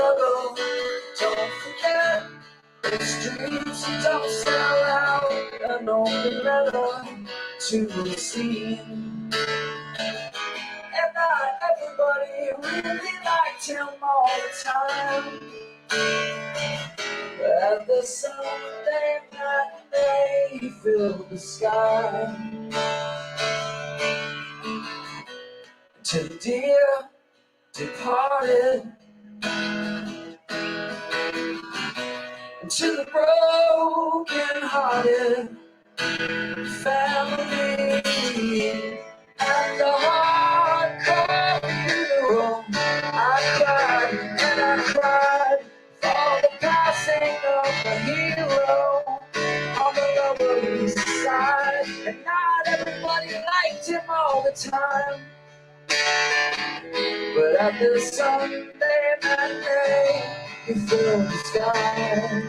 struggle. Don't forget it's dreams. Don't sell out an open letter to the scene. And not everybody really liked him all the time. But the Sunday matinee, he filled the sky. Till the dear departed, and to the broken-hearted family at the hardcore funeral, I cried and I cried for the passing of a hero on the Lower East Side. And not everybody liked him all the time, but at the Sunday matinee, he filled the sky.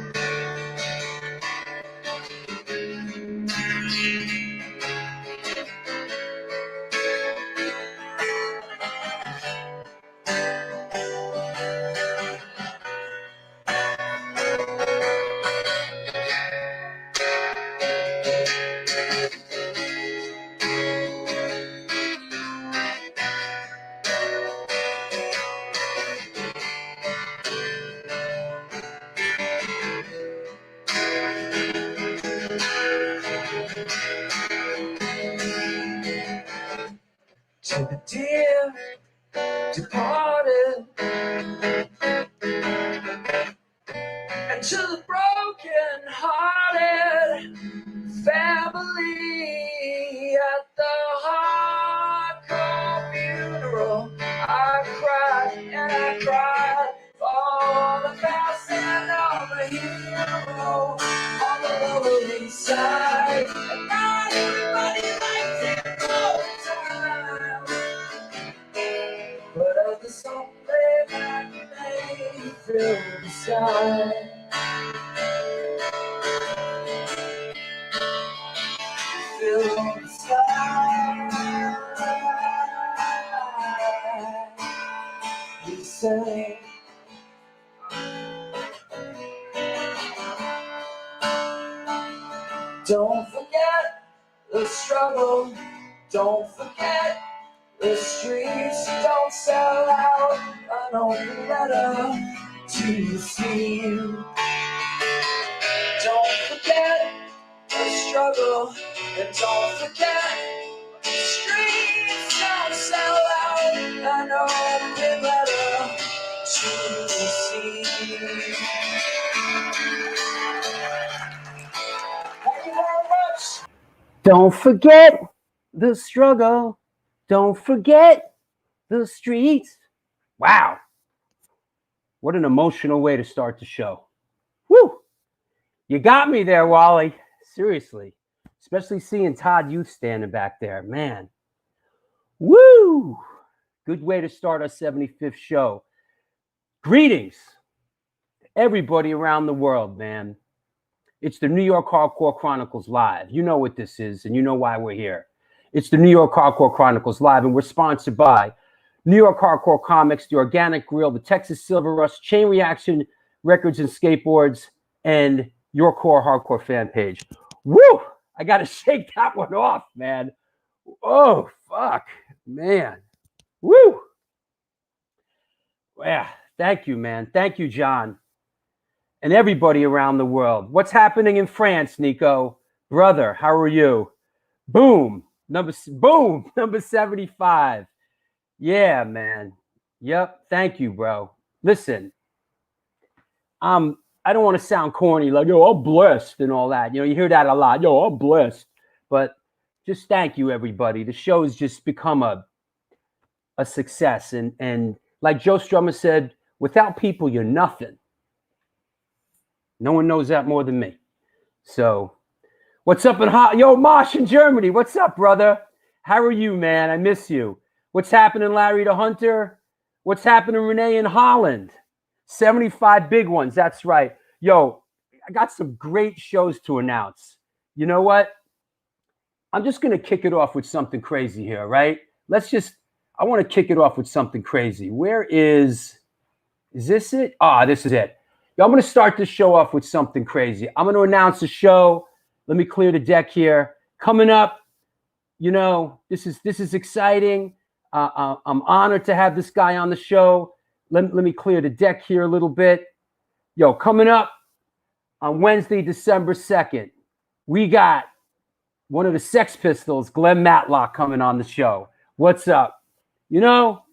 To the dear departed, and to the broken-hearted family at the hardcore funeral, I cried and I cried for the passing of a hero on the Lower East Side. And not everybody liked him all the time, but as the Sunday matinee filled the sky. Filled the sky. He sang. Don't forget the struggle. Don't forget the streets. Don't sell out an open letter to the scene. Don't forget the struggle, and don't forget the streets. Don't sell out an open letter to the scene. Thank you very much. Don't forget the struggle. Don't forget the streets. Wow. What an emotional way to start the show. Woo! You got me there, Wally. Seriously. Especially seeing Todd Youth standing back there. Man. Woo! Good way to start our 75th show. Greetings to everybody around the world, man. It's the New York Hardcore Chronicles Live. You know what this is, and you know why we're here. It's the New York Hardcore Chronicles Live, and we're sponsored by New York Hardcore Comics, The Organic Grill, the Texas Silver Rush, Chain Reaction Records and Skateboards, and Your Core Hardcore fan page. Woo! I got to shake that one off, man. Oh, fuck. Man. Woo! Yeah, thank you, man. Thank you, John. And everybody around the world. What's happening in France, Nico? Brother, how are you? Boom. Number 75. Yeah, man. Yep. Thank you, bro. Listen, I don't want to sound corny, like, yo, I'm blessed and all that. You know, you hear that a lot. Yo, I'm blessed. But just thank you, everybody. The show has just become a success. And like Joe Strummer said, without people, you're nothing. No one knows that more than me. So, what's up in Yo, Mosh in Germany. What's up, brother? How are you, man? I miss you. What's happening, Larry the Hunter? What's happening, Renee in Holland? 75 big ones. That's right. Yo, I got some great shows to announce. You know what? I'm just going to kick it off with something crazy here, right? I want to kick it off with something crazy. Where is Is this it? Ah, this is it. Yo, I'm going to start this show off with something crazy. I'm going to announce the show. Let me clear the deck here. Coming up, you know, this is exciting. I'm honored to have this guy on the show. Let me clear the deck here a little bit. Yo, coming up on Wednesday, December 2nd, we got one of the Sex Pistols, Glenn Matlock, coming on the show. What's up? You know,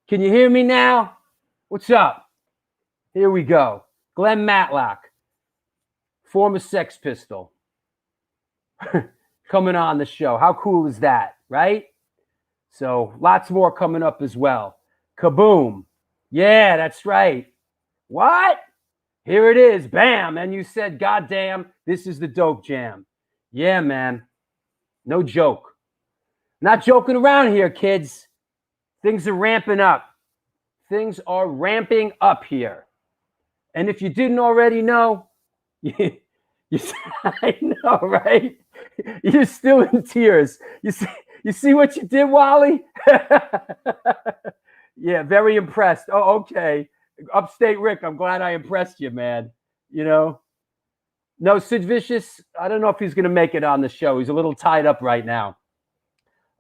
can you hear me now? What's up? Here we go. Glenn Matlock, former Sex Pistol, coming on the show. How cool is that, right? So lots more coming up as well. Kaboom. Yeah, that's right. What? Here it is. Bam. And you said, goddamn, this is the dope jam. Yeah, man. No joke. Not joking around here, kids. Things are ramping up. Things are ramping up here. And if you didn't already know, I know, right? You're still in tears. You see what you did, Wally? Yeah, very impressed. Oh, okay. Upstate Rick, I'm glad I impressed you, man. You know? No, Sid Vicious, I don't know if he's going to make it on the show. He's a little tied up right now.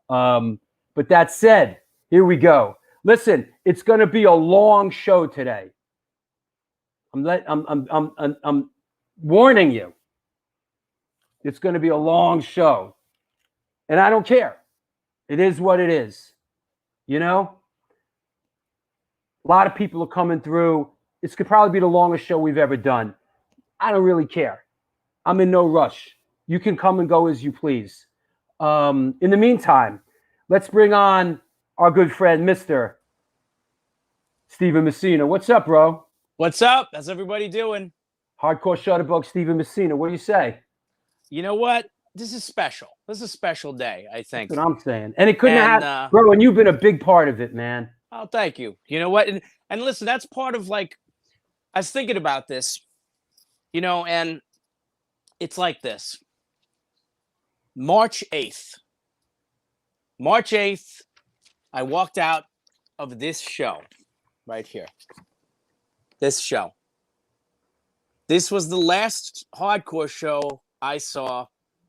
But that said, here we go. Listen, it's going to be a long show today. I'm warning you. It's going to be a long show. And I don't care. It is what it is. You know? A lot of people are coming through. This could probably be the longest show we've ever done. I don't really care. I'm in no rush. You can come and go as you please. In the meantime, let's bring on our good friend, Mr. Steven Messina. What's up, bro? What's up? How's everybody doing? Hardcore Shutterbug, Steven Messina. What do you say? You know what? This is special. This is a special day, I think. That's what I'm saying. And it couldn't have, bro, and you've been a big part of it, man. Oh, thank you. You know what? And listen, that's part of, like, I was thinking about this, you know, and it's like this. March 8th, I walked out of this show right here. This show. This was the last hardcore show I saw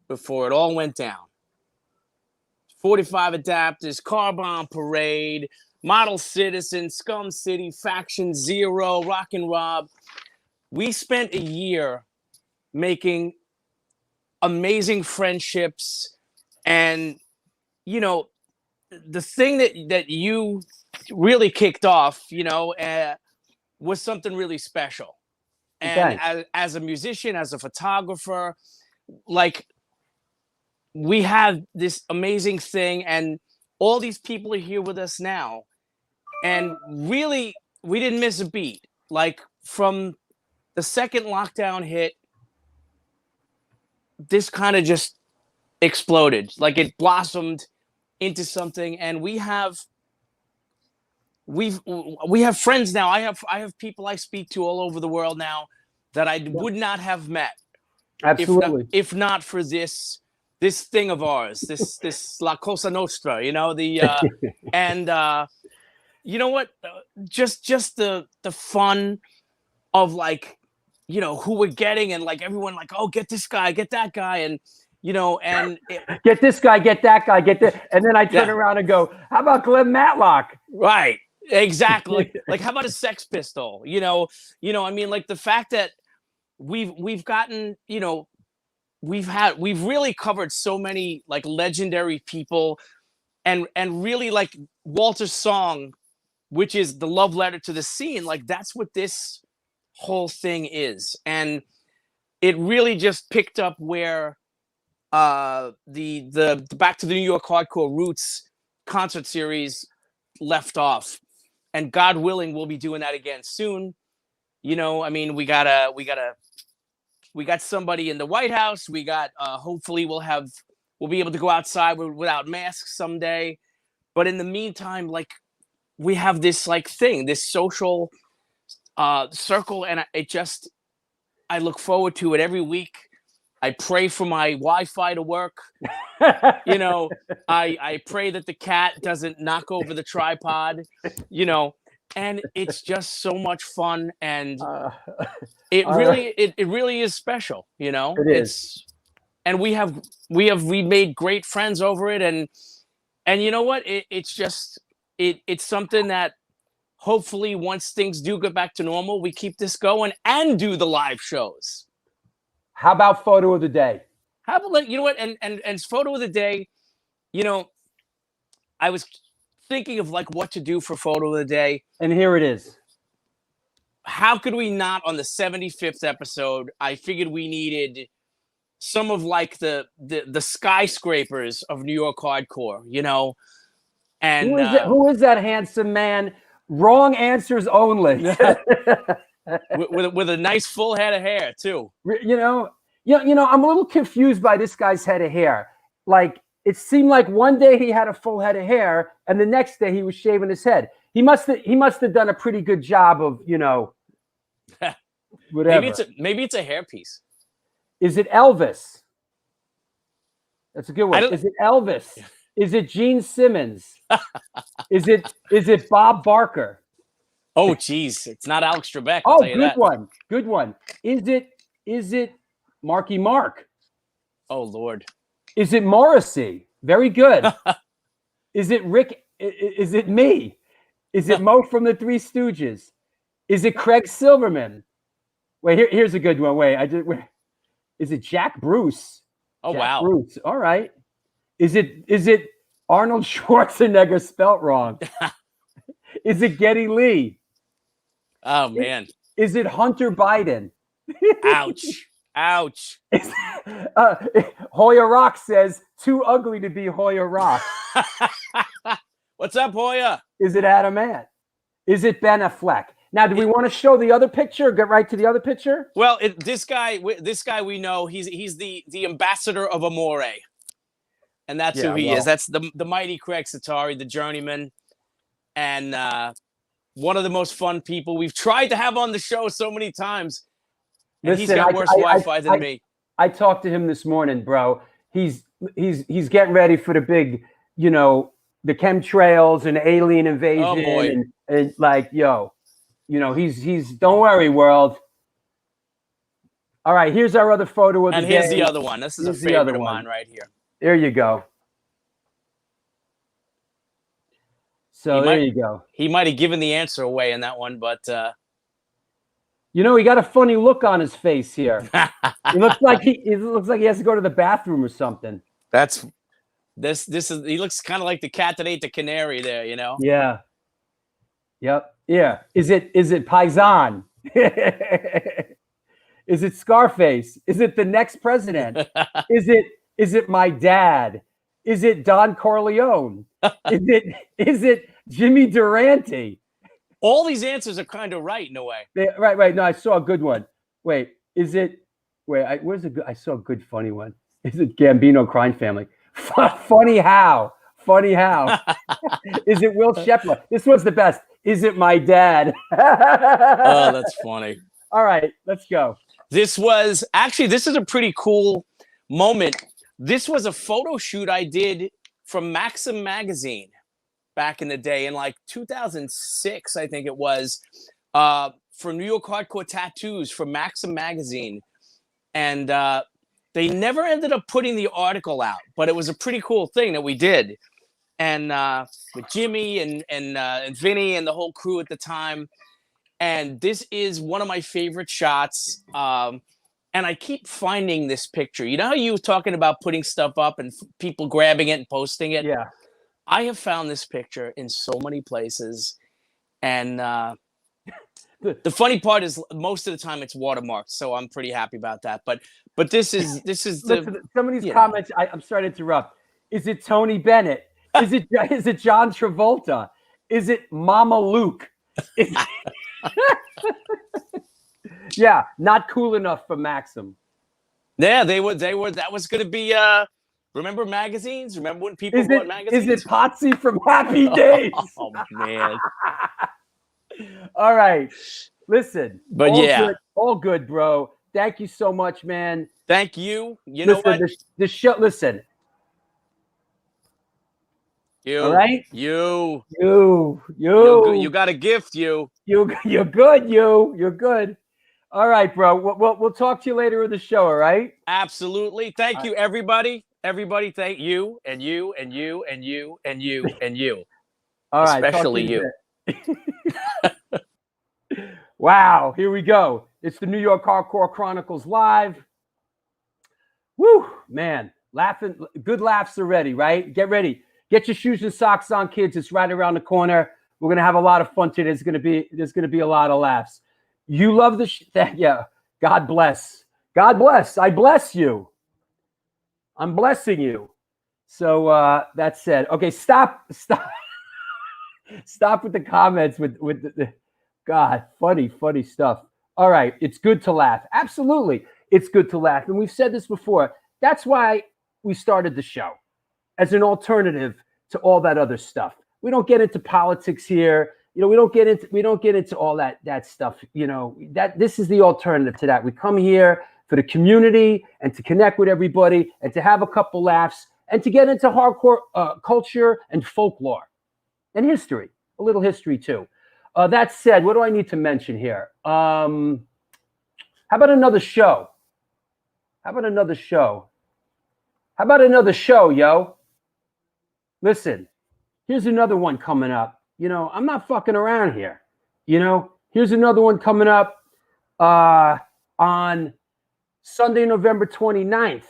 before it all went down. 45 Adapters, Car Bomb Parade, Model Citizen, Scum City, Faction Zero, Rock and Rob. We spent a year making amazing friendships, and you know, the thing that you really kicked off, you know, was something really special. And as a musician, as a photographer, like, we have this amazing thing, and all these people are here with us now. And really, we didn't miss a beat. Like, from the second lockdown hit, this kind of just exploded. Like, it blossomed into something, and we have friends now. I have people I speak to all over the world now that I would not have met. Absolutely. If not for this thing of ours, this La Cosa Nostra, you know, and you know what? Just the fun of, like, you know, who we're getting, and like everyone like, oh, get this guy, get that guy, and you know, and get this guy, get that guy, get this, and then I turn around and go, how about Glenn Matlock? Right, exactly. like how about a Sex Pistol? You know, I mean, like, the fact that we've gotten, you know, we've really covered so many, like, legendary people, and really, like, Walter's song, which is the love letter to the scene. Like, that's what this whole thing is. And it really just picked up where the Back to the New York Hardcore Roots concert series left off. And God willing, we'll be doing that again soon. You know, I mean, we got somebody in the White House. We got hopefully we'll be able to go outside without masks someday. But in the meantime, like, we have this, like, thing, this social circle, and I look forward to it every week. I pray for my Wi-Fi to work. You know, I pray that the cat doesn't knock over the tripod, you know, and it's just so much fun, and Uh, it all really right. it really is special, you know. It is. And we made great friends over it, and you know what, it's just it's something that hopefully once things do get back to normal, we keep this going and do the live shows. How about photo of the day? How about, you know what, and photo of the day, you know, I was thinking of like what to do for photo of the day. And here it is. How could we not, on the 75th episode, I figured we needed some of like the skyscrapers of New York hardcore, you know. And Who is that handsome man? Wrong answers only. with a nice full head of hair too. You know, I'm a little confused by this guy's head of hair. Like, it seemed like one day he had a full head of hair, and the next day he was shaving his head. He must have done a pretty good job of, you know, whatever. Maybe it's a hairpiece. Is it Elvis? That's a good one. Is it Elvis? Is it Gene Simmons? Is it Bob Barker? Oh, geez, it's not Alex Trebek. Oh, tell you good that. one. Good one. Is it Marky Mark? Oh, Lord. Is it Morrissey? Very good. Is it Rick? Is it me? Is it Mo from the Three Stooges? Is it Craig Silverman? Wait, here's a good one. Is it Jack Bruce? Oh, Jack wow. Bruce. All right. Is it Arnold Schwarzenegger spelt wrong? Is it Geddy Lee? Oh, man. Is it Hunter Biden? Ouch. Ouch. Hoya Rock says, too ugly to be Hoya Rock. What's up, Hoya? Is it Adam Ant? Is it Ben Affleck? Now, do we want to show the other picture? Get right to the other picture? Well, this guy we know, he's the ambassador of Amore. And that's who he is. That's the mighty Craig Satari, the journeyman. And one of the most fun people we've tried to have on the show so many times. And he's got worse Wi-Fi than me. I talked to him this morning, bro. He's getting ready for the big, you know, the chemtrails and alien invasion. Oh, boy. And like, yo, you know, he's don't worry, world. All right, here's our other photo of the day. And here's the other one. This is a favorite of mine right here. There you go. So there you go. He might have given the answer away in that one, but you know, he got a funny look on his face here. It looks like he has to go to the bathroom or something. That's this is he looks kind of like the cat that ate the canary there, you know? Yeah. Yep. Yeah. Is it Paisan? Is it Scarface? Is it the next president? Is it my dad? Is it Don Corleone? Is it Jimmy Durante? All these answers are kind of right in a way. Right. No, I saw a good one. Wait, is it? Wait, I saw a good funny one. Is it Gambino crime family? Funny how? Is it Will Shepler? This was the best. Is it my dad? Oh, that's funny. All right, let's go. This is a pretty cool moment. This was a photo shoot I did from Maxim magazine back in the day in like 2006, I think it was, for New York Hardcore Tattoos for Maxim magazine. And they never ended up putting the article out, but it was a pretty cool thing that we did. And with Jimmy and Vinny and the whole crew at the time. And this is one of my favorite shots. And I keep finding this picture. You know how you were talking about putting stuff up and people grabbing it and posting it? Yeah. I have found this picture in so many places. And the funny part is most of the time it's watermarked. So I'm pretty happy about that. But this is Listen, some of these comments, I'm sorry to interrupt. Is it Tony Bennett? Is it John Travolta? Is it Mama Luke? Yeah, not cool enough for Maxim. Yeah, they were. That was going to be. Remember magazines? Remember when people bought magazines? Is it Potsy from Happy Days? Oh man! All right, listen. But all good, bro. Thank you so much, man. Thank you. You know what? The show. Listen. You. All right? You. You. You got a gift, you. You're good, You're good. All right, bro. We'll talk to you later in the show, all right? Absolutely. Thank you, everybody. Everybody, thank you, and you, and you, and you, and you, and you. All right. Especially you. Wow. Here we go. It's the New York Hardcore Chronicles live. Woo, man. Laughing. Good laughs already, right? Get ready. Get your shoes and socks on, kids. It's right around the corner. We're going to have a lot of fun today. There's going to be a lot of laughs. You love the yeah. God bless. God bless. I bless you. I'm blessing you. So that said, okay, stop with the comments with the God, funny stuff. All right, it's good to laugh. Absolutely, it's good to laugh. And we've said this before. That's why we started the show, as an alternative to all that other stuff. We don't get into politics here. You know, we don't get into all that stuff. You know, that this is the alternative to that. We come here for the community and to connect with everybody and to have a couple laughs and to get into hardcore culture and folklore and history, a little history too. That said, what do I need to mention here? How about another show? How about another show, yo? Listen, here's another one coming up. You know, I'm not fucking around here. You know, here's another one coming up on Sunday, November 29th.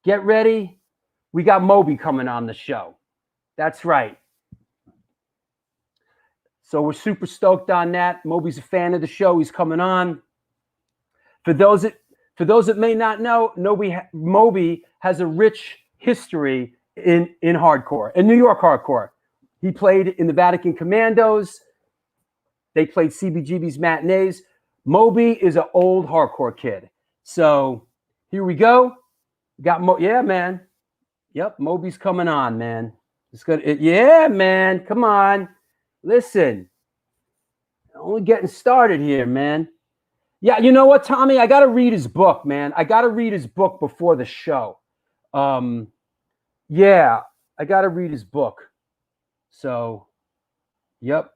Get ready. We got Moby coming on the show. That's right. So we're super stoked on that. Moby's a fan of the show. He's coming on. For those that may not know, Moby has a rich history in hardcore, in New York hardcore. He played in the Vatican Commandos. They played CBGB's Matinees. Moby is an old hardcore kid. So here we go. Yeah, man. Yep, Moby's coming on, man. It's good. Yeah, man. Come on. Listen. Only getting started here, man. Yeah, you know what, Tommy? I got to read his book, man. I got to read his book before the show. Yeah, I got to read his book. So, yep.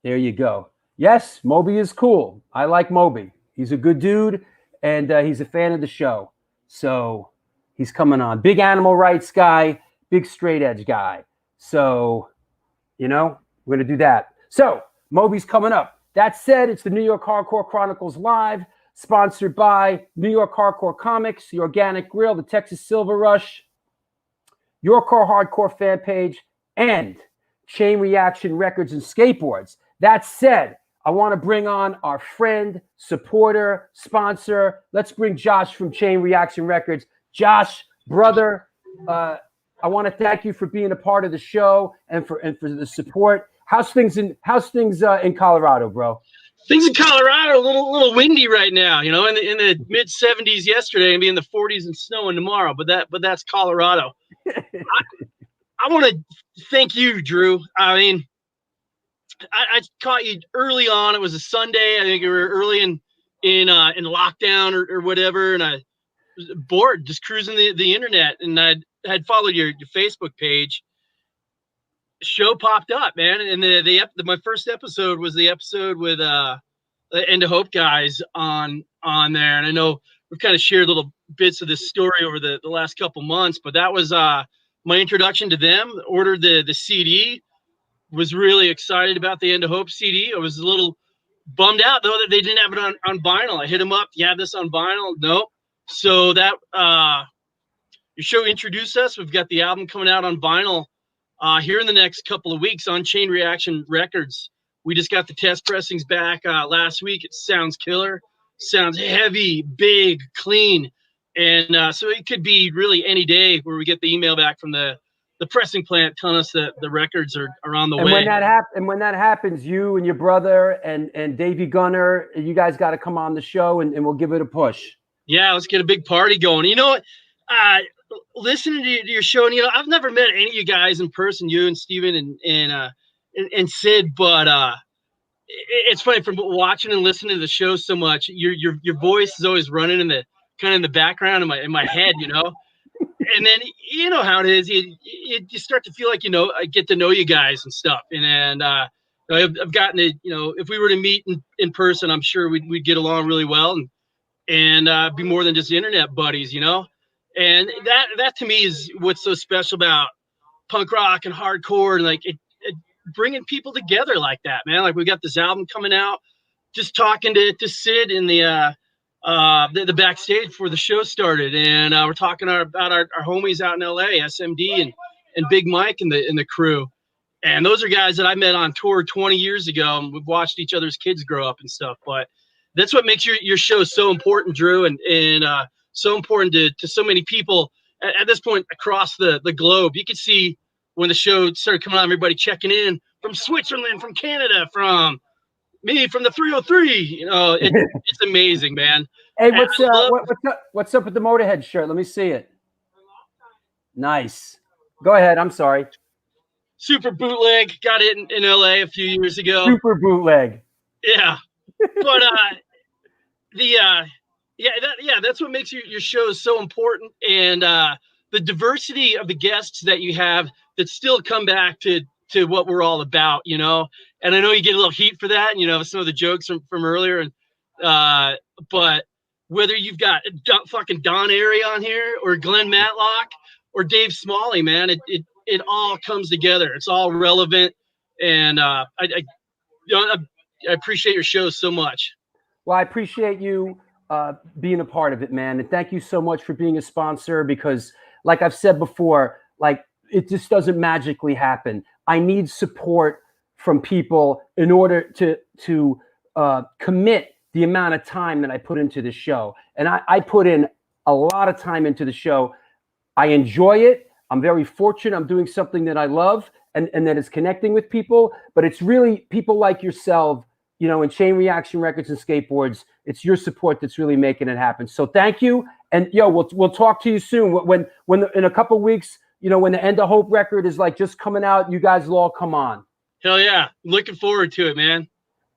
There you go. Yes, Moby is cool. I like Moby. He's a good dude, and he's a fan of the show. So, he's coming on. Big animal rights guy, big straight edge guy. So, you know, we're going to do that. So, Moby's coming up. That said, it's the New York Hardcore Chronicles Live, sponsored by New York Hardcore Comics, The Organic Grill, the Texas Silver Rush, Your Core Hardcore fan page, and Chain Reaction Records and Skateboards. That said, I want to bring on our friend, supporter, sponsor. Let's bring Josh from Chain Reaction Records. Josh, brother, I want to thank you for being a part of the show and for the support. How's things in Colorado, bro? Things in Colorado are a little windy right now. You know, in the mid 70s yesterday, and be in the 40s and snowing tomorrow. But that's Colorado. I want to thank you, Drew. I mean, I caught you early on. It was a Sunday. I think you were early in lockdown or whatever, and I was bored, just cruising the internet, and I had followed your Facebook page. Show popped up, man, and my first episode was the episode with the End of Hope guys on there, and I know we've kind of shared little bits of this story over the last couple months, but that was my introduction to them. Ordered the CD, was really excited about the End of Hope CD. I was a little bummed out though that they didn't have it on vinyl. I hit them up, you have this on vinyl? Nope. So that your show introduced us. We've got the album coming out on vinyl here in the next couple of weeks on Chain Reaction Records. We just got the test pressings back last week. It sounds killer, sounds heavy, big, clean. And so it could be really any day where we get the email back from the pressing plant telling us that the records are on the way. When that happens, you and your brother and Davey Gunner, you guys got to come on the show and we'll give it a push. Yeah, let's get a big party going. You know what? Listening to your show, and I've never met any of you guys in person, you and Steven and Sid, but it's funny from watching and listening to the show so much. Your voice is always running in the background in my head, And then you know how it is. You start to feel like, I get to know you guys and stuff. And I've gotten to, if we were to meet in person, I'm sure we'd get along really well and be more than just internet buddies, And that to me is what's so special about punk rock and hardcore, and like it bringing people together like that, man. Like we got this album coming out. Just talking to Sid in the backstage before the show started, and we're talking about our homies out in LA, SMD and Big Mike and the crew. And those are guys that I met on tour 20 years ago, and we've watched each other's kids grow up and stuff. But that's what makes your show so important, Drew, and so important to so many people at this point across the globe. You can see when the show started coming on, everybody checking in from Switzerland, from Canada, from me, from the 303. It's amazing, man. Hey, what's up with the Motorhead shirt? Let me see it. Nice. Go ahead. I'm sorry. Super bootleg. Got it in LA a few years ago. Super bootleg. Yeah. But that's what makes your show so important, and the diversity of the guests that you have that still come back to what we're all about, And I know you get a little heat for that, some of the jokes from earlier, and but whether you've got fucking Don Airy on here or Glenn Matlock or Dave Smalley, man, it all comes together. It's all relevant, and I appreciate your show so much. Well, I appreciate you being a part of it, man, and thank you so much for being a sponsor, because, like I've said before, like it just doesn't magically happen. I need support from people in order to commit the amount of time that I put into the show. And I put in a lot of time into the show. I enjoy it. I'm very fortunate. I'm doing something that I love and that is connecting with people. But it's really people like yourself, in Chain Reaction Records and Skateboards. It's your support that's really making it happen. So thank you. And we'll talk to you soon. When in a couple of weeks, when the End of Hope record is like just coming out, you guys will all come on. Hell yeah. Looking forward to it, man.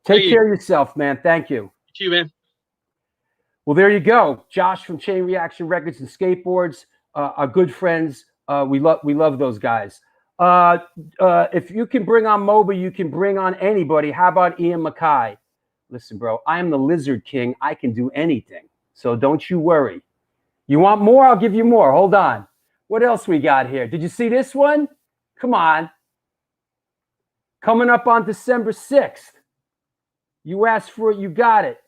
Take care of yourself, man. Thank you. You, man. Well, there you go. Josh from Chain Reaction Records and Skateboards, our good friends. We love those guys. If you can bring on Moby, you can bring on anybody. How about Ian Mackay? Listen, bro, I am the Lizard King. I can do anything. So don't you worry. You want more? I'll give you more. Hold on. What else we got here? Did you see this one? Come on. Coming up on December 6th. You asked for it, you got it.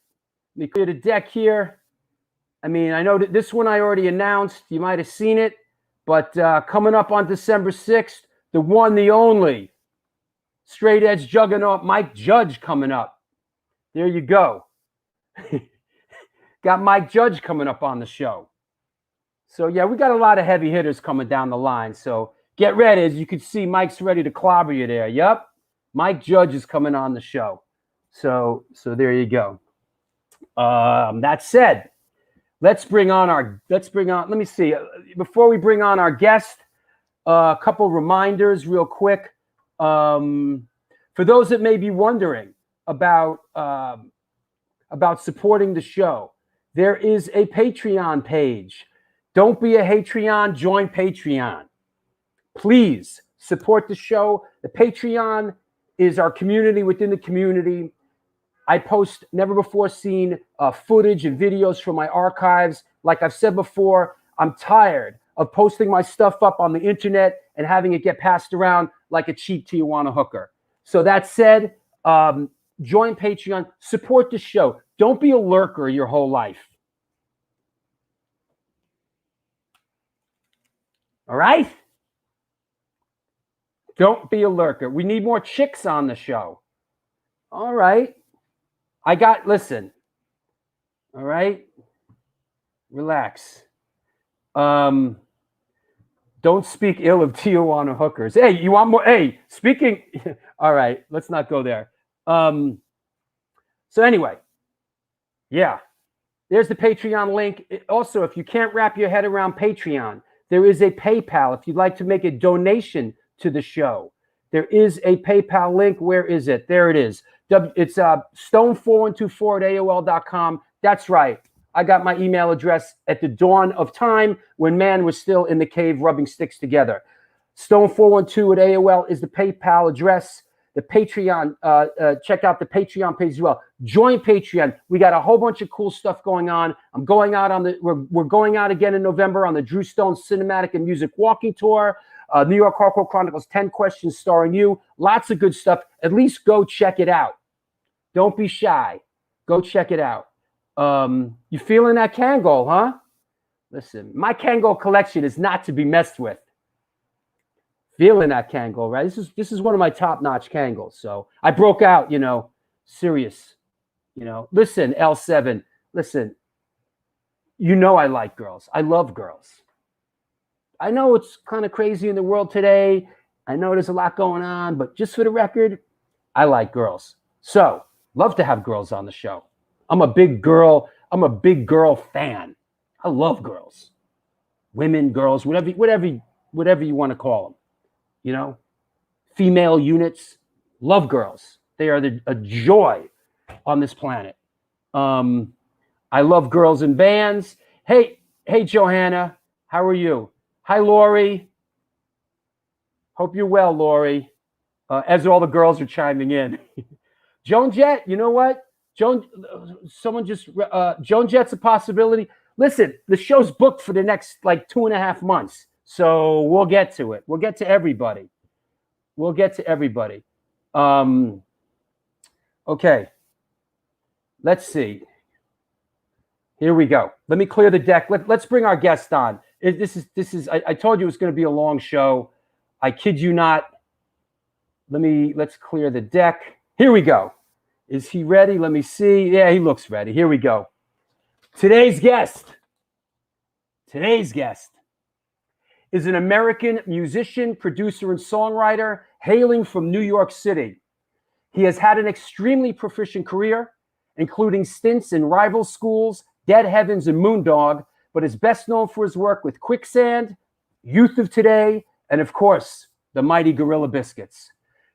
Let me clear the deck here. I mean, I know that this one I already announced. You might have seen it. But coming up on December 6th, the one, the only, straight edge juggernaut Mike Judge coming up. There you go. Got Mike Judge coming up on the show. So, yeah, we got a lot of heavy hitters coming down the line. So get ready. As you can see, Mike's ready to clobber you there. Yep. Mike Judge is coming on the show. So there you go. That said, let me see. Before we bring on our guest, a couple reminders real quick. For those that may be wondering about supporting the show, there is a Patreon page. Don't be a Hatreon, join Patreon. Please support the show. The Patreon is our community within the community. I post never before seen footage and videos from my archives. Like I've said before, I'm tired of posting my stuff up on the internet and having it get passed around like a cheap Tijuana hooker. So that said, join Patreon, support the show. Don't be a lurker your whole life. All right? Don't be a lurker. We need more chicks on the show. All right. Listen. All right. Relax. Don't speak ill of Tijuana hookers. Hey, you want more? Hey, speaking. All right. Let's not go there. So anyway. Yeah. There's the Patreon link. Also, if you can't wrap your head around Patreon, there is a PayPal. If you'd like to make a donation to the show, there is a PayPal link. Where is it? There it is. It's stone4124@AOL.com. That's right. I got my email address at the dawn of time when man was still in the cave rubbing sticks together. Stone412 at AOL is the PayPal address. The Patreon, check out the Patreon page as well. Join Patreon. We got a whole bunch of cool stuff going on. I'm going out on we're going out again in November on the Drew Stone Cinematic and Music Walking Tour. New York Hardcore Chronicles, 10 Questions starring you. Lots of good stuff. At least go check it out. Don't be shy. Go check it out. You feeling that Kangol, huh? Listen, my Kangol collection is not to be messed with. Feeling that Kangol, right? This is one of my top-notch Kangols. So I broke out, serious. Listen, L7, listen. I like girls. I love girls. I know it's kind of crazy in the world today. I know there's a lot going on, but just for the record, I like girls. So love to have girls on the show. I'm a big girl fan. I love girls, women, girls, whatever you want to call them. Female units, love girls. They are a joy on this planet. I love girls in bands. Hey, Johanna, how are you? Hi, Lori. Hope you're well, Lori. As all the girls are chiming in. Joan Jett, you know what? Joan Jett's a possibility. Listen, the show's booked for the next 2.5 months. So we'll get to it. We'll get to everybody. Okay. Let's see. Here we go. Let me clear the deck. Let's bring our guest on. I told you it was going to be a long show. I kid you not. Let's clear the deck. Here we go. Is he ready? Let me see. Yeah, he looks ready. Here we go. Today's guest is an American musician, producer, and songwriter hailing from New York City. He has had an extremely proficient career, including stints in rival schools, Dead Heavens, and Moondog, but is best known for his work with Quicksand, Youth of Today, and of course, the mighty Gorilla Biscuits.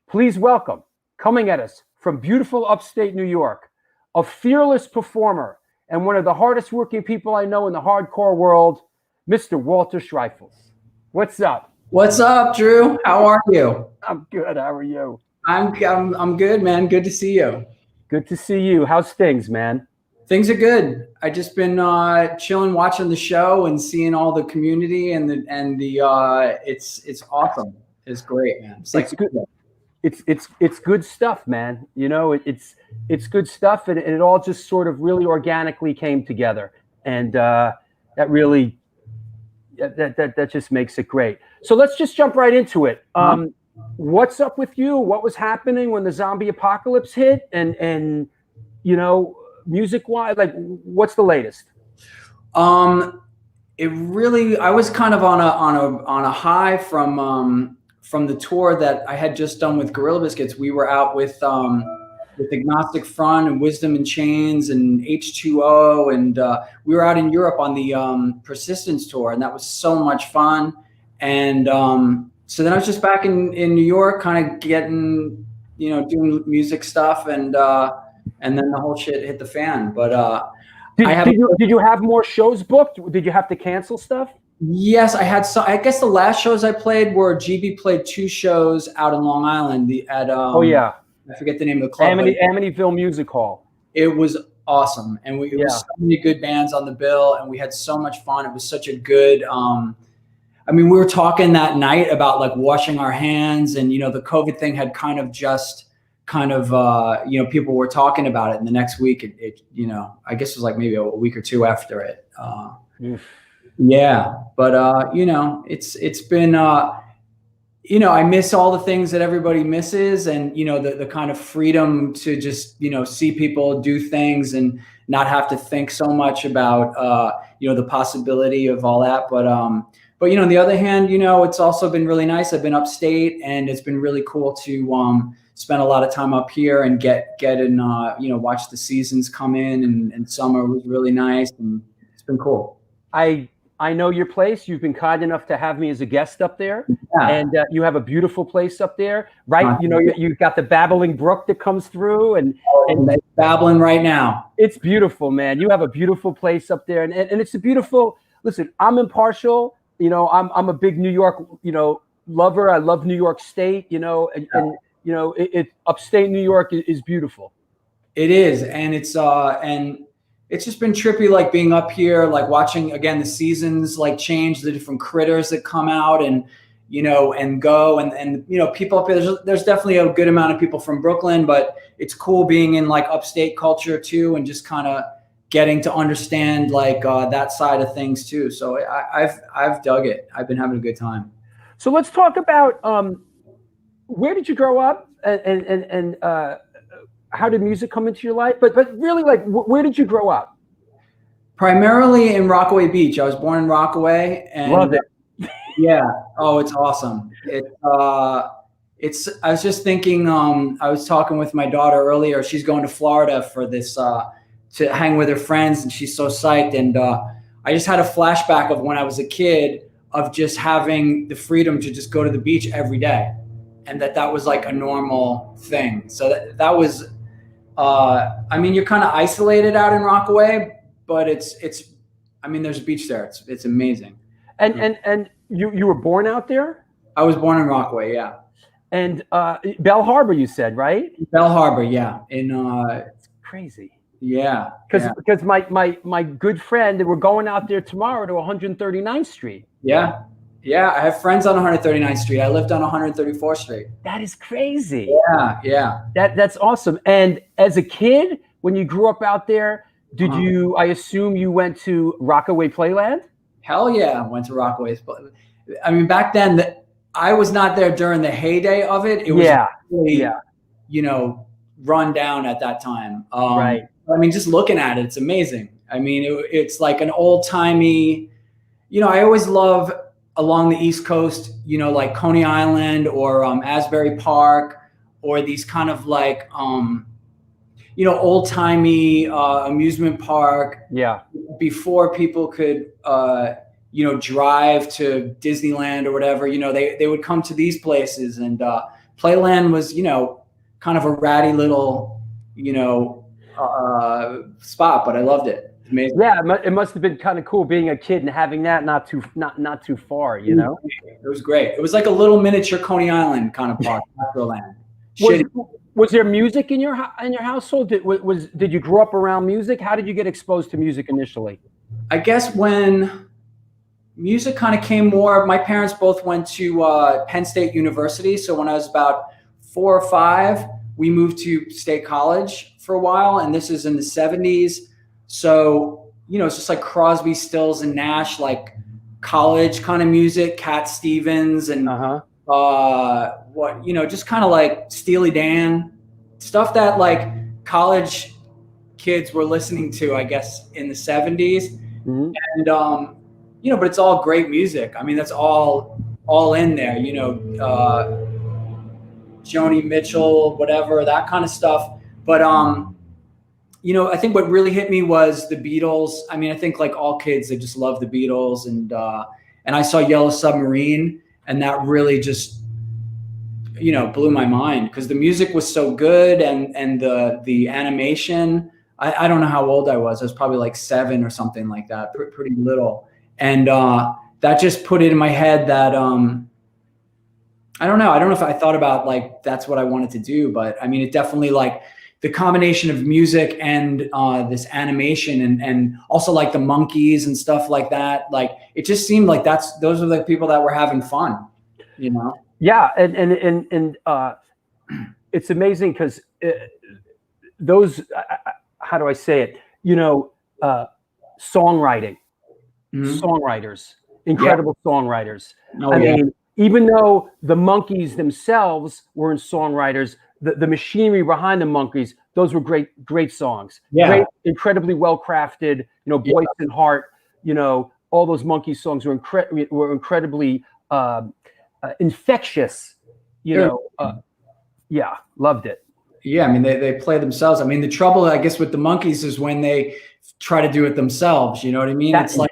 Please welcome, coming at us from beautiful upstate New York, a fearless performer and one of the hardest working people I know in the hardcore world, Mr. Walter Schreifels. What's up? What's up, Drew? How are you? I'm good. How are you? I'm good, man. Good to see you. Good to see you. How's things, man? Things are good. I just been chilling, watching the show, and seeing all the community and it's awesome. It's great, man. It's good. It's good stuff, man. It's good stuff, and it all just sort of really organically came together, and that really. That just makes it great. So let's just jump right into it. What's up with you? What was happening when the zombie apocalypse hit? And music-wise, what's the latest? I was kind of on a high from the tour that I had just done with Gorilla Biscuits. We were out with Agnostic Front and Wisdom in Chains and H2O, and we were out in Europe on the Persistence tour, and that was so much fun. And so then I was just back in New York, kind of getting, doing music stuff, and then the whole shit hit the fan. But did you have more shows booked? Did you have to cancel stuff? Yes, I had. So I guess the last shows I played were GB played 2 shows out in Long Island. I forget the name of the club. Amityville Music Hall. It was awesome. And it was so many good bands on the bill, and we had so much fun. It was such a good, we were talking that night about washing our hands, and, the COVID thing had people were talking about it. And the next week, I guess it was maybe a week or 2 after it. Yeah. But, it's been, I miss all the things that everybody misses, and, the kind of freedom to just, see people do things and not have to think so much about, the possibility of all that. But on the other hand, it's also been really nice. I've been upstate, and it's been really cool to spend a lot of time up here and get and, watch the seasons come in, and summer was really nice, and it's been cool. I know your place. You've been kind enough to have me as a guest up there, and you have a beautiful place up there, right? You've got the babbling brook that comes through, and it's babbling right now. It's beautiful, man. You have a beautiful place up there, and it's a beautiful. Listen, I'm impartial. You know, I'm a big New York, you know, lover. I love New York State. You know, and you know, it upstate New York is beautiful. It is, and it's just been trippy, like being up here, like watching again the seasons like change, the different critters that come out and you know and go, and you know people up here. There's definitely a good amount of people from Brooklyn, but it's cool being in like upstate culture too, and just kind of getting to understand like that side of things too. So I've dug it. I've been having a good time. So let's talk about where did you grow up, and how did music come into your life? But really, like, where did you grow up? Primarily in Rockaway Beach. I was born in Rockaway, and Love it. Yeah. Oh, it's awesome. It's. I was just thinking. I was talking with my daughter earlier. She's going to Florida for this to hang with her friends, and she's so psyched. And I just had a flashback of when I was a kid, of just having the freedom to just go to the beach every day, and that was like a normal thing. So that was. I mean, you're kind of isolated out in Rockaway, but it's. I mean, there's a beach there. It's amazing. And you were born out there? I was born in Rockaway, yeah. And Bell Harbor, you said, right? Bell Harbor, yeah. It's crazy. Yeah. Because my good friend, we're going out there tomorrow to 139th Street. Yeah. Yeah, I have friends on 139th Street. I lived on 134th Street. That is crazy. Yeah. That's awesome. And as a kid, when you grew up out there, did you? I assume you went to Rockaway Playland. Hell yeah, I went to Rockaway. I mean, back then, I was not there during the heyday of it. It was really, you know, run down at that time. Right. I mean, just looking at it, it's amazing. I mean, it's like an old timey. You know, I always love along the East Coast, you know, like Coney Island or Asbury Park, or these kind of like, you know, old timey amusement park. Yeah. Before people could, you know, drive to Disneyland or whatever, you know, they would come to these places, and Playland was, you know, kind of a ratty little, you know, spot, but I loved it. Amazing. Yeah, it must have been kind of cool being a kid and having that not too far, you know. It was great. It was like a little miniature Coney Island kind of park, Land. Was there music in your household? Did you grow up around music? How did you get exposed to music initially? I guess when music kind of came more, my parents both went to Penn State University. So when I was about 4 or 5, we moved to State College for a while, and this is in the 70s. So, you know, it's just like Crosby, Stills, and Nash, like college kind of music, Cat Stevens, and what, you know, just kind of like Steely Dan, stuff that like college kids were listening to, I guess, in the 70s. Mm-hmm. And, you know, but it's all great music. I mean, that's all in there, you know, Joni Mitchell, whatever, that kind of stuff. But, you know, I think what really hit me was the Beatles. I mean, I think like all kids, they just love the Beatles. And I saw Yellow Submarine, and that really just, you know, blew my mind, because the music was so good, and the animation. I don't know how old I was. I was probably like 7 or something like that, pretty little. And that just put it in my head that I don't know if I thought about like that's what I wanted to do, but I mean, it definitely, like the combination of music and this animation, and also like the monkeys and stuff like that. Like it just seemed like those are the people that were having fun, you know? Yeah. And it's amazing because those, how do I say it? You know, songwriting, songwriters, incredible songwriters. I mean, even though the monkeys themselves weren't songwriters, the machinery behind the monkeys, those were great songs. Yeah. Great, incredibly well crafted, you know, Boyce and Hart, you know, all those monkey songs were incredibly infectious, you know. Yeah, loved it. Yeah, I mean, they play themselves. I mean, the trouble, I guess, with the monkeys is when they try to do it themselves. You know what I mean? It's like,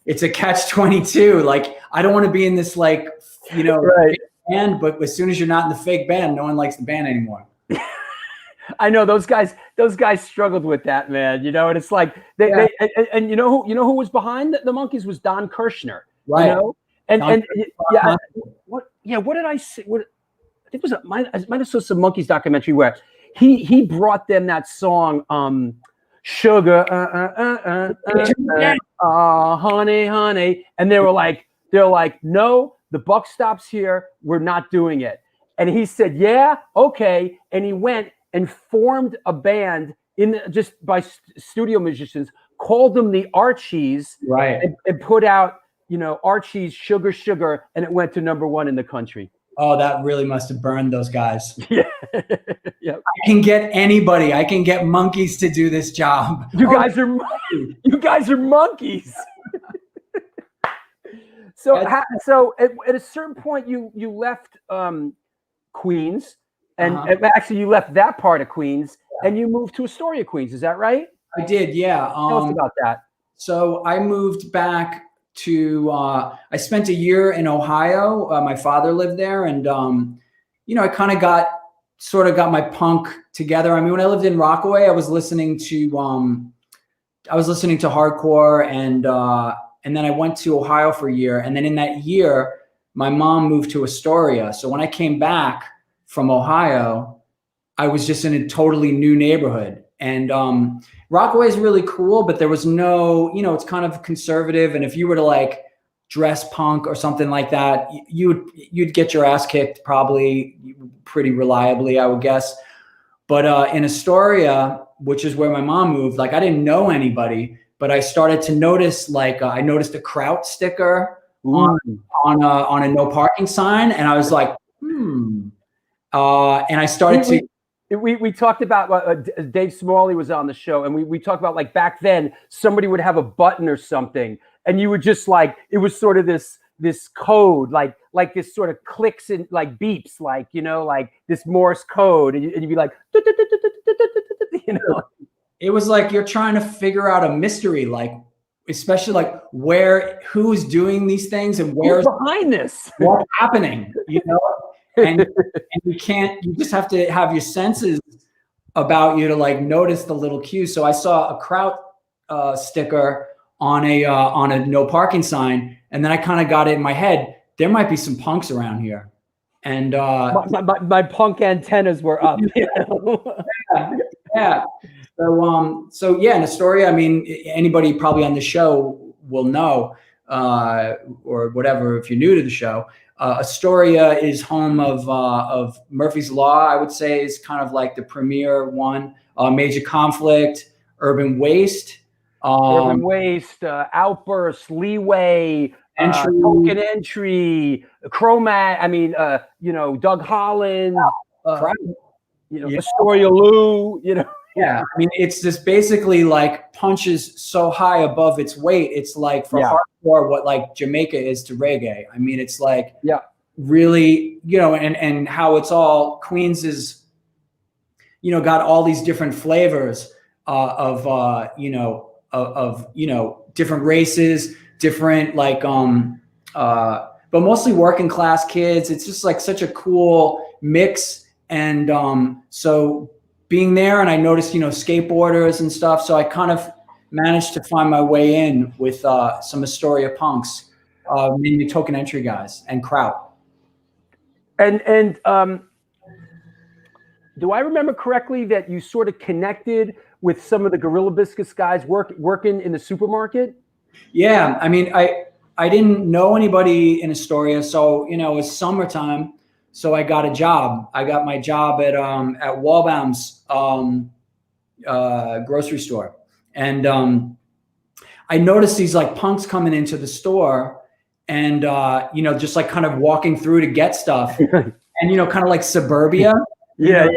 it's a catch-22. Like, I don't want to be in this, like, you know, band, but as soon as you're not in the fake band, no one likes the band anymore. I know those guys those guys struggled with that, man. You know, and it's like and you know who was behind the Monkees was Don Kirshner. Right. You know, and what did I say? What I think it was I might have saw some Monkees documentary where he brought them that song Sugar honey honey, and they're like no, the buck stops here, we're not doing it. And he said yeah, okay, and he went and formed a band just by studio musicians, called them the Archies, right, and put out, you know, Archie's Sugar Sugar, and it went to #1 in the country. Oh, that really must have burned those guys. Yeah. Yeah. I can get anybody. I can get Monkees to do this job. You guys are Monkees. So at a certain point you left Queens, and actually you left that part of Queens, and you moved to Astoria, Queens. Is that right? I did, yeah. Tell us about that. So I moved back to I spent a year in Ohio. My father lived there, and you know, I kind of got my punk together. I mean, when I lived in Rockaway, I was listening to hardcore, and then I went to Ohio for a year, and then in that year, my mom moved to Astoria. So when I came back from Ohio, I was just in a totally new neighborhood. And Rockaway is really cool, but there was no, you know, it's kind of conservative. And if you were to like dress punk or something like that, you'd get your ass kicked probably pretty reliably, I would guess. But in Astoria, which is where my mom moved, like I didn't know anybody, but I started to notice, like I noticed a Kraut sticker on a no parking sign, and I was like, and I started We talked about Dave Smalley was on the show, and we talked about like back then somebody would have a button or something, and you would just like, it was sort of this code, like this sort of clicks and like beeps, like, you know, like this Morse code, and you'd be like, you know. It was like you're trying to figure out a mystery, like especially like who's doing these things and where's behind this, what's happening, you know. And you just have to have your senses about you to like notice the little cues. So I saw a Kraut sticker on a no parking sign, and then I kind of got it in my head, there might be some punks around here. And my punk antennas were up. You know? Yeah. So yeah, in Astoria, I mean, anybody probably on the show will know, or whatever, if you're new to the show, Astoria is home of Murphy's Law, I would say, is kind of like the premier one. Major Conflict, Urban Waste, Outburst, Leeway, Token Entry, Chromat. I mean, you know, Doug Holland, you know, Astoria Lou, you know. Yeah, I mean, it's just basically like punches so high above its weight. It's like for hardcore what like Jamaica is to reggae. I mean, it's like really, you know, and how it's all, Queens is, you know, got all these different flavors of different races, different like but mostly working class kids. It's just like such a cool mix. And so being there, and I noticed, you know, skateboarders and stuff. So I kind of managed to find my way in with some Astoria punks, mainly Token Entry guys and Kraut. And do I remember correctly that you sort of connected with some of the Gorilla Biscuits guys working in the supermarket? Yeah, I mean, I didn't know anybody in Astoria, so you know, it was summertime. So I got a job. I got my job at Walbaum's grocery store, and I noticed these like punks coming into the store, and you know, just like kind of walking through to get stuff, and you know, kind of like suburbia, yeah,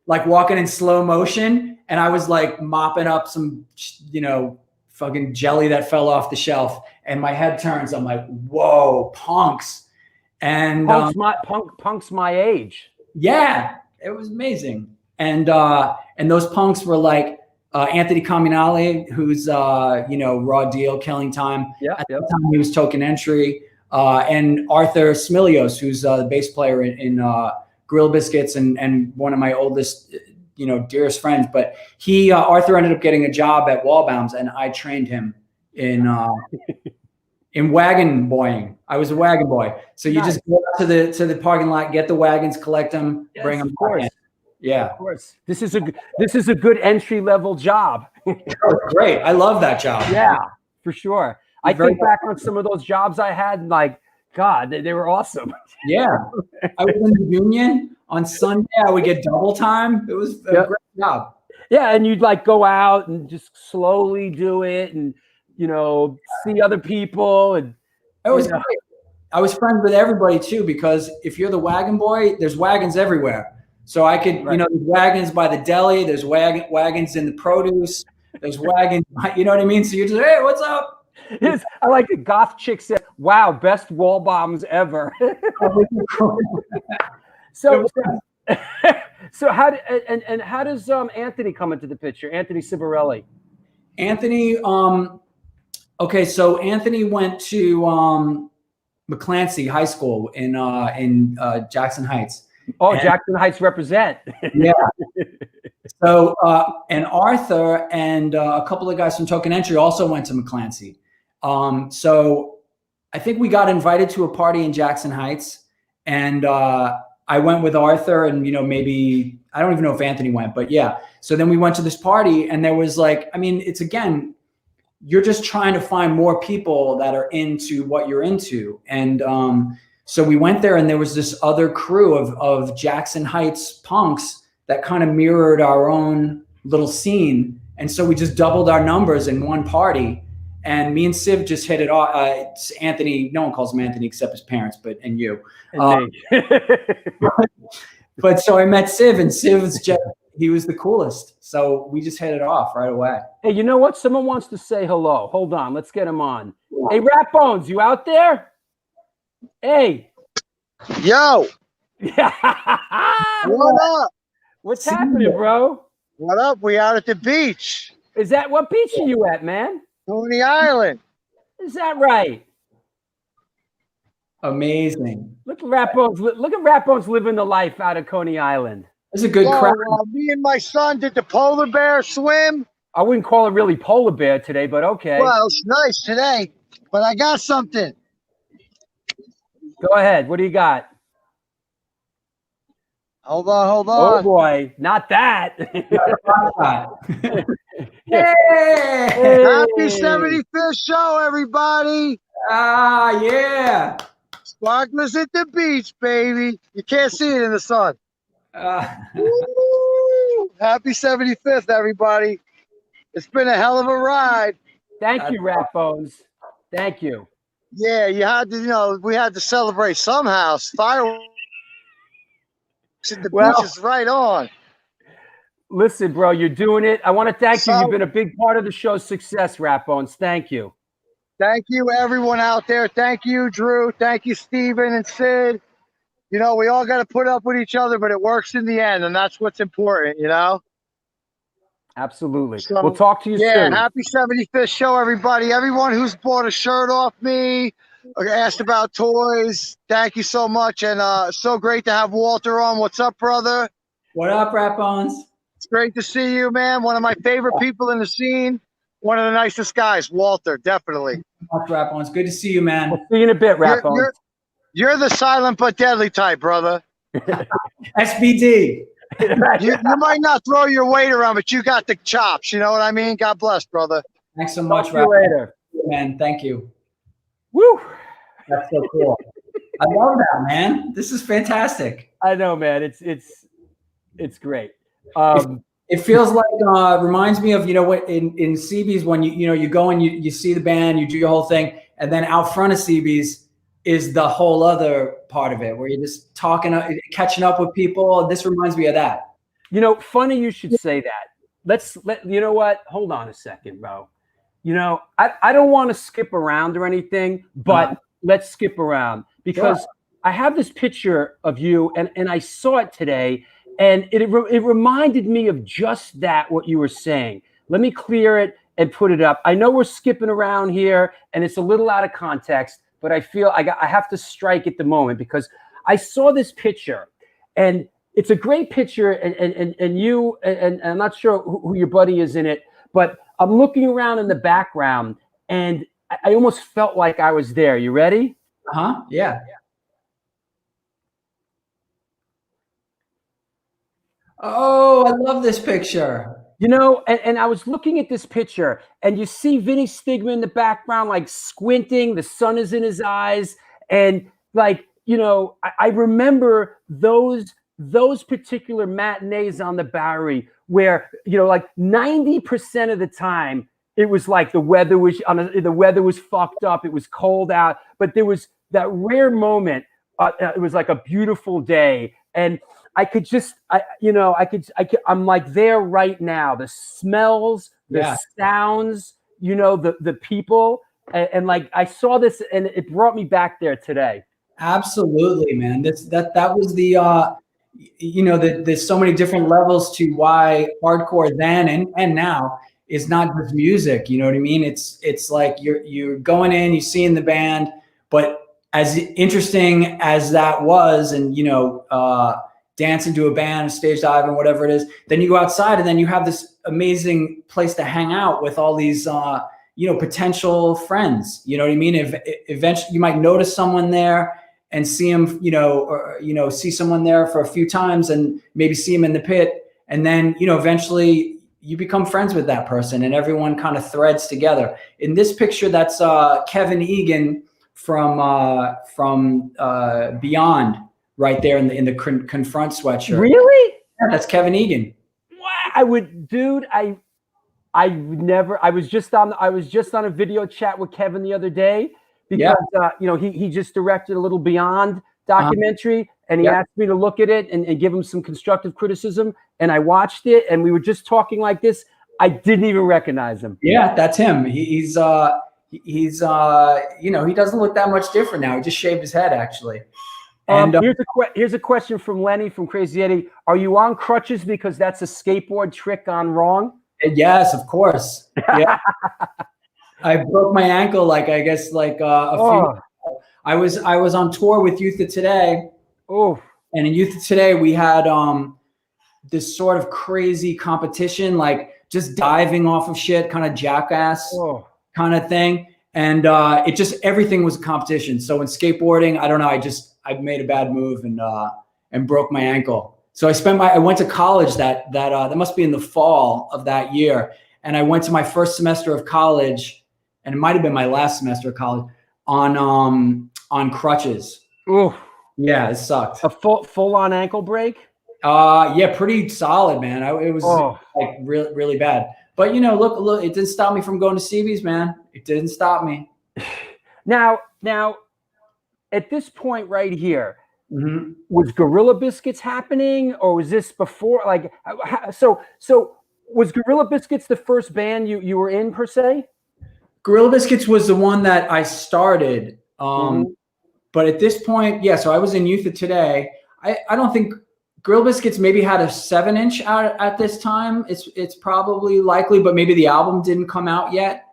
like walking in slow motion, and I was like mopping up some, you know, fucking jelly that fell off the shelf, and my head turns. I'm like, whoa, punks. And punks my age. Yeah, it was amazing. And those punks were like Anthony Comunale, who's you know, Raw Deal, Killing Time. Yeah, at the time he was Token Entry, and Arthur Smilios, who's the bass player in Gorilla Biscuits and one of my oldest dearest friends. But Arthur ended up getting a job at Wallbaum's, and I trained him in wagon boying. I was a wagon boy. So you just go out to the parking lot, get the wagons, collect them, bring them back in. Yeah, of course. This is a good entry level job. Great. I love that job. Yeah, for sure. I think back on some of those jobs I had, and like, God, they were awesome. Yeah. I was in the union on Sunday. I would get double time. It was a great job. Yeah, and you'd like go out and just slowly do it, and see other people, and it was great. I was friends with everybody too, because if you're the wagon boy, there's wagons everywhere. So I could, there's wagons by the deli, there's wagons in the produce, there's wagons, you know what I mean? So you're just, hey, what's up? Yes, I like the goth chick said, wow, best wall bombs ever. So how how does Anthony come into the picture? Anthony Cibarelli. Anthony, okay, so Anthony went to McClancy High School in Jackson Heights. Oh, Jackson Heights represent. Yeah. So, and Arthur and a couple of guys from Token Entry also went to McClancy. So I think we got invited to a party in Jackson Heights, and I went with Arthur, and maybe I don't even know if Anthony went, but yeah. So then we went to this party, and there was it's again, you're just trying to find more people that are into what you're into, and so we went there, and there was this other crew of Jackson Heights punks that kind of mirrored our own little scene. And so we just doubled our numbers in one party, and me and Civ just hit it off. Anthony, no one calls him Anthony except his parents, and you. But so I met Civ, and he was the coolest. So we just hit it off right away. Hey, you know what? Someone wants to say hello. Hold on. Let's get him on. Hey, Rat Bones, you out there? Hey. Yo. What up? What's happening, bro? What up? We out at the beach. What beach are you at, man? Coney Island. Is that right? Amazing. Look at Rat Bones. Look at Rat Bones living the life out of Coney Island. It's a good crowd. Me and my son did the polar bear swim. I wouldn't call it really polar bear today, but okay. Well, it's nice today, but I got something. Go ahead. What do you got? Hold on. Oh boy, not that. Hey. Happy 75th show, everybody. Yeah. Sparklers at the beach, baby. You can't see it in the sun. Happy 75th, everybody. It's been a hell of a ride. Thank you, Rat Bones. Thank you. Yeah, you had to, we had to celebrate somehow. Fireworks at the beach is right on. Listen, bro, you're doing it. I want to thank you. You've been a big part of the show's success, Rat Bones. Thank you. Thank you, everyone out there. Thank you, Drew. Thank you, Steven and Sid. We all got to put up with each other, but it works in the end, and that's what's important, Absolutely. So, we'll talk to you soon. Yeah, happy 75th show, everybody. Everyone who's bought a shirt off me, or asked about toys, thank you so much. And so great to have Walter on. What's up, brother? What up, Rat Bones? It's great to see you, man. One of my favorite people in the scene. One of the nicest guys, Walter, definitely. Rat Bones. Good to see you, man. We'll see you in a bit, Rat Bones. You're the silent but deadly type, brother. SBD. You might not throw your weight around, but you got the chops. You know what I mean? God bless, brother. Thanks so much, Talk to you later. Man, thank you. Woo! That's so cool. I love that, man. This is fantastic. I know, man. It's great. It feels like reminds me of what in CB's when you go and you see the band, you do your whole thing, and then out front of CB's is the whole other part of it where you're just catching up with people. This reminds me of that. Funny you should say that. You know what? Hold on a second, bro. I don't want to skip around or anything, but let's skip around because I have this picture of you and I saw it today and it reminded me of just that, what you were saying. Let me clear it and put it up. I know we're skipping around here and it's a little out of context, but I feel I have to strike at the moment because I saw this picture and it's a great picture, and you and I'm not sure who your buddy is in it, but I'm looking around in the background, and I almost felt like I was there. You ready? Yeah. Oh, I love this picture. You know, and I was looking at this picture, and you see Vinny Stigma in the background, like squinting. The sun is in his eyes, and like, you know, I remember those particular matinees on the Bowery where, you know, like 90% of the time it was like the weather was fucked up. It was cold out, but there was that rare moment. It was like a beautiful day, and I could just, I'm like there right now. The smells, the sounds, you know, the people, and like I saw this, and it brought me back there today. Absolutely, man. That was the, you know, there's so many different levels to why hardcore then and now is not just music. You know what I mean? It's like you're going in, you seeing the band, but as interesting as that was, and you know, dancing to a band, stage dive, and whatever it is, then you go outside, and then you have this amazing place to hang out with all these, you know, potential friends. You know what I mean? If eventually you might notice someone there and see him, you know, or you know, see someone there for a few times, and maybe see him in the pit, and then you know, eventually you become friends with that person, and everyone kind of threads together. In this picture, that's Kevin Egan from Beyond, right there in the Confront sweatshirt. Really? Yeah, that's Kevin Egan. Wow. I was just on a video chat with Kevin the other day because you know, he just directed a little Beyond documentary, and he asked me to look at it and give him some constructive criticism, and I watched it, and we were just talking like this. I didn't even recognize him. Yeah, that's him. He's you know, he doesn't look that much different now. He just shaved his head, actually. And here's a question from Lenny from Crazy Eddie. Are you on crutches because that's a skateboard trick gone wrong? Yes, of course. Yeah. I broke my ankle, like I guess like a few. I was on tour with Youth of Today. Oh. And in Youth of Today, we had this sort of crazy competition, like just diving off of shit, kind of jackass kind of thing. And it just, everything was a competition. So in skateboarding, I don't know, I made a bad move and broke my ankle. So I went to college that must be in the fall of that year. And I went to my first semester of college, and it might've been my last semester of college, on crutches. Oh yeah, it sucked. A full on ankle break? Yeah, pretty solid, man. It was like really, really bad. But you know, look, it didn't stop me from going to CB's, man. It didn't stop me. Now, at this point right here, was Gorilla Biscuits happening, or was this before? Like, so was Gorilla Biscuits the first band you were in per se? Gorilla Biscuits was the one that I started. But at this point, yeah. So I was in Youth of Today. I don't think Gorilla Biscuits maybe had a 7-inch out at this time. It's probably likely, but maybe the album didn't come out yet.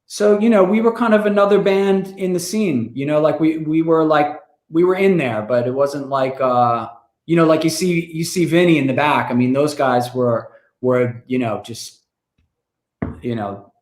So, you know, we were kind of another band in the scene, you know, like we were in there, but it wasn't like, you know, like you see Vinny in the back. I mean, those guys were, you know, just, you know,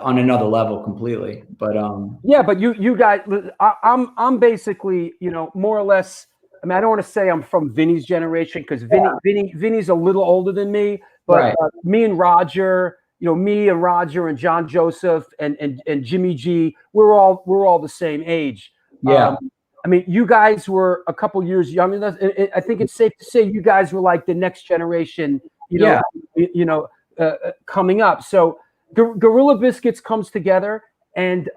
on another level completely. But, yeah, but you guys, I'm basically, you know, more or less, I mean, I don't want to say I'm from Vinny's generation, because Vinny's a little older than me, but me and Roger, you know, me and Roger and John Joseph and Jimmy G, we're all the same age. Yeah. I mean, you guys were a couple years younger than us. I think it's safe to say you guys were like the next generation, coming up. So Gorilla Biscuits comes together, and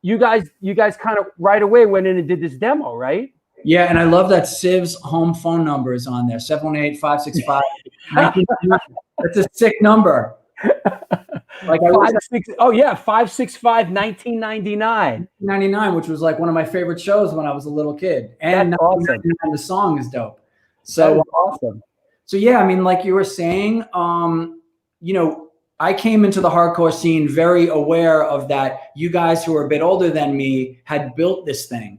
you guys kind of right away went in and did this demo, right? Yeah, and I love that Civ's home phone number is on there, 718-565. That's a sick number. Like 565-1999. 99, which was like one of my favorite shows when I was a little kid. And awesome. The song is dope. So awesome. So yeah, I mean, like you were saying, you know, I came into the hardcore scene very aware of that. You guys who are a bit older than me had built this thing,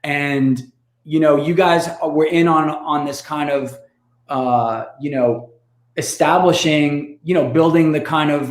and you know, you guys were in on this kind of, you know, establishing, you know, building the kind of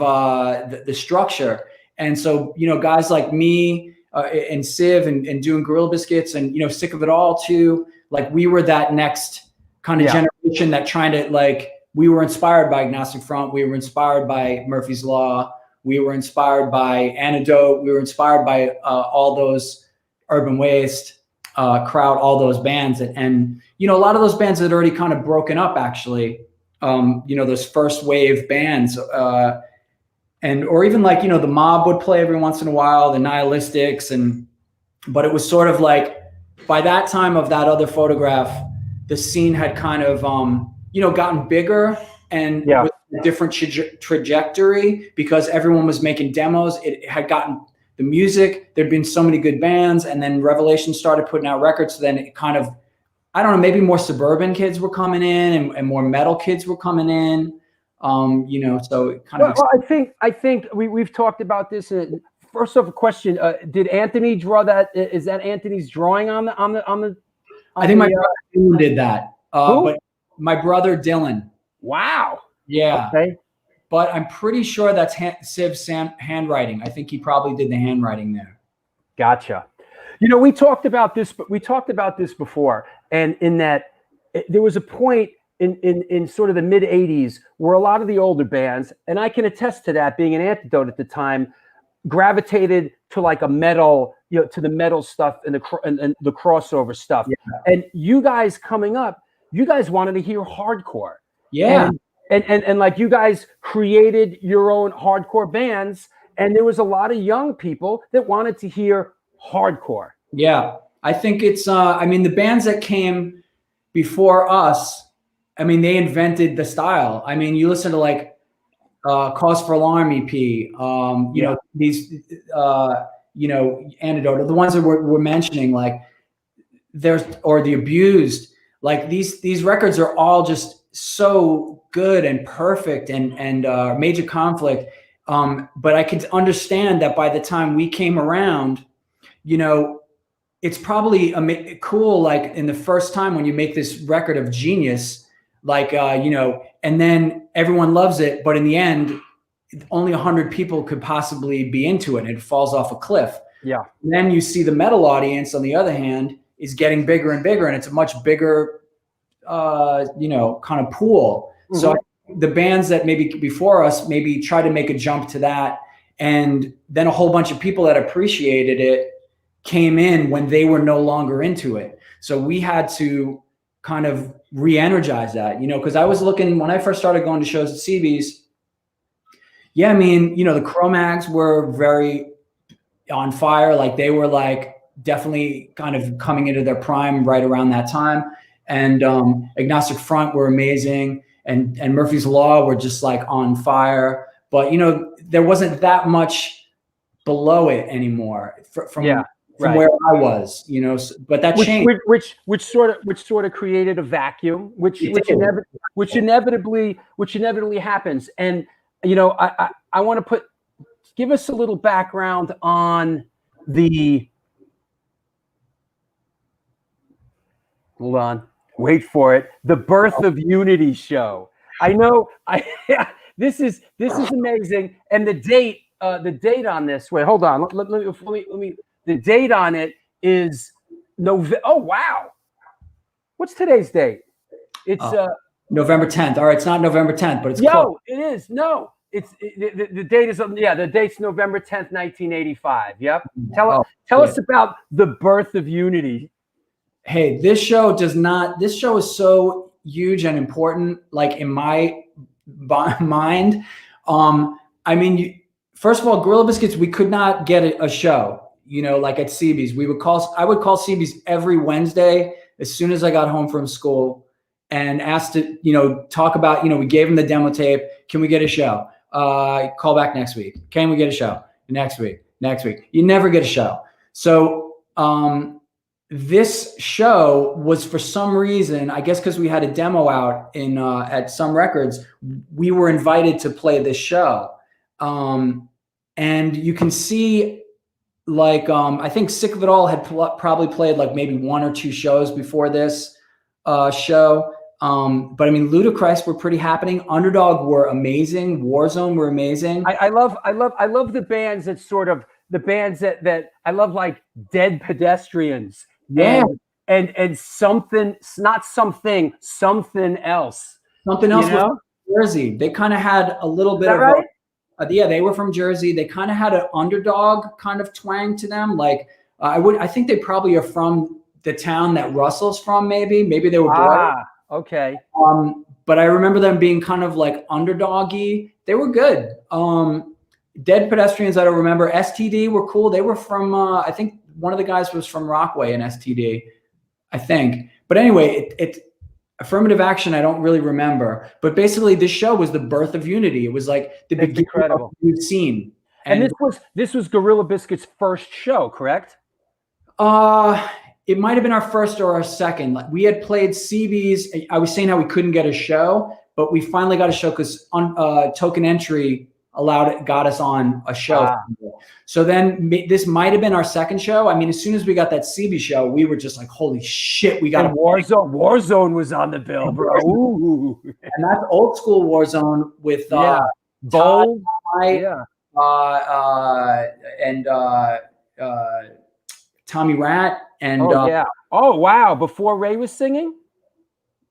the structure. And so, you know, guys like me and Civ and doing Gorilla Biscuits and, you know, Sick of It All too, like we were that next kind of generation that trying to, like, we were inspired by Agnostic Front. We were inspired by Murphy's Law. We were inspired by Anecdote. We were inspired by all those Urban Waste, Crowd, all those bands. And, you know, a lot of those bands had already kind of broken up, actually. You know, those first wave bands. Or even like, you know, the Mob would play every once in a while, the Nihilistics. But it was sort of like, by that time of that other photograph, the scene had kind of, you know, gotten bigger and with a different trajectory because everyone was making demos. It had gotten the music. There'd been so many good bands, and then Revelation started putting out records. So then it kind of, I don't know, maybe more suburban kids were coming in and more metal kids were coming in. You know, so it kind of. Well, I think we've talked about this. First off, a question: did Anthony draw that? Is that Anthony's drawing on the? I think my brother Dylan did that. But my brother Dylan. Wow. Yeah. Okay. But I'm pretty sure that's Civ's handwriting. I think he probably did the handwriting there. Gotcha. You know, we talked about this, but we talked about this before, and in that there was a point in sort of the mid '80s where a lot of the older bands, and I can attest to that, being an Anecdote at the time, gravitated to like a metal, you know, to the metal stuff and the crossover stuff. Yeah. And you guys coming up, you guys wanted to hear hardcore. Yeah. And like you guys created your own hardcore bands, and there was a lot of young people that wanted to hear hardcore. Yeah. I think it's, I mean, the bands that came before us, I mean, they invented the style. I mean, you listen to like Cause for Alarm EP, you know, these, you know, Anecdote, the ones that we're mentioning, like or The Abused, like these records are all just so good and perfect and Major Conflict. But I could understand that by the time we came around, you know, it's probably cool, like in the first time when you make this record of genius, like, you know, and then everyone loves it. But in the end, only 100 people could possibly be into it. And it falls off a cliff. Yeah. And then you see the metal audience, on the other hand, is getting bigger and bigger. And it's a much bigger, you know, kind of pool. Mm-hmm. So the bands that maybe before us maybe try to make a jump to that. And then a whole bunch of people that appreciated it came in when they were no longer into it. So we had to kind of re-energize that, you know, because I was looking, when I first started going to shows at CB's, yeah, I mean, you know, the Cro-Mags were very on fire. Like they were like definitely kind of coming into their prime right around that time. And Agnostic Front were amazing. And Murphy's Law were just like on fire. But, you know, there wasn't that much below it anymore from where I was, you know, but that changed. Which sort of created a vacuum, which inevitably happens. And, you know, I want to give us a little background on hold on, wait for it, the Birth of Unity show. I know, this is amazing. And the date on this, wait, hold on, let me. The date on it is November. Oh, wow. What's today's date? It's November 10th. All right, it's not November 10th, but it's close. It is. No, the date is the date's November 10th, 1985. Yep. Tell us about the Birth of Unity. Hey, this show is so huge and important, like in my mind. I mean, first of all, Gorilla Biscuits, we could not get a show. You know, like at CB's, I would call CB's every Wednesday as soon as I got home from school and asked to, you know, talk about, you know, we gave them the demo tape. Can we get a show? Call back next week. Can we get a show? Next week. You never get a show. So this show was, for some reason, I guess because we had a demo out at some records, we were invited to play this show. And you can see, like I think Sick of It All had probably played like maybe 1 or 2 shows before this show. But I mean, Ludacris were pretty happening. Underdog were amazing. Warzone were amazing. I love the bands that sort of the bands that I love, like Dead Pedestrians. Yeah. And something, not something, something else. Something else You know? was from Jersey. They kind of had a little bit that of right? yeah, they were from Jersey. They kind of had an underdog kind of twang to them. Like I think they probably are from the town that Russell's from. Maybe they were born. Okay. But I remember them being kind of like underdoggy. They were good. Dead Pedestrians, I don't remember. STD were cool. They were from I think one of the guys was from Rockaway in STD, I think. But anyway, it Affirmative Action, I don't really remember. But basically, this show was the birth of Unity. It was like the beginning incredible. of the new scene. And this was Gorilla Biscuits' first show, correct? It might have been our first or our second. Like, we had played CB's. I was saying how we couldn't get a show, but we finally got a show because Token Entry got us on a show. So then this might have been our second show. I mean, as soon as we got that CB show, we were just like, holy shit, we got a Warzone was on the bill, bro. Ooh. And that's old school Warzone with Bold. And Tommy Rat and oh wow, before Ray was singing?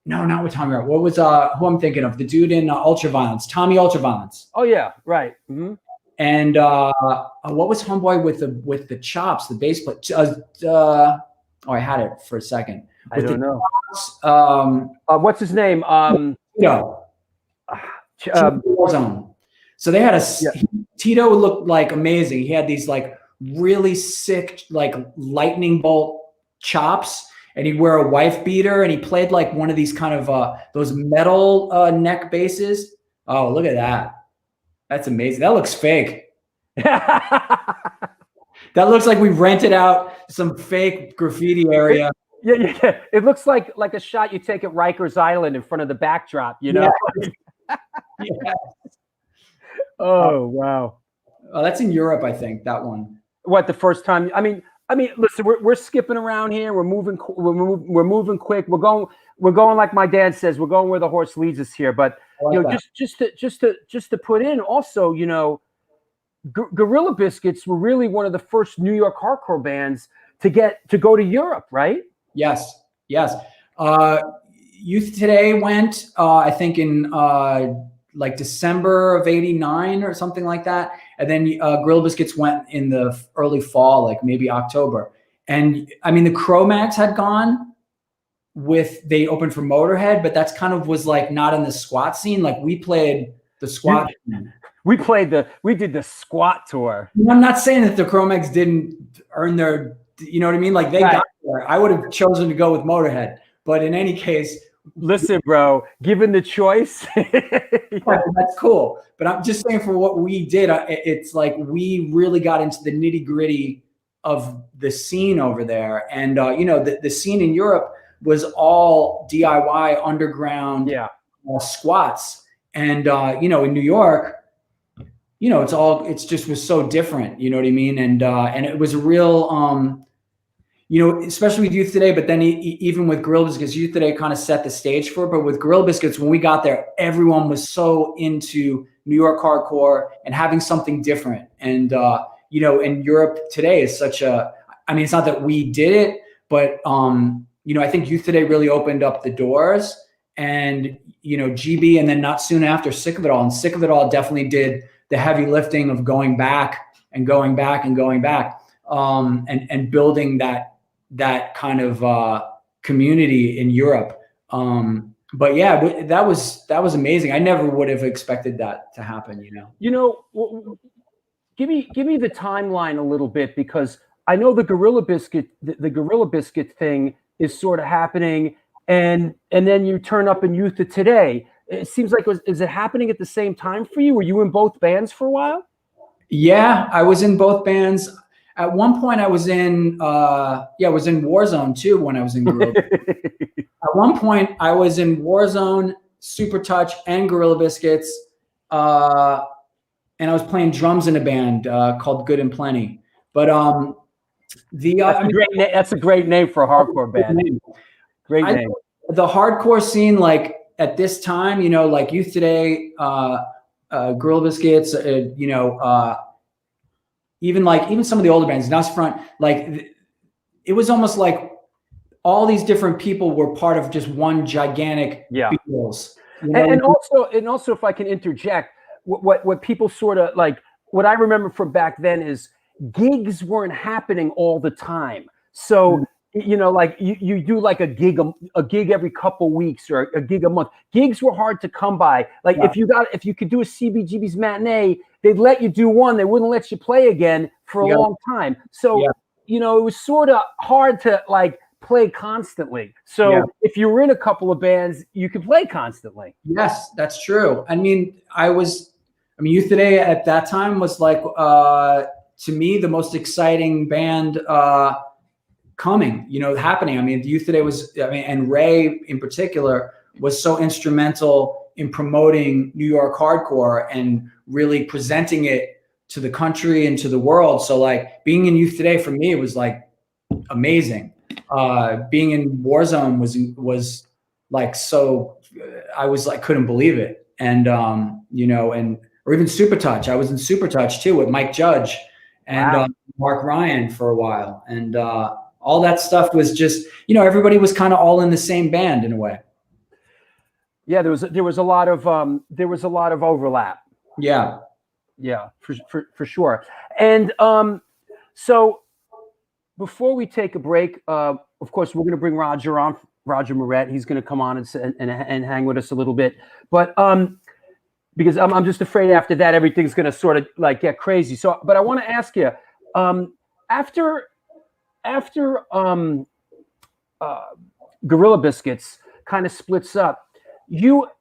No, not with Tommy Rat. What was who I'm thinking of? The dude in Ultraviolence, Tommy Ultraviolence. Oh yeah, right. Mm-hmm. And what was Homeboy with the chops, the bass player? I had it for a second. I don't know. Chops, what's his name? Tito. So they had Tito looked like amazing. He had these like really sick like lightning bolt chops, and he'd wear a wife beater, and he played like one of these kind of those metal neck basses. Oh, look at that. That's amazing. That looks fake. That looks like we rented out some fake graffiti area. Yeah. It looks like a shot you take at Rikers Island in front of the backdrop, you know? Yeah. Oh, wow. That's in Europe, I think, that one. What, the first time? I mean, listen, we're skipping around here. We're moving quick. We're going like my dad says. We're going where the horse leads us here. But just to put in also, you know, Gorilla Biscuits were really one of the first New York hardcore bands to go to Europe, right? Yes. Youth Today went, I think in like December of '89 or something like that. And then Gorilla Biscuits went in the early fall, like maybe October. And I mean, the Cro-Mags had gone they opened for Motorhead, but that's kind of was like not in the squat scene. Like we played the squat. We did the squat tour. I'm not saying that the Cro-Mags didn't earn their, you know what I mean? Like they got there. I would have chosen to go with Motorhead, but in any case, listen, bro, given the choice, that's cool. But I'm just saying for what we did, it's like we really got into the nitty gritty of the scene over there. And, you know, the scene in Europe was all DIY underground squats. And, you know, in New York, you know, it's just was so different, you know what I mean? And it was a real, you know, especially with Youth Today, but then even with Gorilla Biscuits, Youth Today kind of set the stage for it. But with Gorilla Biscuits, when we got there, everyone was so into New York hardcore and having something different. And, you know, in Europe today is I mean, it's not that we did it, but, you know, I think Youth Today really opened up the doors, and, you know, GB, and then not soon after Sick of It All. And Sick of It All definitely did the heavy lifting of going back and going back and going back, and building that kind of community in Europe. But yeah, that was amazing. I never would have expected that to happen, you know. You know, give me the timeline a little bit, because I know the Gorilla Biscuit thing is sort of happening, and then you turn up in Youth of Today. It seems like is it happening at the same time for you? Were you in both bands for a while? Yeah, I was in both bands. At one point, I was in Warzone too when I was in Gorilla. At one point, I was in Warzone, Super Touch, and Gorilla Biscuits, and I was playing drums in a band called Good and Plenty. But that's a great name for a hardcore band. Great name. The hardcore scene, like at this time, you know, like Youth Today, Gorilla Biscuits, you know, even some of the older bands, Nuts Front, like it was almost like all these different people were part of just one gigantic Beatles. You know? And also, if I can interject, what people sort of like, what I remember from back then is gigs weren't happening all the time. So, you know, like you do like a gig every couple weeks or a gig a month. Gigs were hard to come by. Like if you could do a CBGB's matinee, they'd let you do one. They wouldn't let you play again for a long time. So, you know, it was sort of hard to like play constantly. So if you were in a couple of bands, you could play constantly. Yes, that's true. I mean, Youth Today at that time was like, to me, the most exciting band coming, you know, happening. I mean, Youth Today was, and Ray in particular was so instrumental in promoting New York hardcore and really presenting it to the country and to the world. So like being in Youth Today for me, it was like amazing. Being in Warzone was like, so I was like, couldn't believe it. And, you know, or even Super Touch. I was in Super Touch too with Mike Judge and Mark Ryan for a while. And all that stuff was just, you know, everybody was kind of all in the same band in a way. Yeah, there was a lot of overlap. Yeah, for sure. And so before we take a break, of course, we're going to bring Roger on, Roger Moret. He's going to come on and hang with us a little bit. But because I'm just afraid after that everything's going to sort of like get crazy. So, but I want to ask you, after Gorilla Biscuits kind of splits up, you're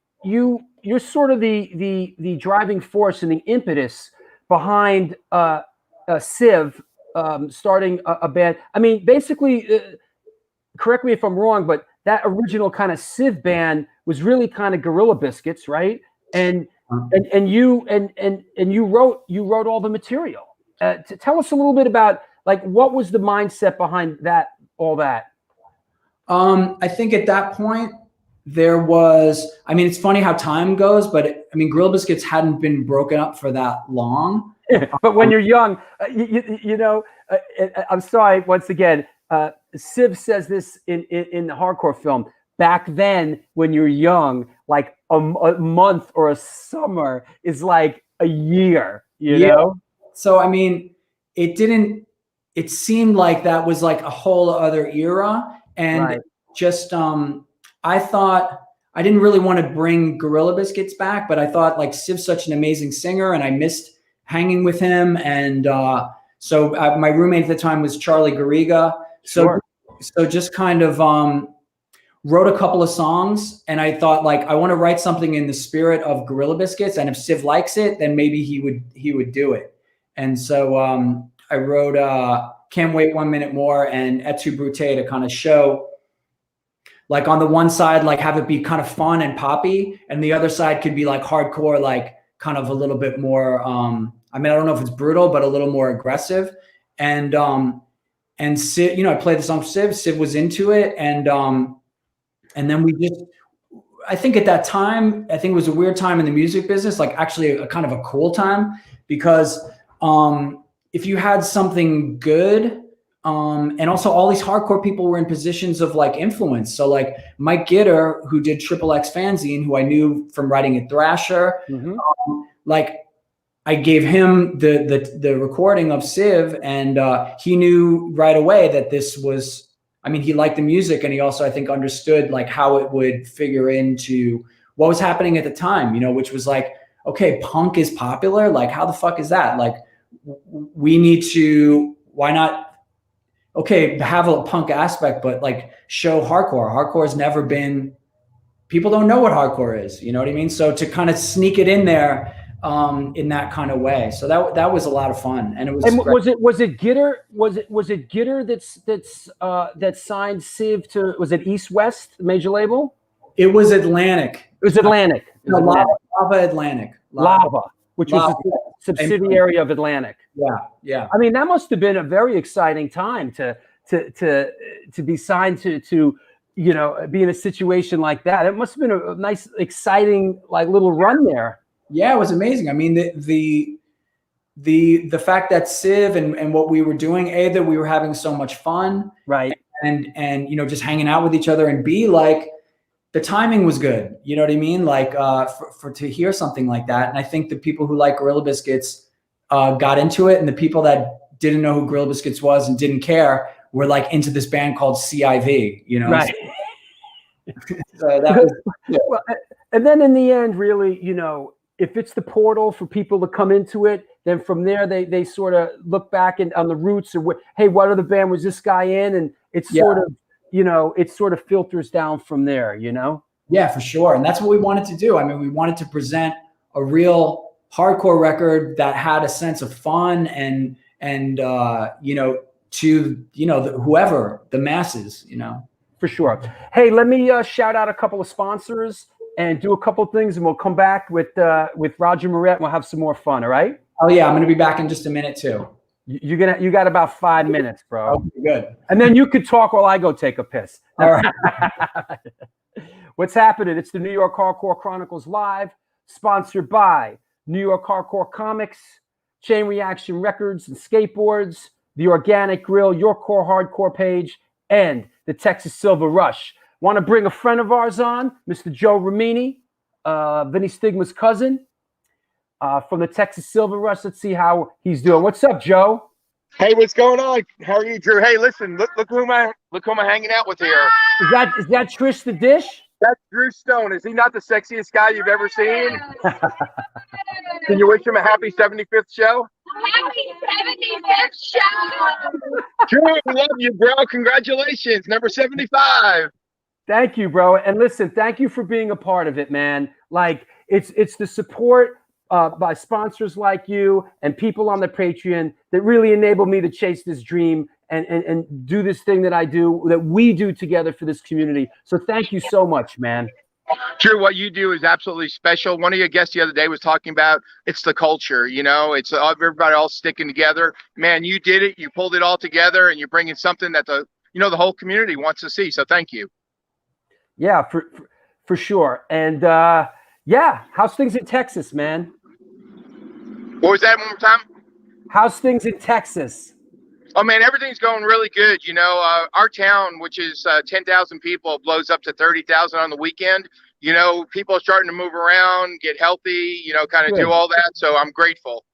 sort of the driving force and the impetus behind Civ starting a band. I mean, basically, correct me if I'm wrong, but that original kind of Civ band was really kind of Gorilla Biscuits, right? And you wrote all the material. To tell us a little bit about like what was the mindset behind that, all that. I think at that point there was, I mean, it's funny how time goes, but Gorilla Biscuits hadn't been broken up for that long. But when you're young, you know, I'm sorry, once again, Civ says this in the hardcore film. Back then, when you're young, like a month or a summer is like a year, you know? So, I mean, it seemed like that was like a whole other era. And just, I thought, I didn't really want to bring Gorilla Biscuits back, but I thought like Civ's such an amazing singer and I missed hanging with him. And so my roommate at the time was Charlie Garriga. So just kind of wrote a couple of songs, and I thought like I want to write something in the spirit of Gorilla Biscuits, and if Civ likes it, then maybe he would do it. And so I wrote Can't Wait 1 Minute More and Et tu Brute to kind of show, like on the one side, like have it be kind of fun and poppy, and the other side could be like hardcore, like kind of a little bit more. I don't know if it's brutal, but a little more aggressive. And Civ, you know, I played the song for Civ. Civ was into it, and then we just, I think at that time, I think it was a weird time in the music business, like actually a kind of a cool time, because if you had something good, and also all these hardcore people were in positions of like influence. So like Mike Gitter, who did Triple X Fanzine, who I knew from writing at Thrasher, like I gave him the recording of Civ, and he knew right away that this was, he liked the music, and he also, I think, understood like how it would figure into what was happening at the time, you know, which was like, okay, punk is popular. Like, how the fuck is that? Like, we need to, why not? Okay, have a punk aspect, but like show hardcore. Hardcore has never been, people don't know what hardcore is. You know what I mean? So to kind of sneak it in there, in that kind of way. So that was a lot of fun, and it was. And was it Gitter? Was it Gitter that signed Civ to? Was it East West major label? It was Atlantic. It was Atlantic. Lava Atlantic. Lava. which was Wow. a subsidiary of Atlantic. Yeah. I mean, that must have been a very exciting time to be signed to you know, be in a situation like that. It must have been a nice, exciting, like, little run there. Yeah, it was amazing. I mean, the fact that Civ and what we were doing, A, that we were having so much fun, right, and you know, just hanging out with each other, and B, like, the timing was good. You know what I mean? Like, for to hear something like that. And I think the people who like Gorilla Biscuits got into it, and the people that didn't know who Gorilla Biscuits was and didn't care were like into this band called CIV, you know? Right. So that was, yeah. Well, and then in the end, really, you know, if it's the portal for people to come into it, then from there they sort of look back on the roots of what, hey, what other band was this guy in? And it's sort of, you know, it sort of filters down from there, you know? Yeah, for sure. And that's what we wanted to do. I mean, we wanted to present a real hardcore record that had a sense of fun and you know, to, you know, whoever, the masses, you know. For sure. Hey, let me shout out a couple of sponsors and do a couple of things, and we'll come back with Roger Moret, and we'll have some more fun, all right? Oh yeah, I'm gonna be back in just a minute too. You got about 5 minutes, bro. Okay, good. And then you could talk while I go take a piss. All right. What's happening? It's the New York Hardcore Chronicles Live, sponsored by New York Hardcore Comics, Chain Reaction Records and Skateboards, The Organic Grill, Your Core Hardcore page, and the Texas Silver Rush. Want to bring a friend of ours on, Mr. Joe Ramini, Vinny Stigma's cousin, from the Texas Silver Rush. Let's see how he's doing. What's up, Joe? Hey, what's going on? How are you, Drew? Hey, listen, look who am I hanging out with here? Is that Trish the Dish? That's Drew Stone. Is he not the sexiest guy you've ever seen? Can you wish him a happy 75th show? Happy 75th show! Drew, we love you, bro. Congratulations, number 75. Thank you, bro. And listen, thank you for being a part of it, man. Like, it's the support by sponsors like you and people on the Patreon that really enable me to chase this dream and do this thing that I do, that we do together for this community. So thank you so much, man. Drew, what you do is absolutely special. One of your guests the other day was talking about it's the culture, you know, it's everybody all sticking together. Man, you did it. You pulled it all together, and you're bringing something that the whole community wants to see. So thank you. Yeah, for sure. And yeah, how's things in Texas, man? What was that, one more time? How's things in Texas? Oh, man, everything's going really good. You know, our town, which is 10,000 people, blows up to 30,000 on the weekend. You know, people are starting to move around, get healthy, you know, kind of do all that. So I'm grateful.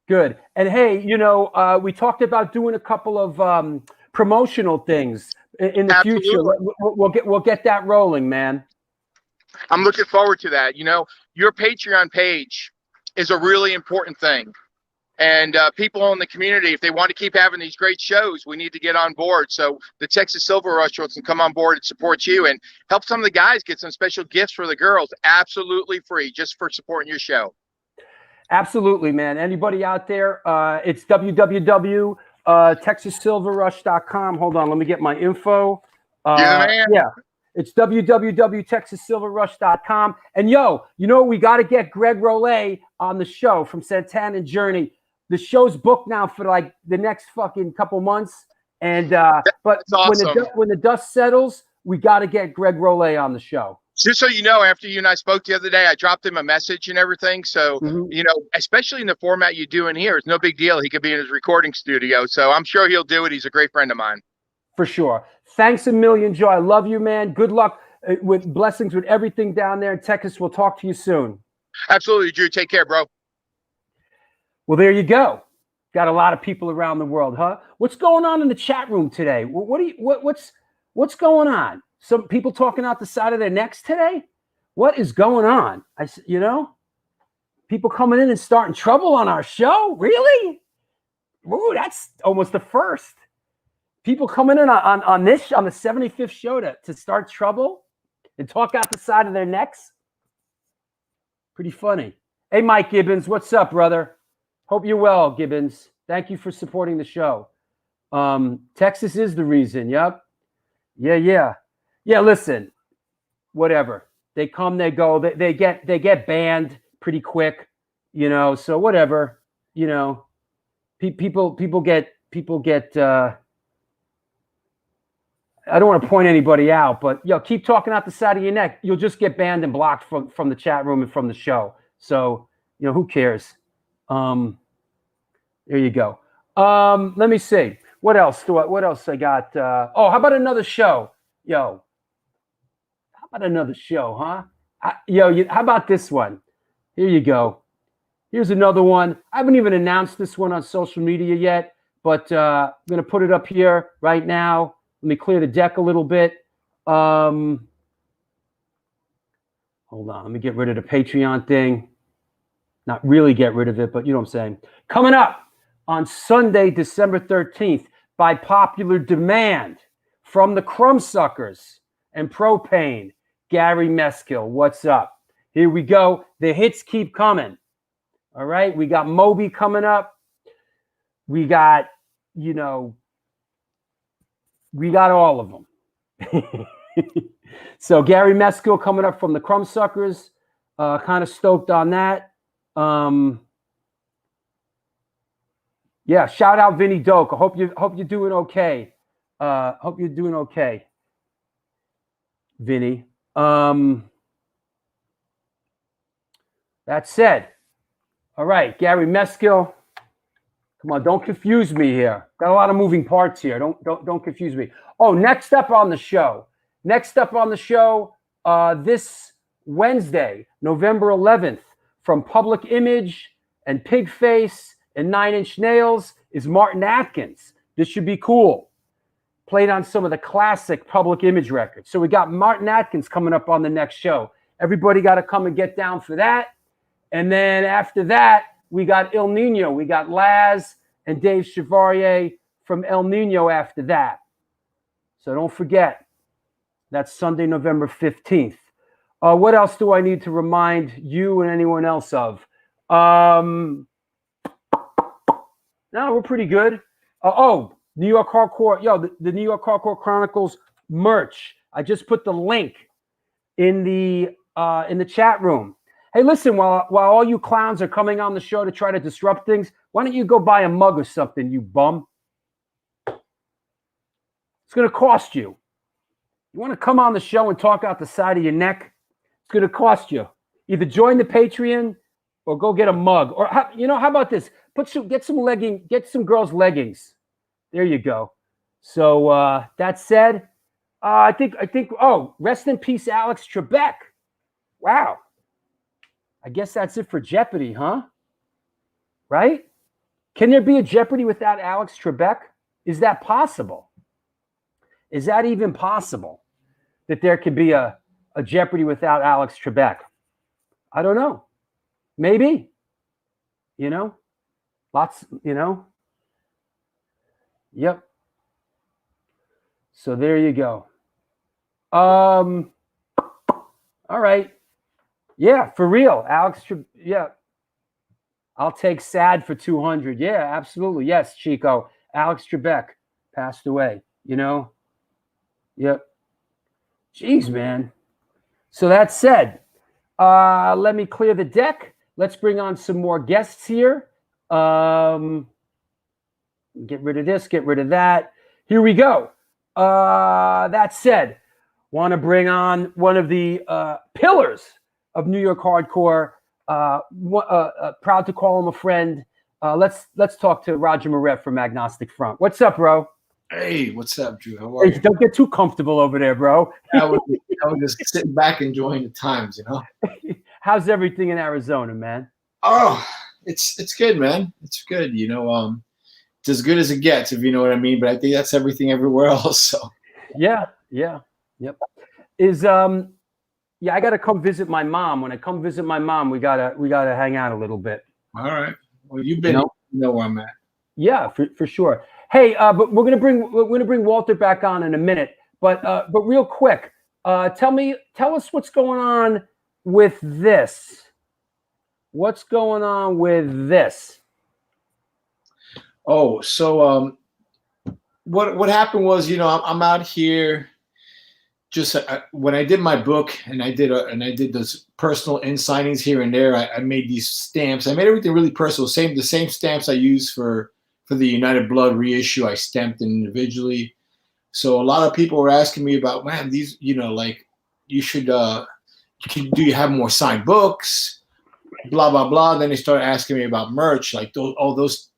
Good. And hey, you know, we talked about doing a couple of promotional things in the future. We'll get that rolling, man. I'm looking forward to that. You know, your Patreon page is a really important thing. And people in the community, if they want to keep having these great shows, we need to get on board. So the Texas Silver Rush can come on board and support you and help some of the guys get some special gifts for the girls, absolutely free, just for supporting your show. Absolutely, man. Anybody out there, it's www.texassilverrush.com. Hold on, let me get my info. Yeah, it's www.texassilverrush.com. And yo, you know, we got to get Greg Rollet on the show from Santana and Journey. The show's booked now for like the next fucking couple months. And but awesome. when the dust settles, we got to get Greg Rollet on the show. Just so you know, after you and I spoke the other day, I dropped him a message and everything. So, you know, especially in the format you do in here, it's no big deal. He could be in his recording studio. So I'm sure he'll do it. He's a great friend of mine. For sure. Thanks a million, Joe. I love you, man. Good luck with blessings with everything down there in Texas. We'll talk to you soon. Absolutely, Drew. Take care, bro. Well, there you go. Got a lot of people around the world, huh? What's going on in the chat room today? What's going on? Some people talking out the side of their necks today? What is going on? You know, people coming in and starting trouble on our show? Really? Ooh, that's almost the first. People coming in on the 75th show to start trouble and talk out the side of their necks? Pretty funny. Hey, Mike Gibbons, what's up, brother? Hope you're well, Gibbons. Thank you for supporting the show. Texas is the reason. Yep. Yeah. Listen, whatever. They come, they go. They get banned pretty quick. you know, so whatever, you know, people get I don't want to point anybody out, but yo, keep talking out the side of your neck. You'll just get banned and blocked from the chat room and from the show. So, you know, who cares? There you go. Let me see. What else I got? Oh, how about another show? Yo, how about another show, huh? How about this one? Here you go. Here's another one. I haven't even announced this one on social media yet, but I'm going to put it up here right now. Let me clear the deck a little bit. Hold on. Let me get rid of the Patreon thing. Not really get rid of it, but you know what I'm saying. Coming up on Sunday, December 13th, by popular demand from the Crumbsuckers and Propane, Gary Meskill. What's up? Here we go. The hits keep coming. All right. We got Moby coming up. We got, you know, we got all of them. So Gary Meskill coming up from the Crumbsuckers. Kind of stoked on that. Yeah, shout out Vinny Doak. I hope you're doing okay. Hope you're doing okay, Vinny. That said, all right, Gary Meskill. Come on, don't confuse me here. Got a lot of moving parts here. Don't confuse me. Oh, next up on the show. This Wednesday, November 11th, from Public Image and Pigface and 9 Inch Nails is Martin Atkins. This should be cool. Played on some of the classic Public Image records. So we got Martin Atkins coming up on the next show. Everybody got to come and get down for that. And then after that, we got El Nino. We got Laz and Dave Chevalier from El Nino after that. So don't forget, that's Sunday, November 15th. What else do I need to remind you and anyone else of? No, we're pretty good. New York Hardcore. Yo, the New York Hardcore Chronicles merch. I just put the link in the chat room. Hey, listen, while all you clowns are coming on the show to try to disrupt things, why don't you go buy a mug or something, you bum? It's going to cost you. You want to come on the show and talk out the side of your neck? It's going to cost you. Either join the Patreon or go get a mug. Or, how about this? Get some girls' leggings. There you go. So that said, I think. Oh, rest in peace, Alex Trebek. Wow. I guess that's it for Jeopardy, huh? Right? Can there be a Jeopardy without Alex Trebek? Is that possible? Is that even possible that there could be a Jeopardy without Alex Trebek? I don't know. Maybe. Lots, Yep. So there you go. All right. Yeah, for real. Alex, yeah. I'll take sad for 200. Yeah, absolutely. Yes, Chico. Alex Trebek passed away, Yep. Jeez, man. So that said, let me clear the deck. Let's bring on some more guests here. Get rid of this, get rid of that. Here we go. That said, want to bring on one of the pillars of New York hardcore. Proud to call him a friend. Let's talk to Roger Moret from Agnostic Front. What's up, bro? Hey, what's up, Drew? How are you? Don't get too comfortable over there, bro. I was just sitting back enjoying the times, How's everything in Arizona, man? Oh, it's good, man. It's good, It's as good as it gets, if you know what I mean. But I think that's everything everywhere else. So yeah, yep. I gotta come visit my mom. When I come visit my mom, we gotta hang out a little bit. All right. Well, you've been, you know where I'm at. Yeah, for sure. Hey, but we're gonna bring Walter back on in a minute. But real quick, tell us what's going on with this. What's going on with this? Oh, so what happened was, I'm out here just when I did my book and I did those personal in signings here and there, I made these stamps. I made everything really personal. The same stamps I use for the United Blood reissue. I stamped them individually. So a lot of people were asking me about, man, these, like you should, do you have more signed books? Blah blah blah. Then they started asking me about merch, like those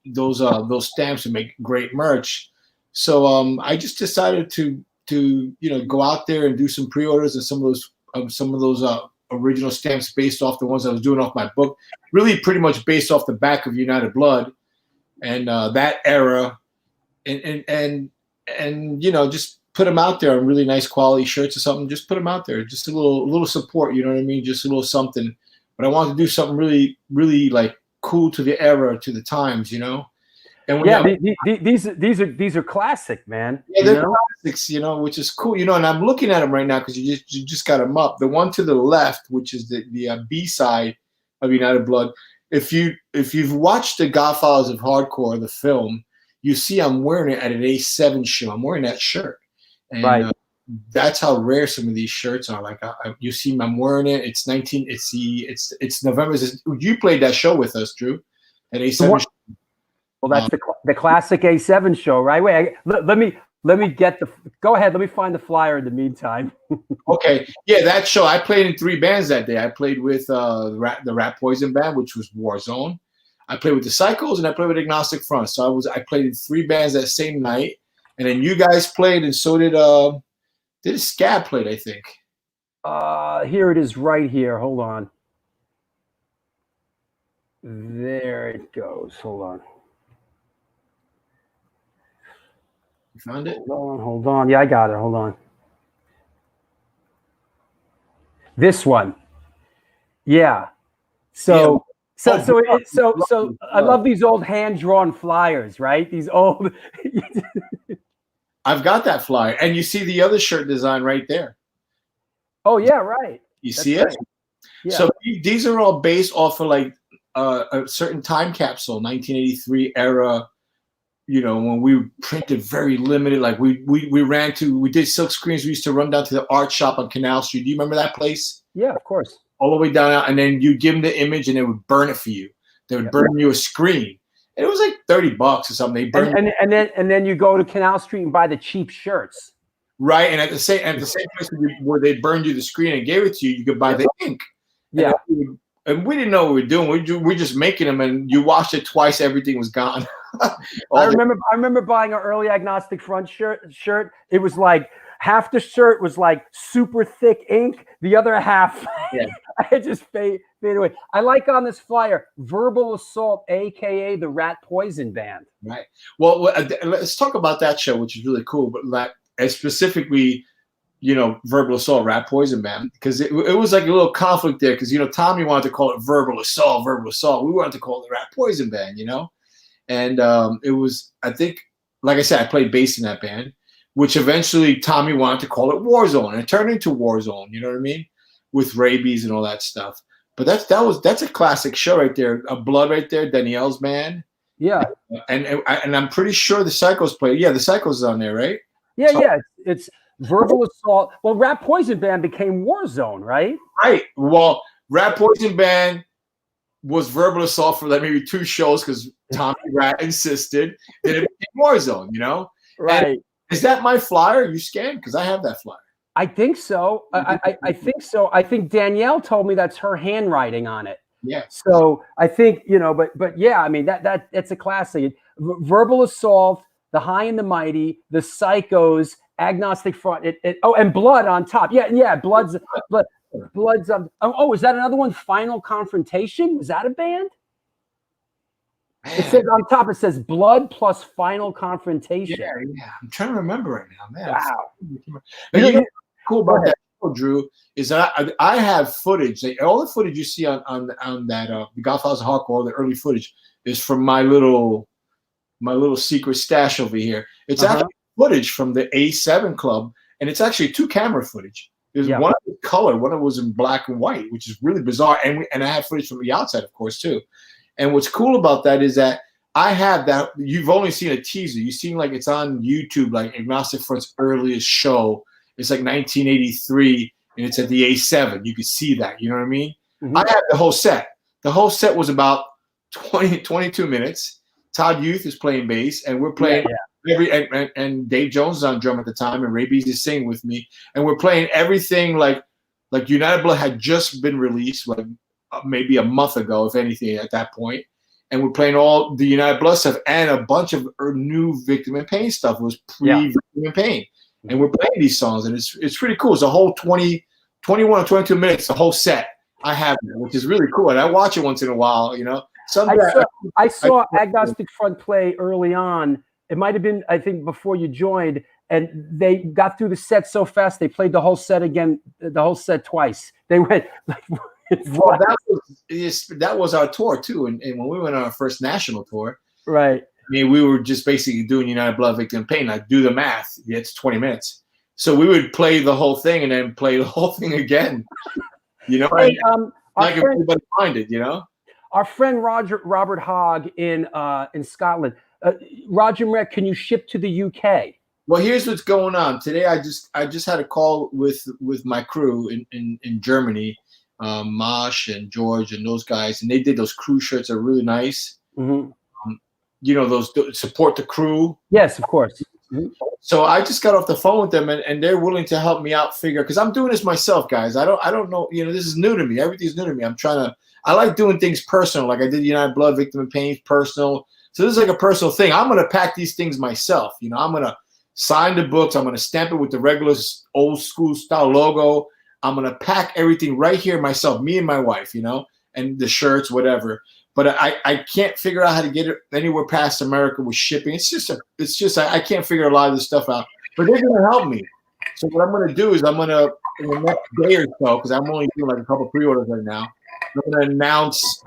stamps would make great merch. So I just decided to go out there and do some pre-orders of some of those original stamps based off the ones I was doing off my book, really pretty much based off the back of United Blood and that era, and just put them out there on really nice quality shirts or something. Just put them out there, just a little support, you know what I mean? Just a little something. But I wanted to do something really, really like cool to the era, to the times, And these are classic, man. Yeah, they're classics, which is cool, And I'm looking at them right now because you just got them up. The one to the left, which is the B side of United Blood. If you've watched The Godfathers of Hardcore, the film, you see I'm wearing it at an A7 show. I'm wearing that shirt, and right. That's how rare some of these shirts are. Like you see, I'm wearing it. It's November. You played that show with us, Drew, at A7. Well, that's the classic A7 show, right? Wait, let me get go ahead. Let me find the flyer in the meantime. Okay. Yeah, that show. I played in 3 bands that day. I played with the Rat Poison band, which was Warzone. I played with the Psychos, and I played with Agnostic Front. So I played in 3 bands that same night. And then you guys played, and so did Scab played, I think. Here it is right here. Hold on. There it goes. Hold on. You found it? Hold on. Yeah, I got it. Hold on. This one. Yeah. So I love these old hand-drawn flyers, right? These old. I've got that flyer, and you see the other shirt design right there. Oh yeah, right. You see it? Yeah. So these are all based off of like a certain time capsule, 1983 era. When we printed very limited, like we did silk screens. We used to run down to the art shop on Canal Street. Do you remember that place? Yeah, of course. All the way down, and then you give them the image, and they would burn it for you. They would burn you a screen, and it was like $30 or something. They burn, and then you go to Canal Street and buy the cheap shirts, right? And at the same place where they burned you the screen and gave it to you, you could buy the ink. Yeah, and we didn't know what we were doing. We're just making them, and you washed it twice, everything was gone. I remember buying an early Agnostic Front shirt. It was like half the shirt was like super thick ink. The other half, I just fade away. I like on this flyer, Verbal Assault, aka the Rat Poison band. Right. Well, let's talk about that show, which is really cool. But specifically, Verbal Assault, Rat Poison band, because it was like a little conflict there. Because Tommy wanted to call it Verbal Assault. We wanted to call it the Rat Poison band. And it was, I think, like I said, I played bass in that band, which eventually Tommy wanted to call it Warzone, and it turned into Warzone. You know what I mean? With rabies and all that stuff. But that's a classic show right there. A Blood right there, Danielle's band. Yeah. And I'm pretty sure the Psychos played. Yeah, the Psychos is on there, right? Yeah. It's Verbal Assault. Well, Rat Poison band became Warzone, right? Right. Well, Rat Poison band was Verbal Assault for like maybe 2 shows because Tommy Rat insisted. Then it became Warzone, Right. And is that my flyer you scanned? Because I have that flyer. I think so. I think so. I think Danielle told me that's her handwriting on it. Yeah. So I think, but yeah, I mean, that's a classic. Verbal Assault, The High and the Mighty, The Psychos, Agnostic Front, and Blood on top. Yeah, Blood's is that another one? Final Confrontation? Was that a band? Man. It says on top, it says Blood plus Final Confrontation. Yeah. I'm trying to remember right now, man. Wow. What's cool about that show, Drew, is that I have footage. Like, all the footage you see on that the Godfathers of Hardcore, the early footage, is from my little secret stash over here. It's actually footage from the A7 Club, and it's actually 2 camera footage. There's one in color, one was in black and white, which is really bizarre. And I have footage from the outside, of course, too. And what's cool about that is that I have that. You've only seen a teaser. You've seen like it's on YouTube, like Agnostic Front's earliest show, It's like 1983, and it's at the A7. You could see that. You know what I mean? Mhm. I had the whole set. The whole set was about 22 minutes. Todd Youth is playing bass, and we're playing and Dave Jones is on drum at the time, and Ray Bees is singing with me, and we're playing everything like United Blood had just been released, like maybe a month ago, if anything, at that point. And we're playing all the United Blood stuff and a bunch of new Victim in Pain stuff. It was pre-Victim in Pain. And we're playing these songs, and it's pretty cool. It's a whole 21 or 22 minutes, the whole set I have it, which is really cool. And I watch it once in a while, you know. I saw Agnostic Front play early on. It might have been, I think, before you joined, and they got through the set so fast they played the whole set again, the whole set twice. They went like, well, that was our tour too, and when we went on our first national tour, right? I mean, we were just basically doing United Blood, Victim in Pain. Like, do the math. It's 20 minutes, so we would play the whole thing and then play the whole thing again. You know, hey, like if everybody minded, you know. Our friend Robert Hogg in Scotland. Roger Mrek, can you ship to the UK? Well, here's what's going on today. I just had a call with my crew in Germany, Mosh and George and those guys, and they did those crew shirts. Are really nice. Mm-hmm. You know, those support the crew. Yes, of course. Mm-hmm. So I just got off the phone with them, and they're willing to help me out figure, because I'm doing this myself, guys. I don't know. You know, this is new to me. Everything's new to me. I like doing things personal, like I did United Blood, Victim in Pain, personal. So this is like a personal thing. I'm going to pack these things myself. You know, I'm going to sign the books. I'm going to stamp it with the regular old school style logo. I'm going to pack everything right here myself, me and my wife, you know, and the shirts, whatever. But I can't figure out how to get it anywhere past America with shipping. It's just I can't figure a lot of this stuff out. But they're going to help me. So what I'm going to do is I'm going to, in the next day or so, because I'm only doing like a couple pre-orders right now, I'm going to announce,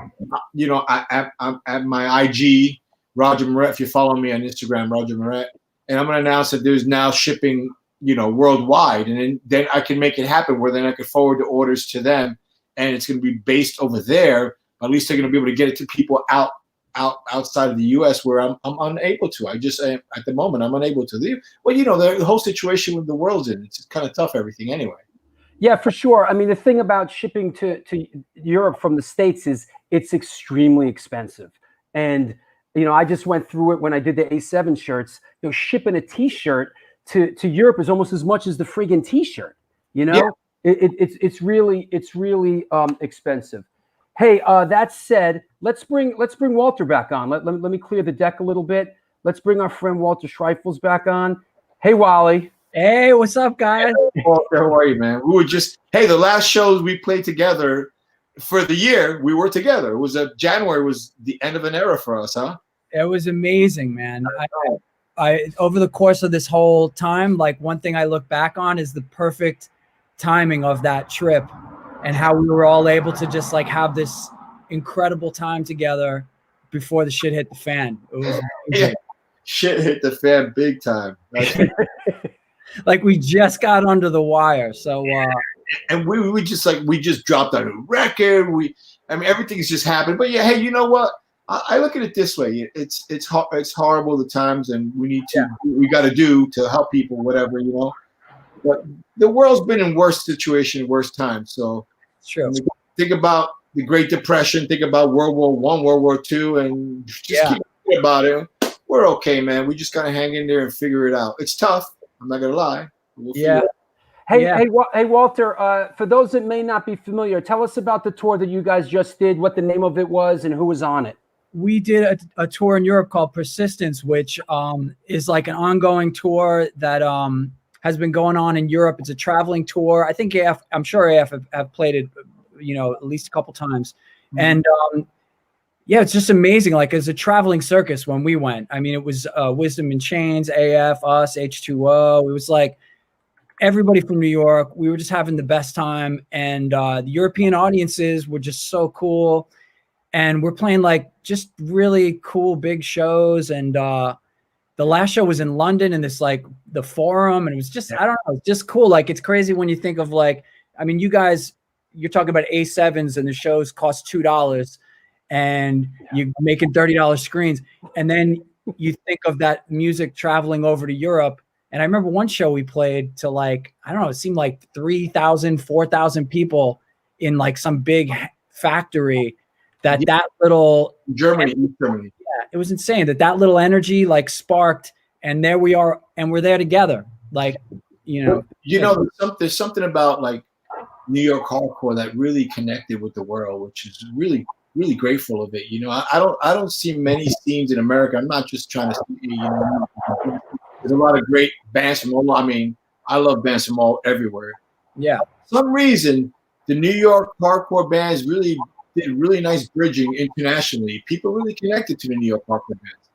you know, I'm at my IG, Roger Moret, if you follow me on Instagram, Roger Moret, and I'm going to announce that there's now shipping, you know, worldwide, and then I can make it happen where then I could forward the orders to them, and it's going to be based over there. At least they're going to be able to get it to people outside of the U.S. where I'm unable to. I just at the moment I'm unable to leave. Well, you know, the whole situation with the world's in, it's kind of tough, everything anyway. Yeah, for sure. I mean, the thing about shipping to Europe from the States is it's extremely expensive. And, you know, I just went through it when I did the A7 shirts. You know, shipping a T-shirt to Europe is almost as much as the friggin' T-shirt. You know, it's really expensive. Hey, that said, let's bring Walter back on. Let me clear the deck a little bit. Let's bring our friend Walter Schreifels back on. Hey, Wally. Hey, what's up, guys? Walter, how are you, man? We were just, the last shows we played together for the year, we were together. It was January was the end of an era for us, huh? It was amazing, man. I over the course of this whole time, like one thing I look back on is the perfect timing of that trip and how we were all able to just like have this incredible time together before the shit hit the fan. It was amazing. Shit hit the fan big time. Like we just got under the wire. So and we just dropped a new record. Everything's just happened. But yeah, hey, you know what? I look at it this way. It's horrible the times, and we got to do to help people, whatever, you know. But the world's been in worse situation, worse times. So it's true. Think about the Great Depression. Think about World War I, World War II, and just keep thinking about it. We're okay, man. We just gotta hang in there and figure it out. It's tough. I'm not gonna lie. Hey, Walter. For those that may not be familiar, tell us about the tour that you guys just did. What the name of it was and who was on it. We did a tour in Europe called Persistence, which is like an ongoing tour that has been going on in Europe. It's a traveling tour. I think I'm sure AF have played it, you know, at least a couple times. Mm-hmm. And yeah, it's just amazing. Like as a traveling circus when we went. I mean, it was Wisdom in Chains, AF, us, H2O. It was like everybody from New York. We were just having the best time, and the European audiences were just so cool. And we're playing like just really cool big shows. And the last show was in London in this like the Forum, and it was just I don't know, it's just cool. Like it's crazy when you think of like, I mean, you guys, you're talking about A7s, and the shows cost $2. And you're making $30 screens, and then you think of that music traveling over to Europe, And I remember one show we played to like, I don't know, it seemed like 3,000, 4,000 people in like some big factory that little Germany, East Germany. Yeah, it was insane that little energy like sparked, and there we are, and we're there together. Like, there's something about like New York hardcore that really connected with the world, which is really, really grateful of it. I don't see many scenes in America. I'm not just trying to, there's a lot of great bands from all. I mean, I love bands from all everywhere. Yeah. For some reason, the New York hardcore bands really did really nice bridging internationally. People really connected to the New York hardcore bands.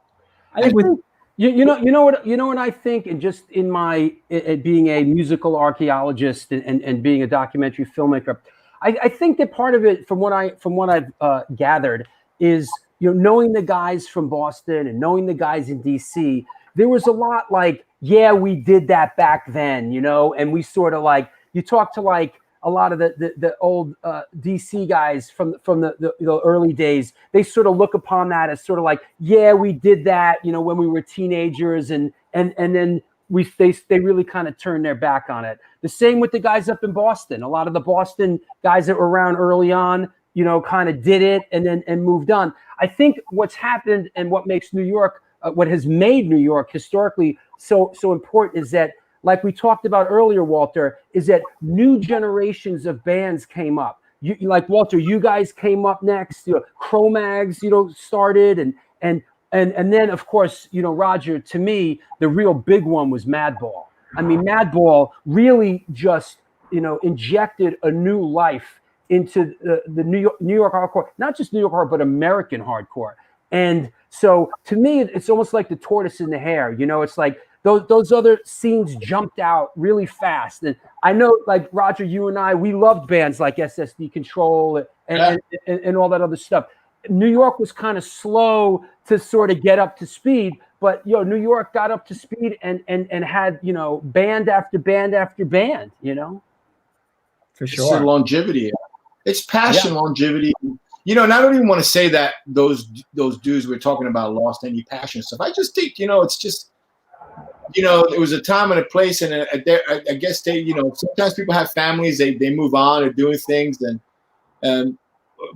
I think with you know what I think, and just in my being a musical archaeologist and being a documentary filmmaker, I think that part of it, from what I've gathered, is knowing the guys from Boston and knowing the guys in DC. There was a lot like, yeah, we did that back then, and we sort of like, you talk to like a lot of the old DC guys from the early days. They sort of look upon that as sort of like, yeah, we did that, when we were teenagers, and then they really kind of turned their back on it. The same with the guys up in Boston. A lot of the Boston guys that were around early on, kind of did it and moved on. I think what's happened and what makes New York, what has made New York historically so important is that, like we talked about earlier, Walter, is that new generations of bands came up. You like Walter, you guys came up next. Cro-Mags, started, and then of course, Roger. To me, the real big one was Madball. I mean, Madball really just injected a new life into the New York hardcore, not just New York hardcore, but American hardcore. And so, to me, it's almost like the tortoise and the hare. It's like those other scenes jumped out really fast. And I know, like Roger, you and I, we loved bands like SSD Control and all that other stuff. New York was kind of slow to sort of get up to speed, but New York got up to speed and had band after band after band. For sure, it's longevity. It's passion, longevity. And I don't even want to say that those dudes we're talking about lost any passion and stuff. I just think it's just. It was a time and a place, and I guess they, sometimes people have families, they move on or doing things, and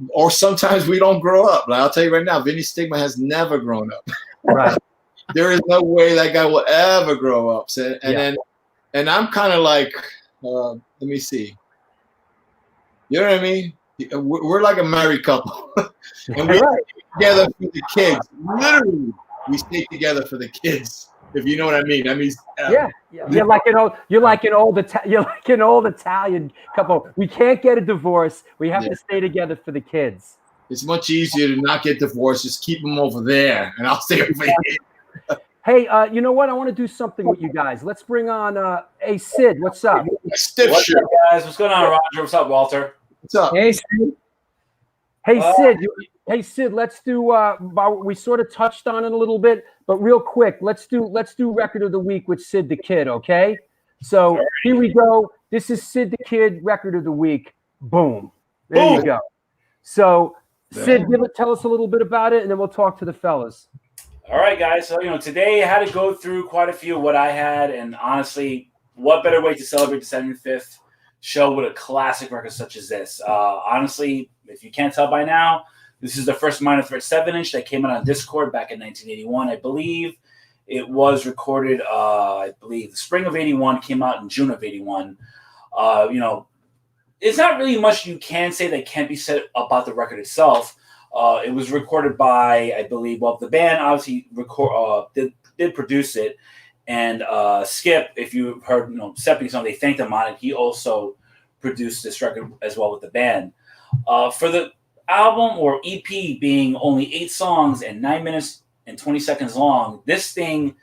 or sometimes we don't grow up. Like I'll tell you right now, Vinny Stigma has never grown up. Right. There is no way that guy will ever grow up. So, and I'm kind of like, let me see. You know what I mean? We're like a married couple, and we're together for the kids. Literally, we stay together for the kids. If you know what I mean. You're like an old Italian couple. We can't get a divorce. We have to stay together for the kids. It's much easier to not get divorced. Just keep them over there, and I'll stay over here. Hey, you know what? I want to do something with you guys. Let's bring on hey Sid. What's up? What's up, guys? What's going on, Roger? What's up, Walter? What's up? Hey, Sid. Hey Sid, let's do we sort of touched on it a little bit, but real quick, let's do record of the week with Sid the Kid, okay? So here we go. This is Sid the Kid record of the week. Boom. There you go. So Sid, tell us a little bit about it, and then we'll talk to the fellas. All right, guys. So today I had to go through quite a few of what I had, and honestly, what better way to celebrate the 75th show with a classic record such as this? Honestly, if you can't tell by now, this is the first Minor Threat 7-inch that came out on Discord back in 1981, I believe. It was recorded, I believe, the spring of 81, came out in June of 81. It's not really much you can say that can't be said about the record itself. It was recorded by, I believe, the band obviously did produce it. And Skip, if you've heard, Seppi song, they thanked him on it. He also produced this record as well with the band. For the album or EP being only 8 songs and 9 minutes and 20 seconds long, this thing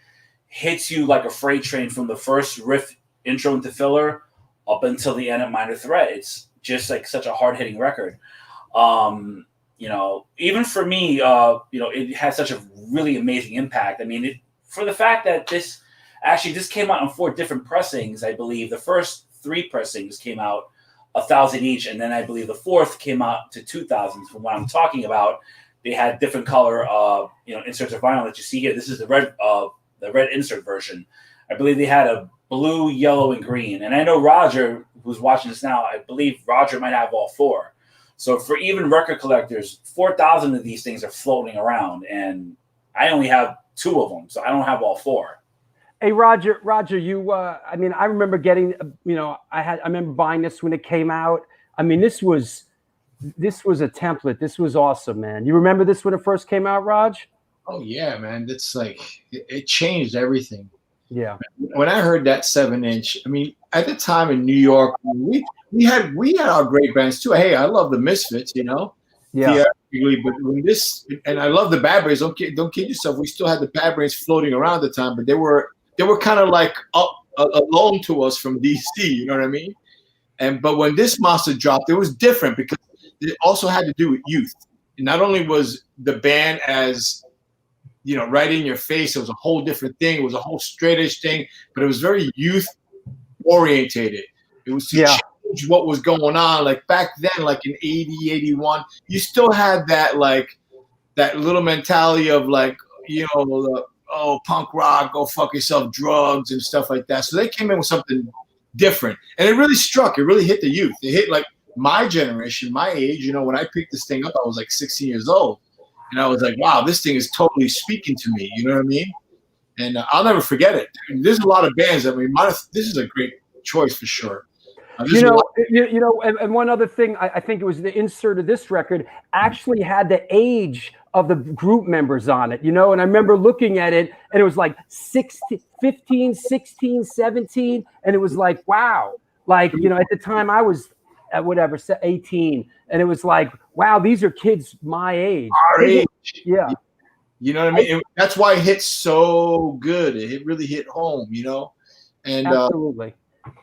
hits you like a freight train from the first riff intro into filler up until the end of Minor Threat. It's just like such a hard-hitting record. Even for me, it had such a really amazing impact. I mean, for the fact that this came out on 4 different pressings, I believe. The first 3 pressings came out 1,000 each, and then I believe the 4th came out to 2,000. From what I'm talking about, they had different color, inserts of vinyl that you see here. This is the red insert version. I I believe they had a blue, yellow, and green. And I know Roger, who's watching this now, I believe Roger might have all four. So for even record collectors, 4,000 of these things are floating around, and I only have 2 of them, so I don't have all 4. Hey, Roger, you, I mean, I remember getting, I remember buying this when it came out. I mean, this was a template. This was awesome, man. You remember this when it first came out, Raj? Oh yeah, man. It's like it changed everything. Yeah. When I heard that 7-inch, I mean, at the time in New York, we had our great bands too. Hey, I love the Misfits, Yeah. But when this, and I love the Bad Brains. Don't kid yourself. We still had the Bad Brains floating around at the time, but they were kind of like up alone to us from DC. You know what I mean? But when this monster dropped, it was different because it also had to do with youth. And not only was the band as right in your face, it was a whole different thing. It was a whole straight-edge thing, but it was very youth orientated. It was to change what was going on. Like back then, like in 80, 81, you still had that that little mentality of punk rock, go fuck yourself, drugs and stuff like that. So they came in with something different, and it really struck. It really hit the youth. It hit like my generation, my age. When I picked this thing up, I was like 16 years old, and I was like, wow, this thing is totally speaking to me. You know what I mean? And I'll never forget it. There's a lot of bands. I mean, this is a great choice for sure. And one other thing, I think it was the insert of this record actually had the age of the group members on it, and I remember looking at it and it was like 15, 16, 17. And it was like, wow. Like, at the time I was at 18. And it was like, wow, these are kids my age. Our age. Yeah. You know what I mean? That's why it hit so good. It really hit home, And absolutely.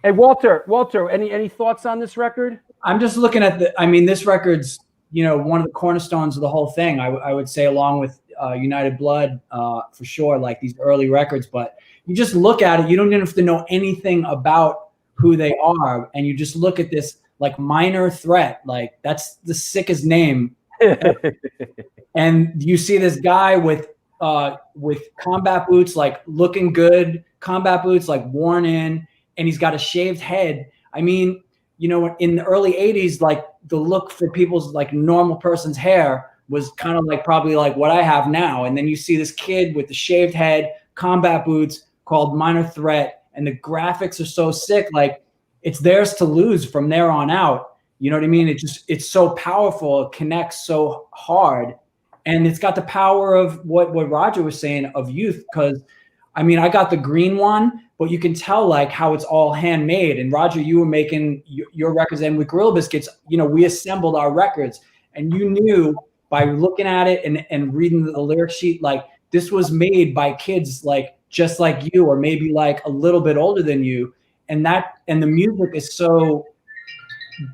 Hey, Walter, any thoughts on this record? I'm just looking at this record's, one of the cornerstones of the whole thing. I would say, along with United Blood, for sure, like these early records. But you just look at it, you don't even have to know anything about who they are, and you just look at this like Minor Threat, like that's the sickest name. And you see this guy with combat boots, like looking good, combat boots like worn in, and he's got a shaved head. I mean, in the early 80s, like the look for people's like normal person's hair was kind of like probably like what I have now. And then you see this kid with the shaved head, combat boots, called Minor Threat, and the graphics are so sick. Like it's theirs to lose from there on out. You know what I mean? It's so powerful. It connects so hard. And it's got the power of what Roger was saying of youth. Because I mean, I got the green one, but you can tell like how it's all handmade. And Roger, you were making your records, and with Gorilla Biscuits, we assembled our records, and you knew by looking at it and reading the lyric sheet, like this was made by kids like just like you, or maybe like a little bit older than you. And the music is so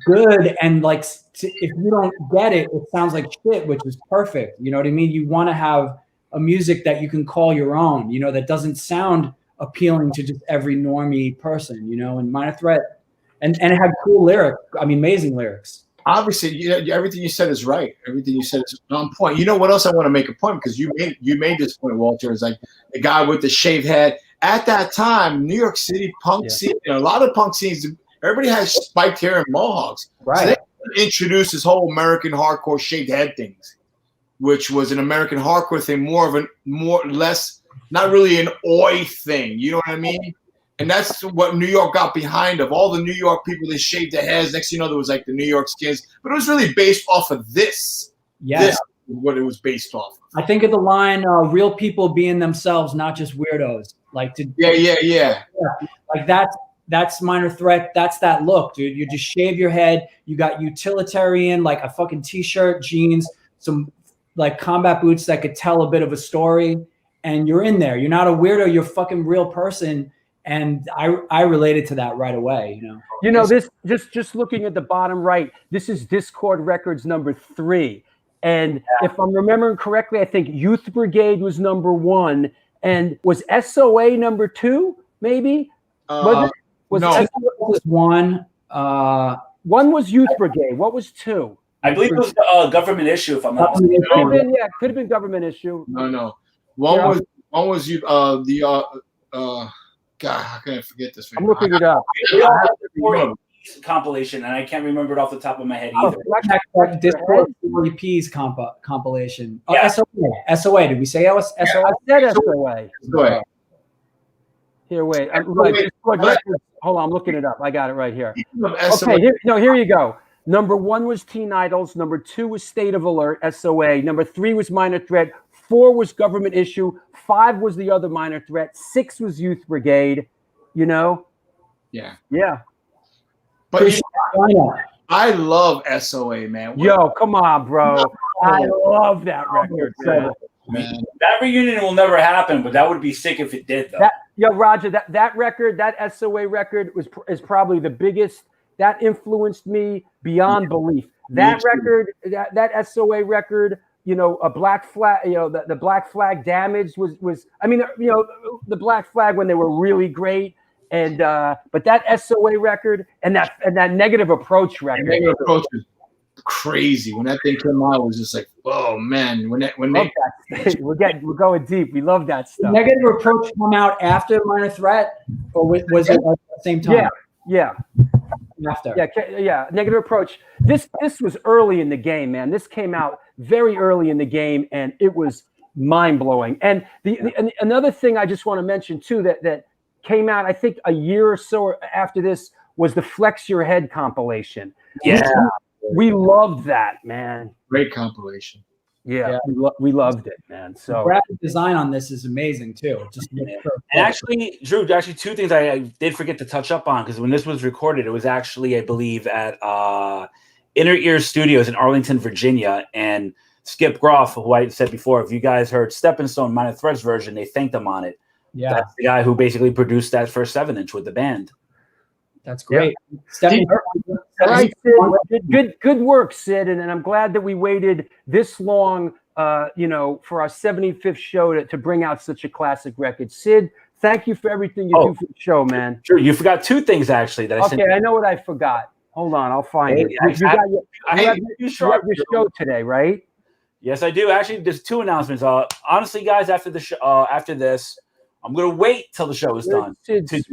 good, and like if you don't get it, it sounds like shit, which is perfect. You know what I mean? You want to have a music that you can call your own, that doesn't sound appealing to just every normie person, and Minor Threat, and it had cool lyrics. I mean, amazing lyrics. Obviously, everything you said is right. Everything you said is on point. You know what else I want to make a point, because you made this point, Walter, is like the guy with the shaved head. At that time, New York City punk scene, a lot of punk scenes, everybody has spiked hair and mohawks. Right. So they introduced this whole American hardcore shaved head things, which was an American hardcore thing, more or less, not really an oi thing. You know what I mean? And that's what New York got behind of. All the New York people, they shaved their heads. Next thing you know, there was like the New York Skins. But it was really based off of this. Yeah. This is what it was based off of. I think of the line, real people being themselves, not just weirdos. Yeah. Like that's Minor Threat. That's that look, dude. You just shave your head. You got utilitarian, like a fucking t-shirt, jeans, some like combat boots that could tell a bit of a story. And you're in there. You're not a weirdo. You're a fucking real person. And I related to that right away, This just looking at the bottom right, this is Discord Records number 3. And if I'm remembering correctly, I think Youth Brigade was number 1. And was SOA number 2, maybe? No. SOA was 1. 1 was Youth Brigade. What was 2? I believe it was a government issue, if I'm not mistaken. Could have been government issue. No. One was God, how can I forget this? I'm looking it up. We all have the 40 compilation, and I can't remember it off the top of my head either. Discord 40 Ps compilation. Oh, Yeah. SOA. Did we say SOA? I said SOA. Go ahead. Here, wait. wait. Hold on, I'm looking it up. I got it right here. SOA. Okay, here you go. Number 1 was Teen Idols. Number 2 was State of Alert, SOA. Number 3 was Minor Threat. 4 was Government Issue. 5 was the other Minor Threat. 6 was Youth Brigade. You know? Yeah. Yeah. But I love SOA, man. Yo, come on, bro. I love that record, man. That reunion will never happen, but that would be sick if it did, though. Roger, that record, that SOA record is probably the biggest. That influenced me beyond belief. That record, that SOA record, you know, a Black Flag, you know, the Black Flag Damage was. I mean, you know, the Black Flag when they were really great, and but that SOA record and that Negative Approach record. Negative Approach was crazy when that thing came out. It was just like, oh man, when they we're going deep. We love that stuff. Negative Approach come out after Minor Threat, or was it at the same time? Yeah. After. Yeah. Negative Approach. This was early in the game, man. This came out very early in the game, and it was mind blowing. And another thing I just want to mention too that came out, I think a year or so after this, was the Flex Your Head compilation. Yeah, we loved that, man. Great compilation. Yeah. We loved it, man. So the graphic design on this is amazing too. Just and actually, Drew, two things I did forget to touch up on, because when this was recorded, it was actually, I believe, at Inner Ear Studios in Arlington, Virginia, and Skip Groff, who I said before, if you guys heard Stepping Stone Minor Threats version, they thanked him on it. Yeah, that's the guy who basically produced that first 7-inch with the band. That's great. All right, Sid. Good work, Sid. And I'm glad that we waited this long, you know, for our 75th show to bring out such a classic record. Sid, thank you for everything you do for the show, man. Sure. You forgot 2 things actually that I sent. Okay, I know what I forgot. Hold on, I'll find it. You have your show today, right? Yes, I do. Actually, there's 2 announcements. Honestly, guys, after the show, after this, I'm gonna wait till the show is done. Sid's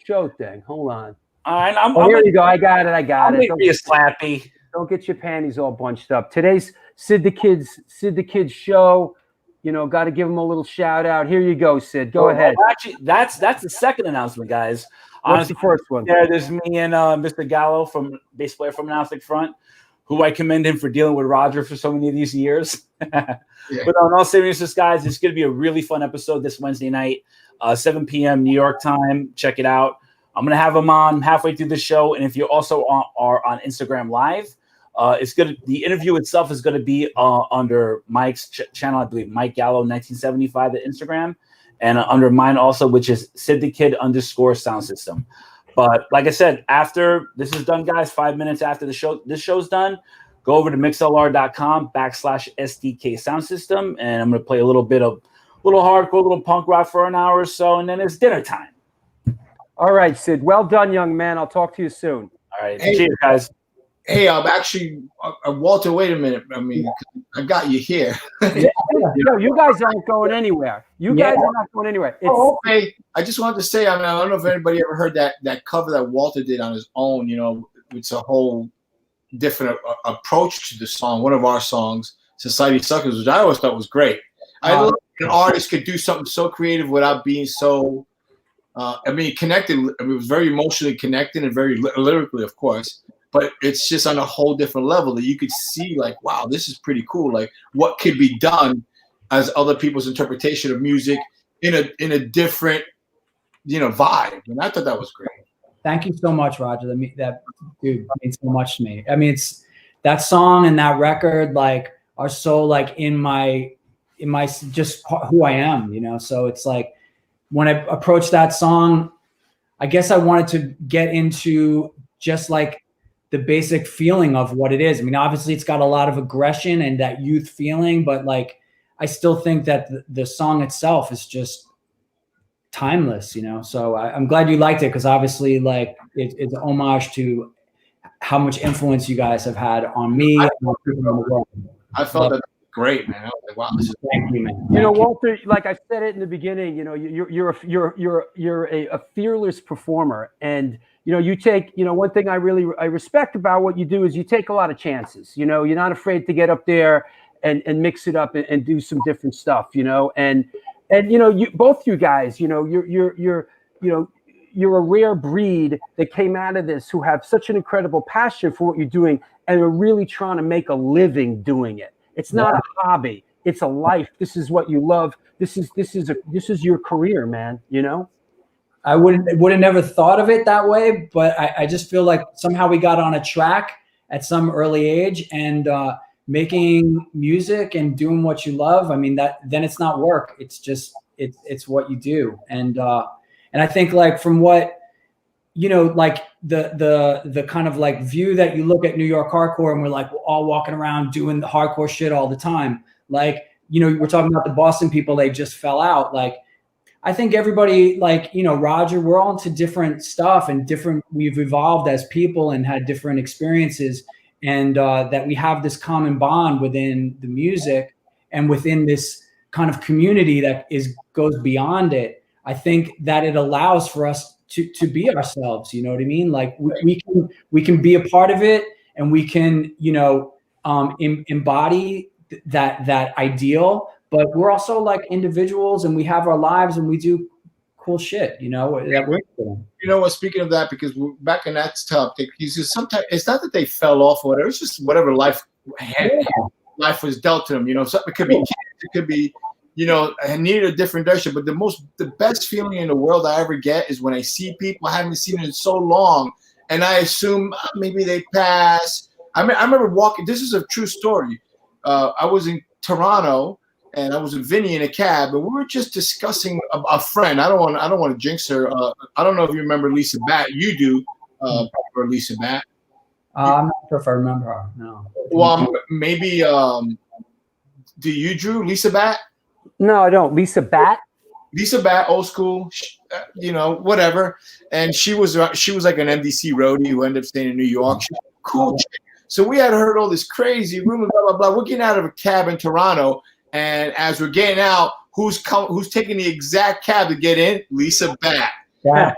show thing. Hold on. Here you go. I got it. Don't be a slappy. Don't get your panties all bunched up. Today's Sid the Kid's show. You know, got to give him a little shout out. Here you go, Sid. Go ahead. Well, actually, that's the second announcement, guys. What's the first one? Yeah, there's me and Mr. Gallo, bass player from Agnostic Front, who I commend him for dealing with Roger for so many of these years. But in all seriousness, guys, it's going to be a really fun episode this Wednesday night, 7 p.m. New York time. Check it out. I'm going to have him on halfway through the show. And if you also are on Instagram Live, the interview itself is going to be under Mike's channel, I believe, Mike Gallo 1975 at Instagram, and under mine also, which is Sid the Kid _sound system. But like I said, after this is done, guys, 5 minutes after this show's done, go over to mixlr.com/SDK sound system, and I'm going to play a little hardcore, a little punk rock for an hour or so, and then it's dinner time. All right, Sid. Well done, young man. I'll talk to you soon. All right. Cheers, guys. Hey, I'm actually, Walter, wait a minute. I mean, I got you here. No, you guys aren't going anywhere. You guys are not going anywhere. Okay. I just wanted to say, I don't know if anybody ever heard that cover that Walter did on his own. You know, it's a whole different approach to the song. One of our songs, Society Suckers, which I always thought was great. I love an artist could do something so creative without being so, connected. It was very emotionally connected and very lyrically, of course. But it's just on a whole different level that you could see, like, wow, this is pretty cool. Like, what could be done as other people's interpretation of music in a different, vibe. And I thought that was great. Thank you so much, Roger. That dude means so much to me. I mean, it's that song and that record, like, are so like in my just who I am, So it's like when I approached that song, I guess I wanted to get into just like the basic feeling of what it is. I mean, obviously it's got a lot of aggression and that youth feeling, but like, I still think that the song itself is just timeless, So I'm glad you liked it, because obviously, like, it's an homage to how much influence you guys have had on me. I felt that great, man. I was like, wow, this is Thank you, man. You know, Thank you. Walter, like I said it in the beginning, you know, you're a fearless performer, and you know, you take, you know, one thing I respect about what you do is you take a lot of chances. You know, you're not afraid to get up there and mix it up and do some different stuff. You know, and you know, both you guys, you know, you're a rare breed that came out of this who have such an incredible passion for what you're doing and are really trying to make a living doing it. It's not a hobby. It's a life. This is what you love. This is your career, man. You know. I would have never thought of it that way, but I just feel like somehow we got on a track at some early age, and making music and doing what you love. I mean, then it's not work. It's just it's what you do, and I think, like, from what, you know, like the kind of like view that you look at New York hardcore, and we're like, we're all walking around doing the hardcore shit all the time. Like, you know, we're talking about the Boston people, they just fell out. Like, I think everybody, like, you know, Roger, we're all into different stuff and we've evolved as people and had different experiences, and that we have this common bond within the music and within this kind of community that goes beyond it. I think that it allows for us to be ourselves. You know what I mean? Like, we can be a part of it, and we can, you know, embody that ideal, but we're also like individuals, and we have our lives, and we do cool shit, you know, that we're doing. You know what? Speaking of that, because we're back in that topic, sometimes it's not that they fell off or whatever. It's just whatever life was dealt to them. You know, something could be kids, it could be, you know, I needed a different direction. But the best feeling in the world I ever get is when I see people I haven't seen in so long, and I assume maybe they pass. I mean, I remember walking. This is a true story. I was in Toronto, and I was with Vinny in a cab, and we were just discussing a friend. I don't want to jinx her. I don't know if you remember Lisa Batt. You do, or Lisa Batt. I'm not sure if I remember her. No. Well, maybe. Do you, Drew? Lisa Batt? No, I don't. Lisa Batt. Lisa Batt, old school, you know, whatever. And she was like an MDC roadie who ended up staying in New York. She was a cool chick. So we had heard all this crazy rumor, blah blah blah. We're getting out of a cab in Toronto, and as we're getting out, who's taking the exact cab to get in? Lisa Batt. Yeah.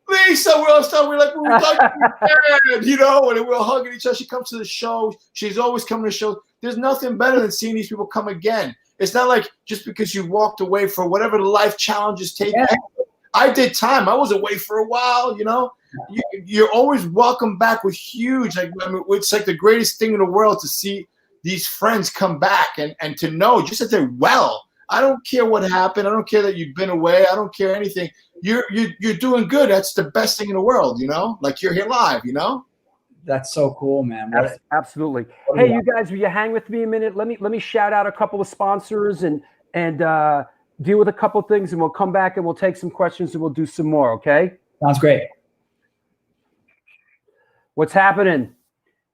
Lisa, we're like, we were talking, you know, and we're all hugging each other. She comes to the show. She's always coming to shows. There's nothing better than seeing these people come again. It's not like just because you walked away for whatever the life challenges take. Yeah. I did time. I was away for a while, you know. You're always welcome back with huge, like, I mean, it's like the greatest thing in the world to see these friends come back and to know just that they're well. I don't care what happened. I don't care that you've been away. I don't care anything. You're doing good. That's the best thing in the world, you know. Like, you're here live, you know. That's so cool, man. Absolutely. Hey, you guys, will you hang with me a minute? Let me shout out a couple of sponsors and deal with a couple of things, and we'll come back and we'll take some questions and we'll do some more. Okay. Sounds great. What's happening?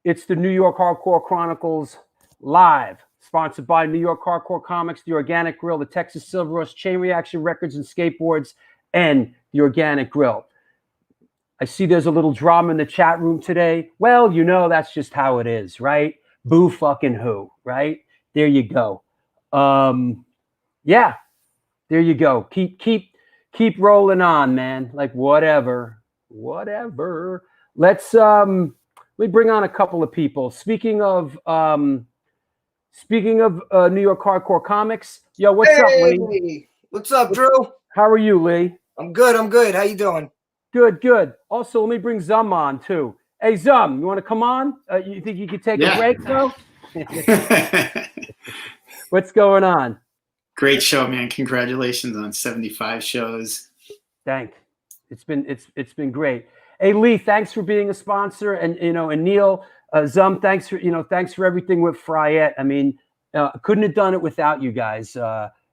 It's the New York Hardcore Chronicles live, sponsored by New York Hardcore Comics, The Organic Grill, the Texas Silver Rush, Chain Reaction Records and Skateboards, and The Organic Grill. I see there's a little drama in the chat room today. Well, you know, that's just how it is, right? Boo fucking who, right? There you go. Yeah, there you go. Keep rolling on, man. Like, whatever. Let's let me bring on a couple of people. Speaking of New York Hardcore Comics, yo, what's up, Lee? What's up, Drew? How are you, Lee? I'm good. How you doing? Good. Also, let me bring Zum on too. Hey, Zum, you want to come on? You think you could take a break, though? What's going on? Great show, man. Congratulations on 75 shows. Thanks. It's been great. Hey, Lee, thanks for being a sponsor, and Neil, Zum, thanks for everything with Fryette. I mean, couldn't have done it without you guys.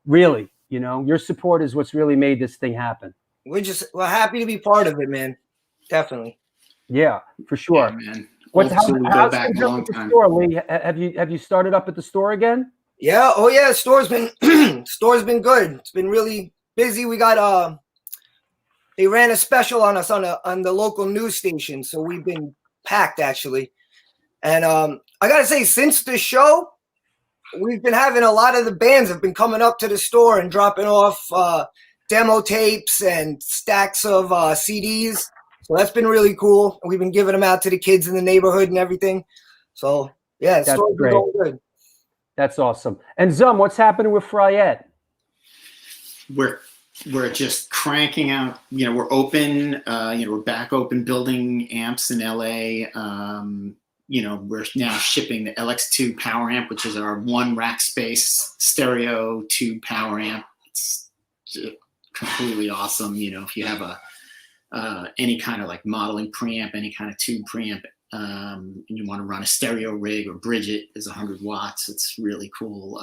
Really, your support is what's really made this thing happen. We're happy to be part of it, man. Definitely. Yeah, for sure. Yeah, man. How's back a long time. Store, Lee? Have you started up at the store again? Yeah. Oh yeah. Store's been good. It's been really busy. We got they ran a special on us on the local news station, so we've been packed actually. And I gotta say, since the show, we've been having a lot of the bands have been coming up to the store and dropping off demo tapes and stacks of CDs. So that's been really cool. We've been giving them out to the kids in the neighborhood and everything. So yeah, the store's been going good. That's awesome. And Zum, what's happening with Fryette? We're just cranking out. We're open. We're back open building amps in LA. We're now shipping the LX2 power amp, which is our one rack space stereo tube power amp. It's completely awesome. If you have any kind of like modeling preamp, any kind of tube preamp, and you want to run a stereo rig or bridge it, is 100 watts. It's really cool.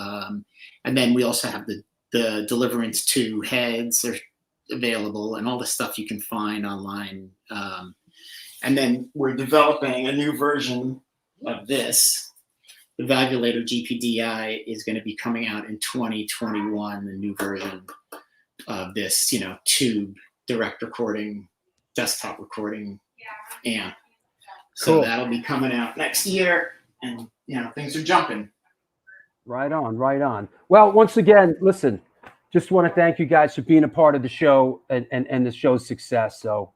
And then we also have the Deliverance 2 heads are available, and all the stuff you can find online. And then we're developing a new version of this. The Valvulator GPDI is going to be coming out in 2021, the new version of this, tube direct recording, desktop recording amp. So Cool. that'll be coming out next year, and things are jumping. Right on, right on. Well, once again, listen, just want to thank you guys for being a part of the show and the show's success. So,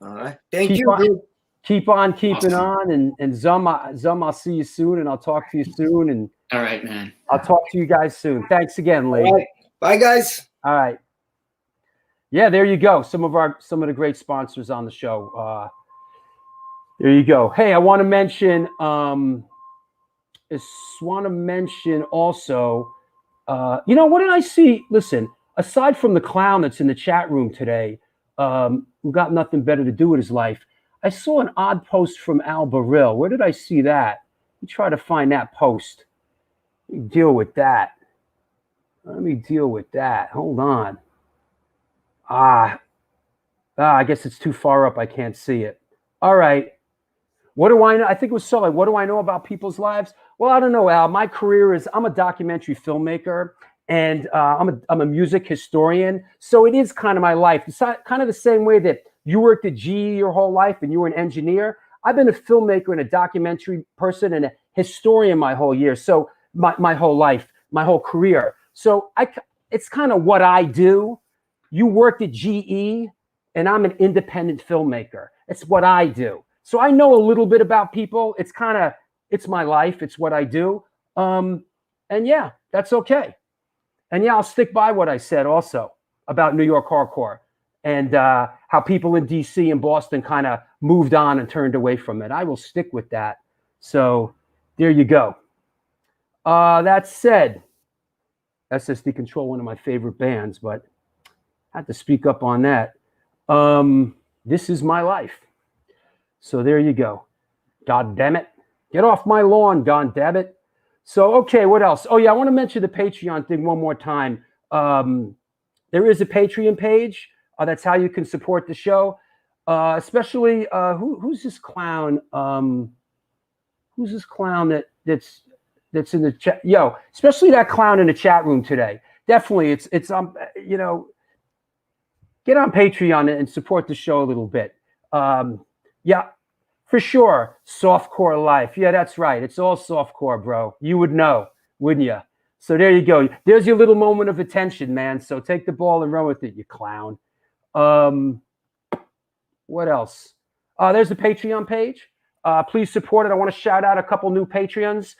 all right, thank you. Keep on keeping Awesome. on, and Zum, I'll see you soon, and I'll talk to you soon, and All right, man. I'll talk to you guys soon. Thanks again, Lee. All right. Bye, guys. All right. Yeah, there you go. Some of the great sponsors on the show. There you go. Hey, I want to mention. Also, what did I see? Listen, aside from the clown that's in the chat room today, who got nothing better to do with his life, I saw an odd post from Al Baril. Where did I see that? Let me try to find that post. Let me deal with that. Hold on. I guess it's too far up. I can't see it. All right. What do I know? I think it was so like, what do I know about people's lives? Well, I don't know, Al. My career is I'm a documentary filmmaker, and I'm a music historian. So it is kind of my life. It's kind of the same way that you worked at GE your whole life and you were an engineer. I've been a filmmaker and a documentary person and a historian my whole year. So my whole life, my whole career. So it's kind of what I do. You worked at GE, and I'm an independent filmmaker. It's what I do. So I know a little bit about people. It's my life. It's what I do. And yeah, that's okay. And yeah, I'll stick by what I said also about New York hardcore and how people in DC and Boston kind of moved on and turned away from it. I will stick with that. So there you go. That said, SSD Control, one of my favorite bands, but I had to speak up on that. This is my life. So there you go. God damn it. Get off my lawn, god damn it. So, okay, what else? Oh, yeah, I want to mention the Patreon thing one more time. There is a Patreon page. That's how you can support the show. Especially, who's this clown? Who's this clown that's in the chat? Yo, especially that clown in the chat room today. Definitely, it's get on Patreon and support the show a little bit. Yeah, for sure. Softcore life. Yeah, that's right. It's all softcore, bro. You would know, wouldn't you? So there you go. There's your little moment of attention, man. So take the ball and run with it, you clown. What else? There's the Patreon page. Please support it. I want to shout out a couple new Patreons.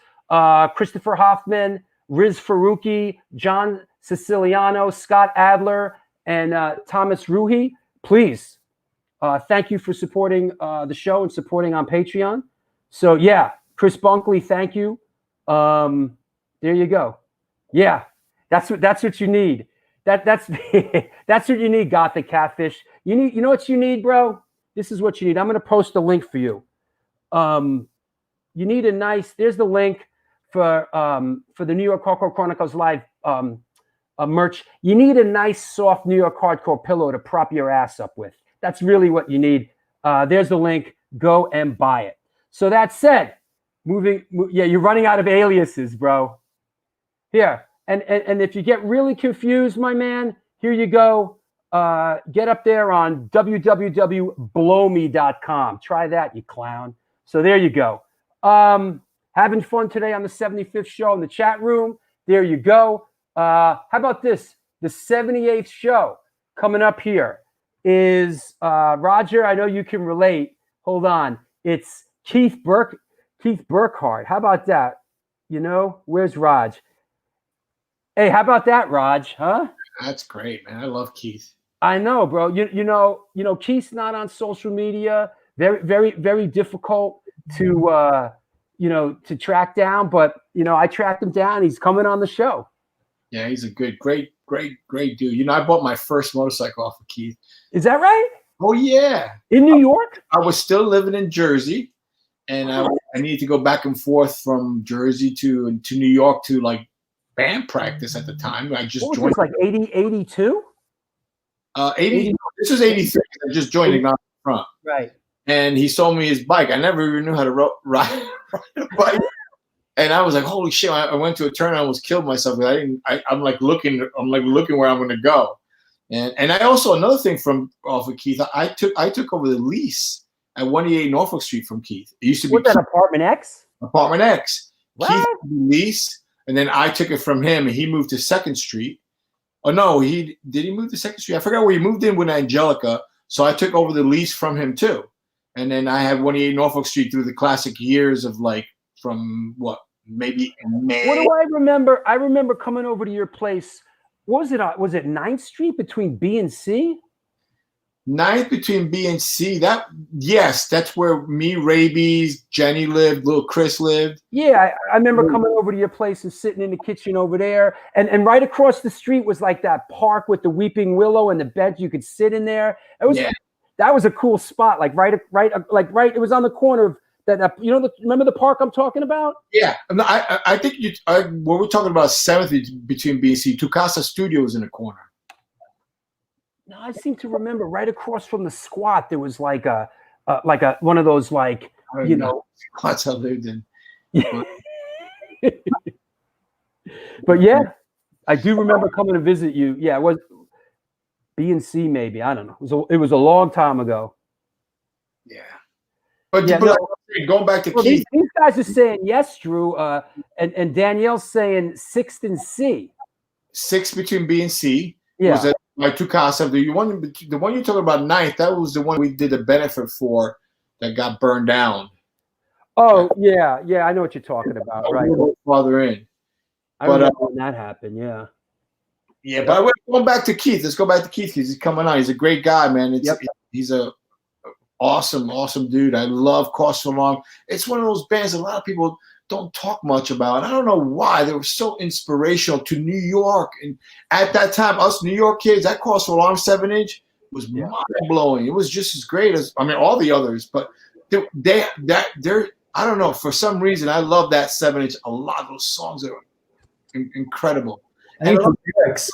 Christopher Hoffman, Riz Faruqi, John Siciliano, Scott Adler, and Thomas Ruhi. Please. Thank you for supporting the show and supporting on Patreon. So yeah, Chris Bunkley, thank you. There you go. Yeah, that's what you need. That's that's what you need, Gothic Catfish. You know what you need, bro? This is what you need. I'm gonna post a link for you. You need there's the link for the New York Hardcore Chronicles Live merch. You need a nice, soft New York hardcore pillow to prop your ass up with. That's really what you need. There's the link. Go and buy it. So that said, you're running out of aliases, bro. Here, and if you get really confused, my man, here you go. Get up there on www.blowme.com. Try that, you clown. So there you go. having fun today on the 75th show in the chat room. There you go. How about this? The 78th show coming up here is Roger. I know you can relate. Hold on. It's Keith Burkhardt. How about that? You know, where's Raj? Hey, how about that, Raj? Huh? That's great, man. I love Keith. I know, bro. You know, Keith's not on social media. Very, very, very difficult to to track down. But I tracked him down. He's coming on the show. Yeah, he's a good, great dude. You know, I bought my first motorcycle off of Keith. Is that right? Oh yeah, in New York. I was still living in Jersey, and I needed to go back and forth from Jersey to New York to like band practice at the time. I just joined. This, like 82? 80. This was 83. I just joined Ignacio Front. Right. And he sold me his bike. I never even knew how to ride a bike. And I was like, holy shit! I went to a turn. I almost killed myself. I'm like looking where I'm going to go. And I also, another thing from off of Keith, I took over the lease at 188 Norfolk Street from Keith. It used to be that Apartment X. Apartment X. What? Keith had the lease, and then I took it from him, and he moved to 2nd Street. Oh no, did he move to 2nd Street? I forgot where he moved in with Angelica. So I took over the lease from him too. And then I had 188 Norfolk Street through the classic years of like from maybe in May. What do I remember? I remember coming over to your place. What was it? Was it 9th Street between B and C? 9th between B and C. That's where me, Rabies, Jenny lived, little Chris lived. Yeah, I remember coming over to your place and sitting in the kitchen over there. And right across the street was like that park with the weeping willow and the bed you could sit in there. That was a cool spot. Like right. It was on the corner of that. Remember the park I'm talking about? Yeah, I think when we're talking about 7th between B and C, Tucasa Studios in the corner. No, I seem to remember right across from the squat there was like a one of those squats I lived in. But yeah, I do remember coming to visit you. Yeah, it was B and C maybe. I don't know. It was a long time ago. Yeah. But going back to Keith. These guys are saying yes, Drew, and Danielle's saying 6th and C. 6th between B and C. Yeah. Was at my Tucasa. The one you're talking about 9th, that was the one we did a benefit for that got burned down. Oh, yeah, I know what you're talking about, right? Farther in. I remember when that happened, yeah. Yeah, but going back to Keith. Let's go back to Keith. He's coming on. He's a great guy, man. He's a awesome dude. I love Cause for Alarm. It's one of those bands that a lot of people don't talk much about. I don't know why. They were so inspirational to New York. And at that time, us New York kids, that Cause for Alarm 7-inch was mind-blowing. It was just as great as, all the others. But they're I don't know. For some reason, I love that 7-inch. A lot of those songs are incredible. And the lyrics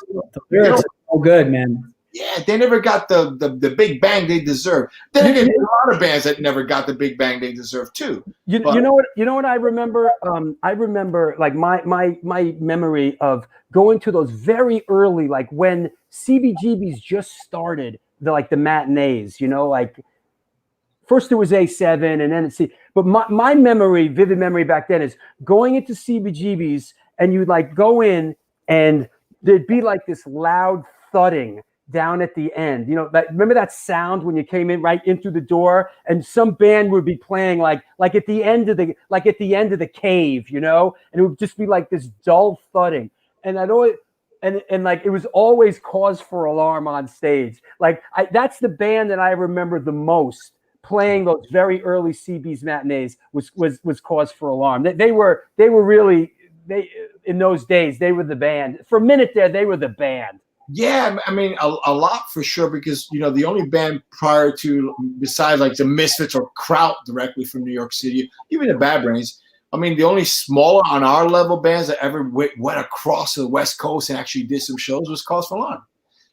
are so good, man. Yeah, they never got the big bang they deserve. Then again, there's a lot of bands that never got the big bang they deserve too. You know what I remember? I remember like my memory of going to those very early, like when CBGB's just started, the matinees. Like first it was A7 and then it's C. But my memory, vivid memory back then, is going into CBGB's and you'd like go in and there'd be like this loud thudding down at the end. Remember that sound when you came in right in through the door and some band would be playing like at the end of the cave, and it would just be like this dull thudding. And I'd always and like it was always Cause for Alarm on stage. Like that's the band that I remember the most playing those very early CB's matinees was Cause for Alarm. They were really in those days they were the band. For a minute there they were the band. Yeah, a lot for sure, because the only band prior to, besides like the Misfits or Kraut directly from New York City, even the Bad Brains, the only smaller on our level bands that ever went across the West Coast and actually did some shows was Cause for Alarm.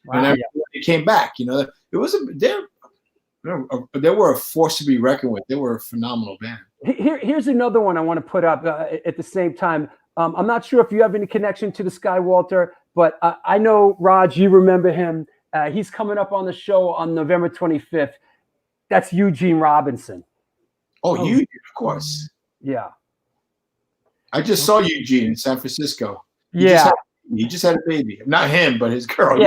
Wow. And they came back. It was they were a force to be reckoned with. They were a phenomenal band. Here's another one I want to put up at the same time. I'm not sure if you have any connection to the Skywalter, but I know, Raj, you remember him. He's coming up on the show on November 25th. That's Eugene Robinson. Oh, Eugene, of course. Yeah. I just saw Eugene in San Francisco. Yeah. He just had a baby. Not him, but his girl.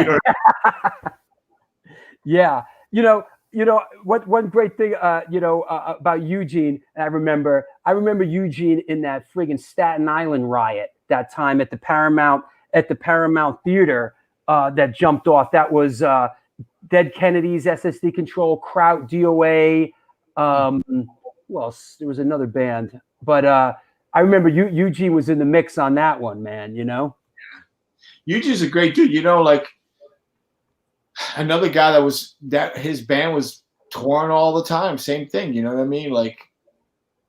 Yeah. You know? Yeah. What one great thing, about Eugene, and I remember Eugene in that friggin' Staten Island riot that time at the Paramount Theater that jumped off. That was Dead Kennedys, SSD Control, Kraut, DOA. Well, there was another band, but I remember Eugene was in the mix on that one, man. Eugene's a great dude. Like another guy that his band was touring all the time. Same thing. You know what I mean? Like,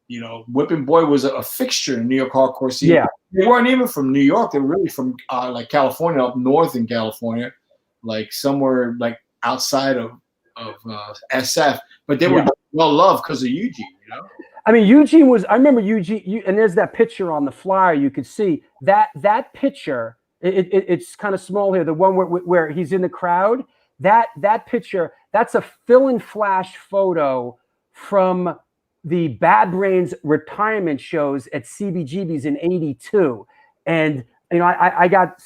Whippin' Boy was a fixture in New York hardcore scene. Yeah. They weren't even from New York. They were really from like California, up north in California, like somewhere like outside of SF. But they were well loved because of Eugene. I mean, Eugene was. I remember Eugene, and there's that picture on the flyer. You could see that picture. It's kind of small here. The one where he's in the crowd. That picture. That's a fill and flash photo from the Bad Brains retirement shows at CBGB's in '82, and I got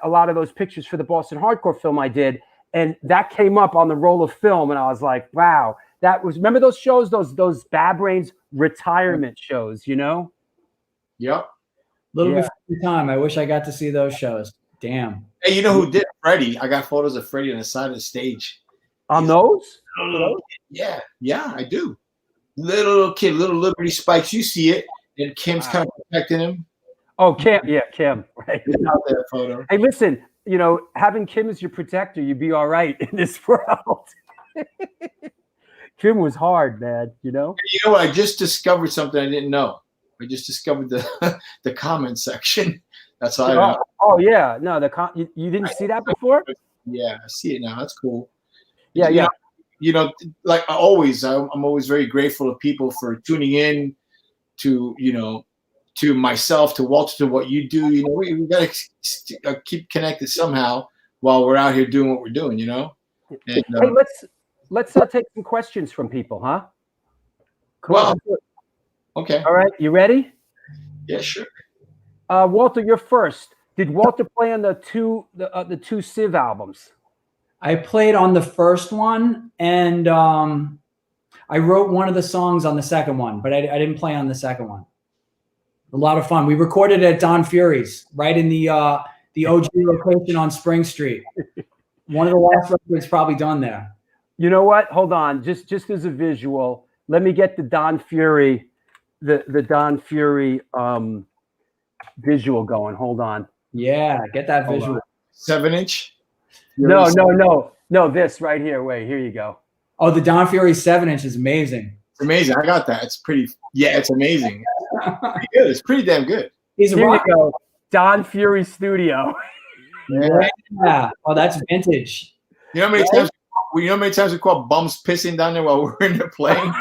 a lot of those pictures for the Boston Hardcore film I did, and that came up on the roll of film, and I was like, wow. Remember those shows, those Bad Brains retirement shows, Yep. Little before your time. I wish I got to see those shows. Damn. Hey, you know who did Freddie? I got photos of Freddie on the side of the stage. On those? Yeah, I do. Little kid, little Liberty Spikes. You see it, and Kim's kind of protecting him. Oh, Kim. Yeah, Kim. Right. It's out there, photo. Hey, listen. Having Kim as your protector, you'd be all right in this world. Kim was hard, man. You know what? I just discovered something I didn't know. I just discovered the comment section. That's all I know. Oh yeah, no, you didn't see that before? Yeah, I see it now. That's cool. Yeah. Like always, I'm always very grateful to people for tuning in to to myself, to Walter, to what you do. We gotta keep connected somehow while we're out here doing what we're doing. And, hey, let's take some questions from people, huh? Well, okay. All right, you ready? Yeah, sure. Walter, you're first. Did Walter play on the two Civ albums? I played on the first one, and I wrote one of the songs on the second one, but I didn't play on the second one. A lot of fun. We recorded at Don Fury's, right in the OG location on Spring Street. One of the last records probably done there. You know what? Hold on. Just as a visual, let me get the Don Fury, the Don Fury visual going. Hold on. Yeah, get that visual. 7-inch? No. This right here. Wait, here you go. Oh, the Don Fury 7-inch is amazing. It's amazing. I got that. It's pretty. Yeah, it's amazing. It's pretty good. It's pretty damn good. Here you go. Don Fury Studio. Yeah. Oh, that's vintage. You know how many times? How many times we call bums pissing down there while we're in there playing?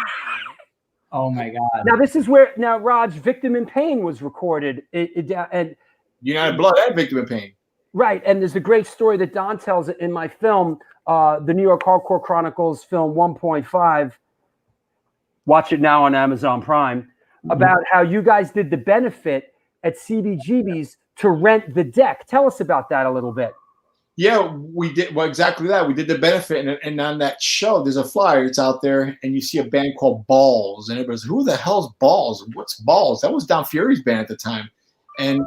Oh my God. Now this is where Raj, Victim in Pain was recorded. And United Blood and Victim in Pain. Right, and there's a great story that Don tells in my film, the New York Hardcore Chronicles film 1.5. Watch it now on Amazon Prime. About how you guys did the benefit at CBGB's to rent the deck. Tell us about that a little bit. Yeah, we did. Well, exactly that. We did the benefit, and on that show, there's a flyer. It's out there, and you see a band called Balls, and everybody's, who the hell's Balls? What's Balls? That was Don Fury's band at the time. And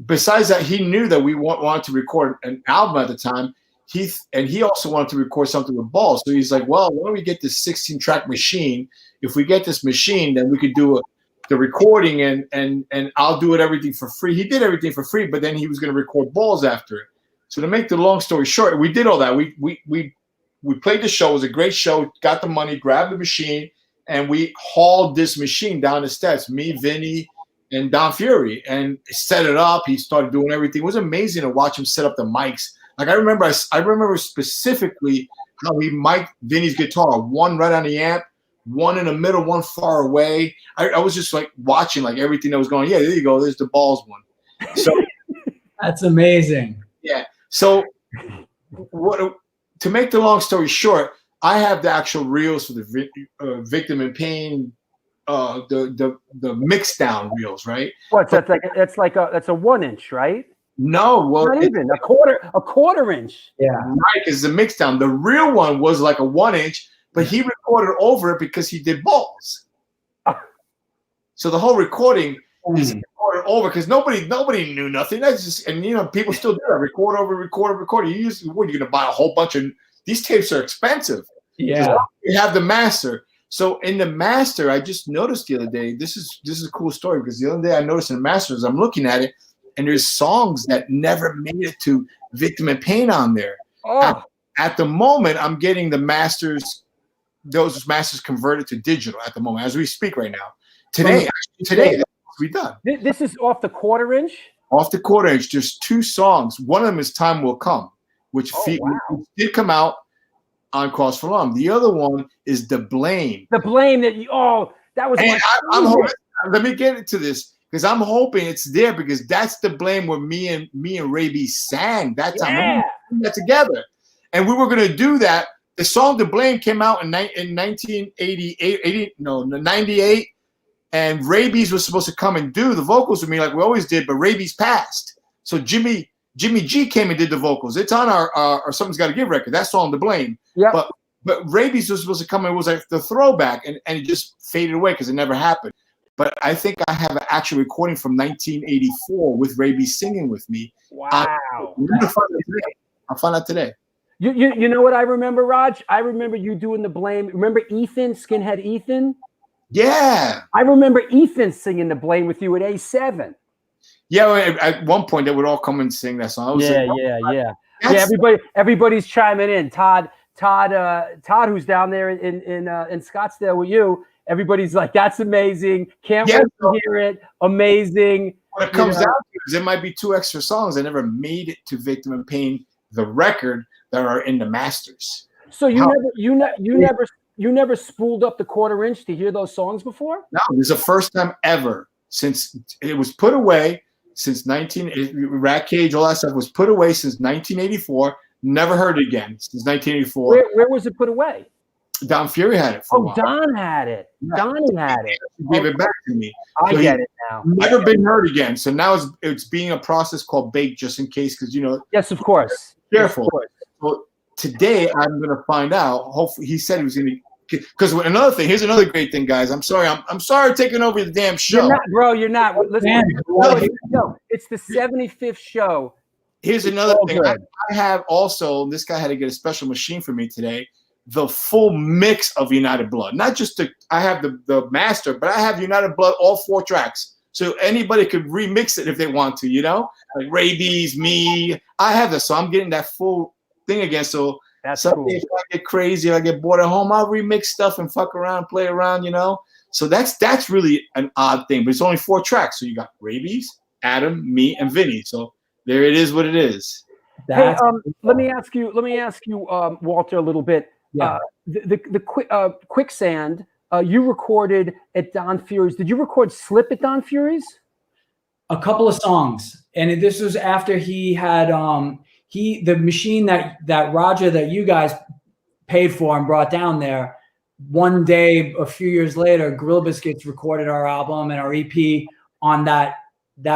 besides that, he knew that we wanted to record an album at the time. He also wanted to record something with Balls. So he's like, well, why don't we get this 16-track machine? If we get this machine, then we could do the recording, and I'll do everything for free. He did everything for free, but then he was going to record Balls after it. So to make the long story short, we did all that. We played the show. It was a great show. Got the money, grabbed the machine, and we hauled this machine down the steps. Me, Vinny, and Don Fury, and set it up. He started doing everything. It was amazing to watch him set up the mics. Like I remember specifically how he mic'd Vinny's guitar, one right on the amp, one in the middle, one far away. I was just like watching like everything that was going. Yeah, there you go. There's the Balls one. So that's amazing. Yeah. So to make the long story short, I have the actual reels for the Victim in Pain the mix down reels, right? What's that's like? That's a 1 inch, right? No, well, Not even a quarter inch. Yeah, right, is the mix down. The real one was like a 1 inch, but he recorded over it because he did balls. So the whole recording is recorded over because nobody knew nothing. That's just, and people still do that. Record over, record. You you're gonna buy a whole bunch of these tapes are expensive. yeah. You have the master. So in the master, I just noticed the other day. This is a cool story because the other day I noticed in the master as I'm looking at it, and there's songs that never made it to Victim in Pain on there. Oh. At the moment, I'm getting the masters, those masters converted to digital at the moment as we speak right now. Today, we done. This is off the quarter inch. Off the quarter inch, there's 2 songs. One of them is "Time Will Come," which did come out on Cross for Lum. The other one is "The Blame." The blame that that was. I'm hoping. Let me get into this because I'm hoping it's there because that's the blame where me and Raby sang that time. Yeah. We did that together, and we were gonna do that. The song "The Blame" came out in 98. And Rabies was supposed to come and do the vocals with me like we always did, but Rabies passed. So Jimmy G came and did the vocals. It's on our Something's Gotta Give record. That song, "The Blame." Yeah. But Rabies was supposed to come and it was like the throwback, and it just faded away because it never happened. But I think I have an actual recording from 1984 with Rabies singing with me. Wow. I'll find out today. You know what I remember, Raj? I remember you doing "The Blame." Remember Ethan, Skinhead Ethan? Yeah. I remember Ethan singing "The Blame" with you at A7. Yeah, at one point they would all come and sing that song. Yeah. Everybody's chiming in. Todd, who's down there in Scottsdale with you. Everybody's like, "That's amazing! Can't wait to hear it! Amazing!" What it comes down to is there might be 2 extra songs that never made it to Victim in Pain, the record, that are in the masters. So you never spooled up the quarter inch to hear those songs before? No, this is the first time ever since it was put away since Rat Cage, all that stuff was put away since 1984. Never heard it again since 1984. Where was it put away? Don Fury had it for a while. Don had it. Yeah. Donnie had it. He gave it back to me. I get it now. Never been heard again. So now it's being a process called baked just in case because Yes, of course. Careful. So today I'm gonna find out. Hopefully, he said he was gonna. Because another thing, here's another great thing, guys. I'm sorry taking over the damn show. You're not. Listen, it's the 75th show. Here's another thing. I have also, this guy had to get a special machine for me today, the full mix of United Blood. Not just I have the master, but I have United Blood, all 4 tracks. So anybody could remix it if they want to, Like Rabies, me. I have this, so I'm getting that full thing again. So that's someday cool. If I get crazy, I get bored at home, I'll remix stuff and fuck around, play around, So that's really an odd thing, but it's only 4 tracks. So you got Rabies, Adam, me, and Vinny. So there it is, what it is. Hey, let me ask you, Walter, a little bit. Yeah. The Quicksand, you recorded at Don Fury's. Did you record Slip at Don Fury's? A couple of songs, and this was after he had the machine that Roger that you guys paid for and brought down there. One day, a few years later, Gorilla Biscuits recorded our album and our EP on that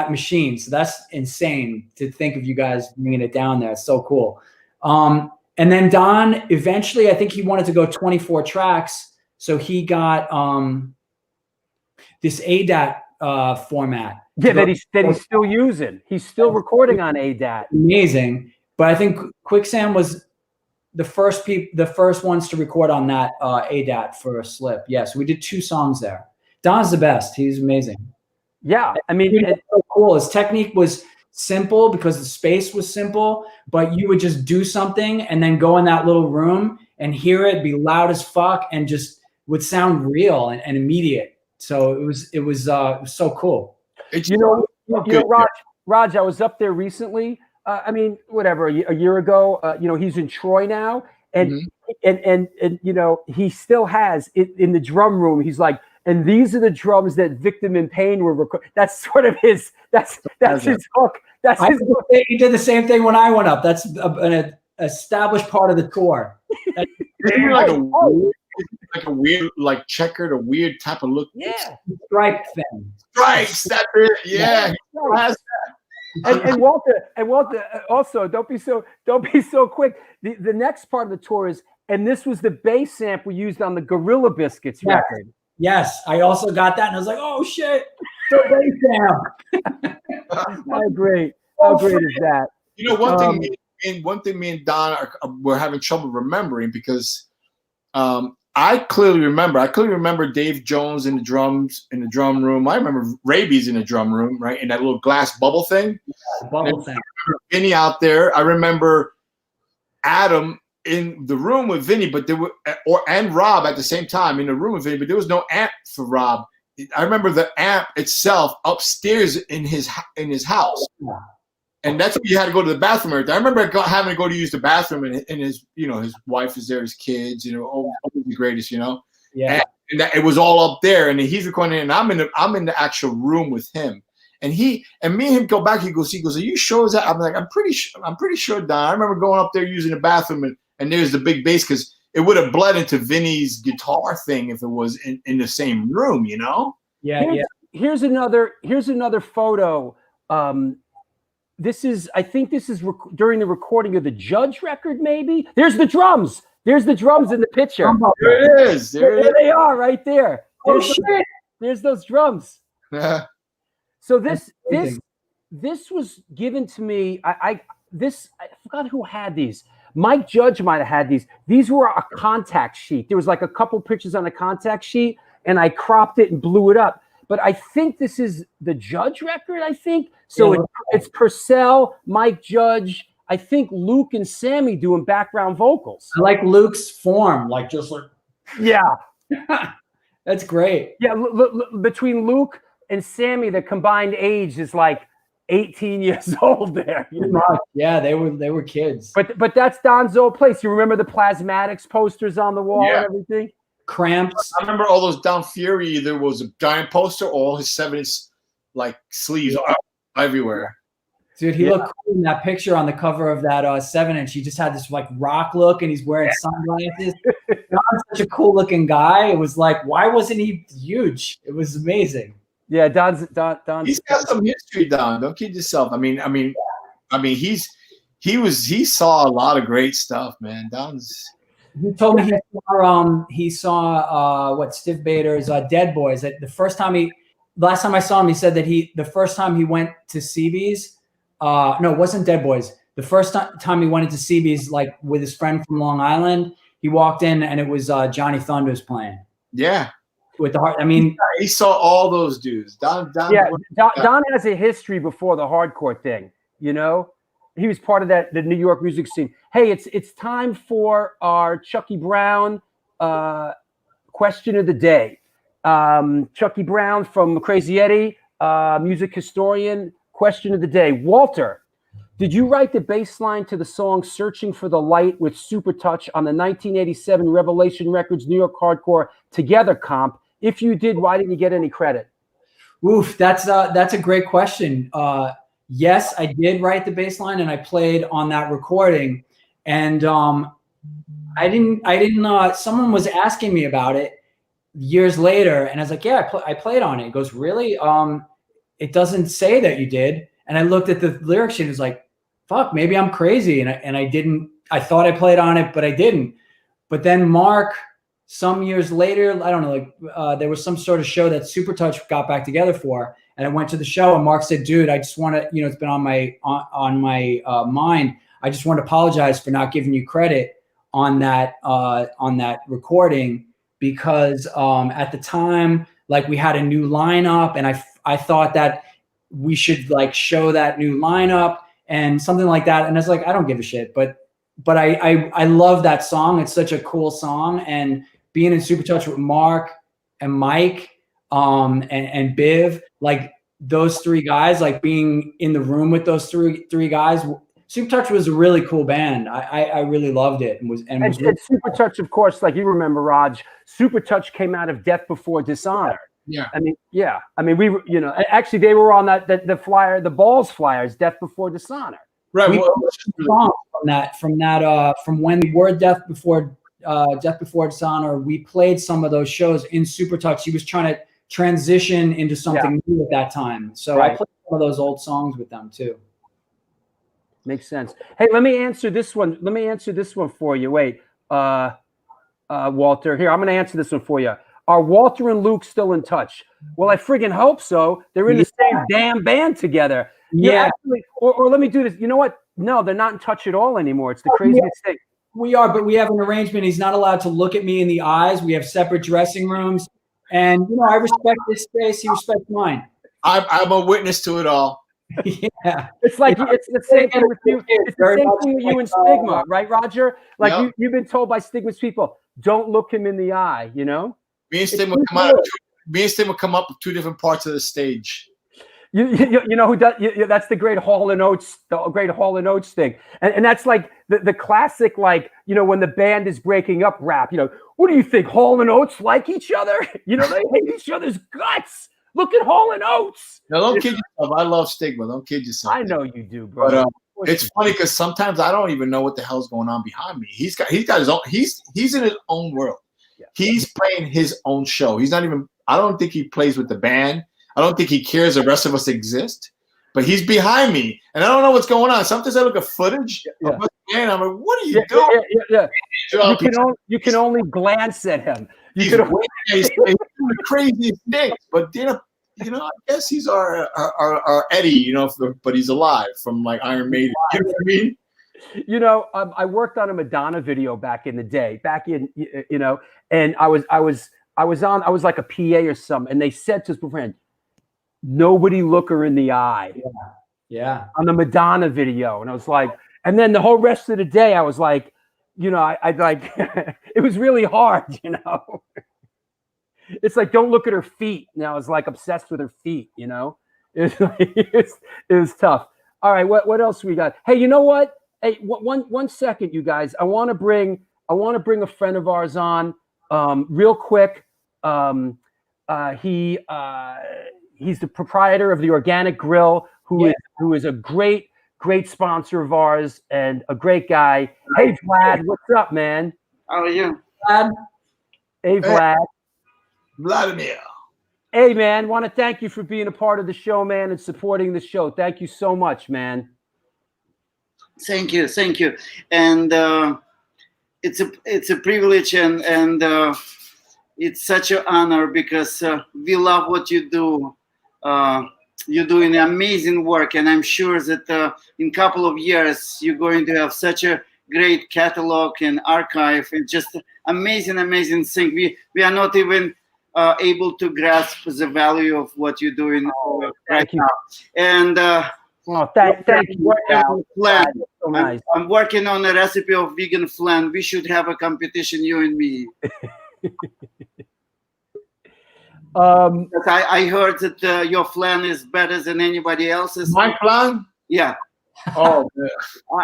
machine. So that's insane to think of you guys bringing it down there. It's so cool. And then Don, eventually, I think he wanted to go 24 tracks. So he got this ADAT format. Yeah, that he's still using. He's still recording on ADAT. Amazing. But I think Quicksand was the first ones to record on that ADAT for a Slip. Yes, we did 2 songs there. Don's the best. He's amazing. Yeah, I mean, it's so cool. His technique was simple because the space was simple, but you would just do something and then go in that little room and hear it be loud as fuck and just would sound real and immediate. So it was so cool. Raj, I was up there recently. A year ago. He's in Troy now, and he still has it in the drum room. He's like, and these are the drums that Victim in Pain were recording. That's sort of his. That's his hook. He did the same thing when I went up. That's an established part of the tour. like a weird, like checkered, a weird type of look. Yeah. Striped thing. Stripes. That's it. Yeah. And Walter, also don't be so quick. The next part of the tour is, and this was the bass amp we used on the Gorilla Biscuits record. Yes, I also got that, and I was like, "Oh shit!" So bass amp. How great! How great is that? You know, one thing me and Don were having trouble remembering because I clearly remember Dave Jones in the drum room. I remember Rabies in the drum room, right, in that little glass bubble thing. Yeah, bubble thing. I remember Vinny out there. I remember Adam in the room with Vinny, but and Rob at the same time in the room with Vinny, but there was no amp for Rob. I remember the amp itself upstairs in his house. Yeah. And that's when you had to go to the bathroom. I remember having to go to use the bathroom, and his, his wife is there, his kids, always the greatest, Yeah. And it was all up there, and he's recording, and I'm in the actual room with him, and me and him go back. He goes, "Are you sure is that?" I'm like, I'm pretty sure, Don. I remember going up there using the bathroom, and there's the big bass because it would have bled into Vinny's guitar thing if it was in the same room, Yeah. Here's another photo. I think this is during the recording of the Judge record, maybe. There's the drums. There's the drums in the picture. There it is. There they are, right there. There's those drums. Yeah. So this was given to me. I forgot who had these. Mike Judge might have had these. These were a contact sheet. There was like a couple pictures on a contact sheet, and I cropped it and blew it up. But I think this is the Judge record, I think. So it's Purcell, Mike Judge, I think Luke and Sammy doing background vocals. I like Luke's form, Yeah. That's great. Yeah, between Luke and Sammy, the combined age is like 18 years old there. Yeah, they were kids. But that's Don's old place. You remember the Plasmatics posters on the wall and everything? Cramps. I remember all those Don Fury. There was a giant poster, all his 7-inch sleeves everywhere. Dude, he looked cool in that picture on the cover of that 7-inch. He just had this rock look, and he's wearing sunglasses. Don's such a cool looking guy. It was like, why wasn't he huge? It was amazing. Yeah, Don's. He's got some history, Don. Don't kid yourself. I mean, he saw a lot of great stuff, man. Don's. He told me he saw Stiff Bader's Dead Boys. Last time I saw him, he said that the first time he went to CB's, no, it wasn't Dead Boys. The first time he went into CB's, with his friend from Long Island, he walked in and it was Johnny Thunders playing. Yeah. With the heart. He saw all those dudes. Don has a history before the hardcore thing, He was part of the New York music scene. Hey, it's time for our Chucky Brown question of the day. Chucky Brown from Crazy Eddie, music historian. Question of the day. Walter, did you write the bass line to the song "Searching for the Light" with Super Touch on the 1987 Revelation Records New York Hardcore Together comp? If you did, why didn't you get any credit? Oof, that's a great question. Yes, I did write the bass line, and I played on that recording. And I didn't. Someone was asking me about it years later, and I was like, "Yeah, I played on it." He goes, "Really? It doesn't say that you did." And I looked at the lyrics, and it was like, "Fuck, maybe I'm crazy." And I didn't. I thought I played on it, but I didn't. But then Mark, some years later, I don't know, there was some sort of show that Supertouch got back together for. And I went to the show, and Mark said, "Dude, I just want to, it's been on my mind. I just want to apologize for not giving you credit on that recording because at the time, we had a new lineup, and I thought that we should show that new lineup and something like that." And I was like, "I don't give a shit," but I love that song. It's such a cool song, and being in Supertouch with Mark and Mike and Biv, those three guys, being in the room with those three guys, Supertouch was a really cool band. I really loved it and Supertouch, of course, you remember, Raj, Supertouch came out of Death Before Dishonor. Yeah. We were, actually they were on the flyer, the Balls flyers, Death Before Dishonor. Right. From when we were Death Before Death Before Dishonor, we played some of those shows in Super Tux. He was trying to transition into something new at that time. So I played some of those old songs with them too. Makes sense. Hey, let me answer this one. Let me answer this one for you. Wait, Walter, here, I'm going to answer this one for you. Are Walter and Luke still in touch? Well, I friggin' hope so. They're in the same damn band together. Yeah. Actually, or let me do this. You know what? No, they're not in touch at all anymore. It's the craziest thing. We are, but we have an arrangement. He's not allowed to look at me in the eyes. We have separate dressing rooms. And, you know, I respect his space. He respects mine. I'm a witness to it all. Yeah. It's like, it's the same thing with you. It's the same thing with you and Stigma, right, Roger? Like you've been told by Stigma's people, don't look him in the eye, you know? Me and Stigma come up with two different parts of the stage. You know who does? That's the great Hall and Oates, thing, and that's like the classic, like, you know, when the band is breaking up rap. You know, what do you think? Hall and Oates like each other? You know, they hate each other's guts. Look at Hall and Oates. No, don't kid yourself. I love Stigma. Don't kid yourself. I know you do, bro. But it's funny because sometimes I don't even know what the hell's going on behind me. He's got his own. He's in his own world. Yeah. He's playing his own show. He's not even. I don't think he plays with the band. I don't think he cares the rest of us exist, but he's behind me, and I don't know what's going on. Sometimes I look at footage of the band, I'm like, what are you doing? You can only glance at him. He's doing the craziest things, but you know, I guess he's our Eddie, you know, but he's alive from like Iron Maiden. You know what I mean? You know, I worked on a Madonna video back in the day, you know, and I was like a PA or something, and they said to his friend, nobody look her in the eye. Yeah. On the Madonna video. And I was like, and then the whole rest of the day I was like, you know, I like it was really hard, you know. It's like, don't look at her feet. And I was like obsessed with her feet, you know. It was tough. All right, what else we got? Hey, you know what? Hey, one second, you guys. I want to bring a friend of ours on real quick. He's the proprietor of the Organic Grill, who is a great sponsor of ours and a great guy. Hey, Vlad, what's up, man? How are you, Vlad? Hey, Vlad. Vladimir. Hey, man, want to thank you for being a part of the show, man, and supporting the show. Thank you so much, man. Thank you. And it's a privilege and it's such an honor because we love what you do. You're doing amazing work, and I'm sure that in a couple of years you're going to have such a great catalog and archive and just amazing thing. We are not even able to grasp the value of what you're doing right now. And thank you. Flan. So nice. I'm working on a recipe of vegan flan. We should have a competition, you and me. I heard that your flan is better than anybody else's. My flan? Yeah. Oh, yeah.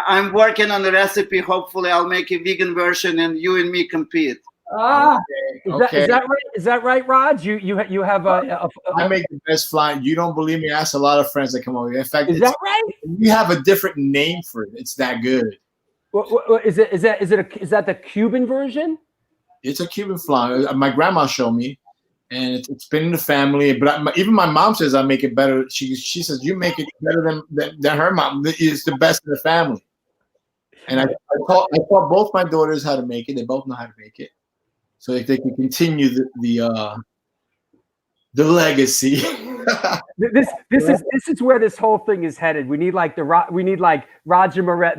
I'm working on the recipe. Hopefully, I'll make a vegan version, and you and me compete. Is that right? Is that right, Raj? You have a I make the best flan. You don't believe me? I ask a lot of friends that come over here. In fact, is that right? We have a different name for it. It's that good. Is that the Cuban version? It's a Cuban flan. My grandma showed me, and it's been in the family. But even my mom says I make it better. She says you make it better than her mom. It's the best in the family. And I taught both my daughters how to make it. They both know how to make it, so they can continue the legacy. This is where this whole thing is headed. We need like Roger Moret.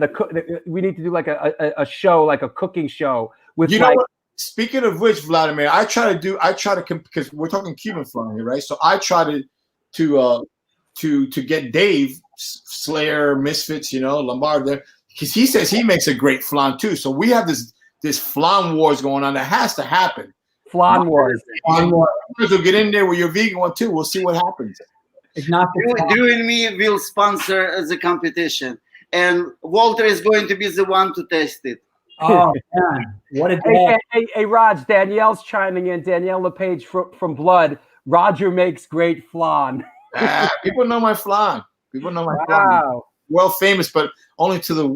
We need to do like a show, like a cooking show with. You know what? Speaking of which, Vladimir, I try to because we're talking Cuban flan here, right? So I try to get Dave Slayer, Misfits, Lombard there, because he says he makes a great flan too. So we have this flan wars going on that has to happen. Flan wars. We'll get in there with your vegan one too. We'll see what happens. You and me will sponsor the competition, and Walter is going to be the one to test it. Oh man, what a day! Hey, Raj, Danielle's chiming in. Danielle LePage from Blood. Roger makes great flan. People know my flan. People know my flan. Well famous, but only to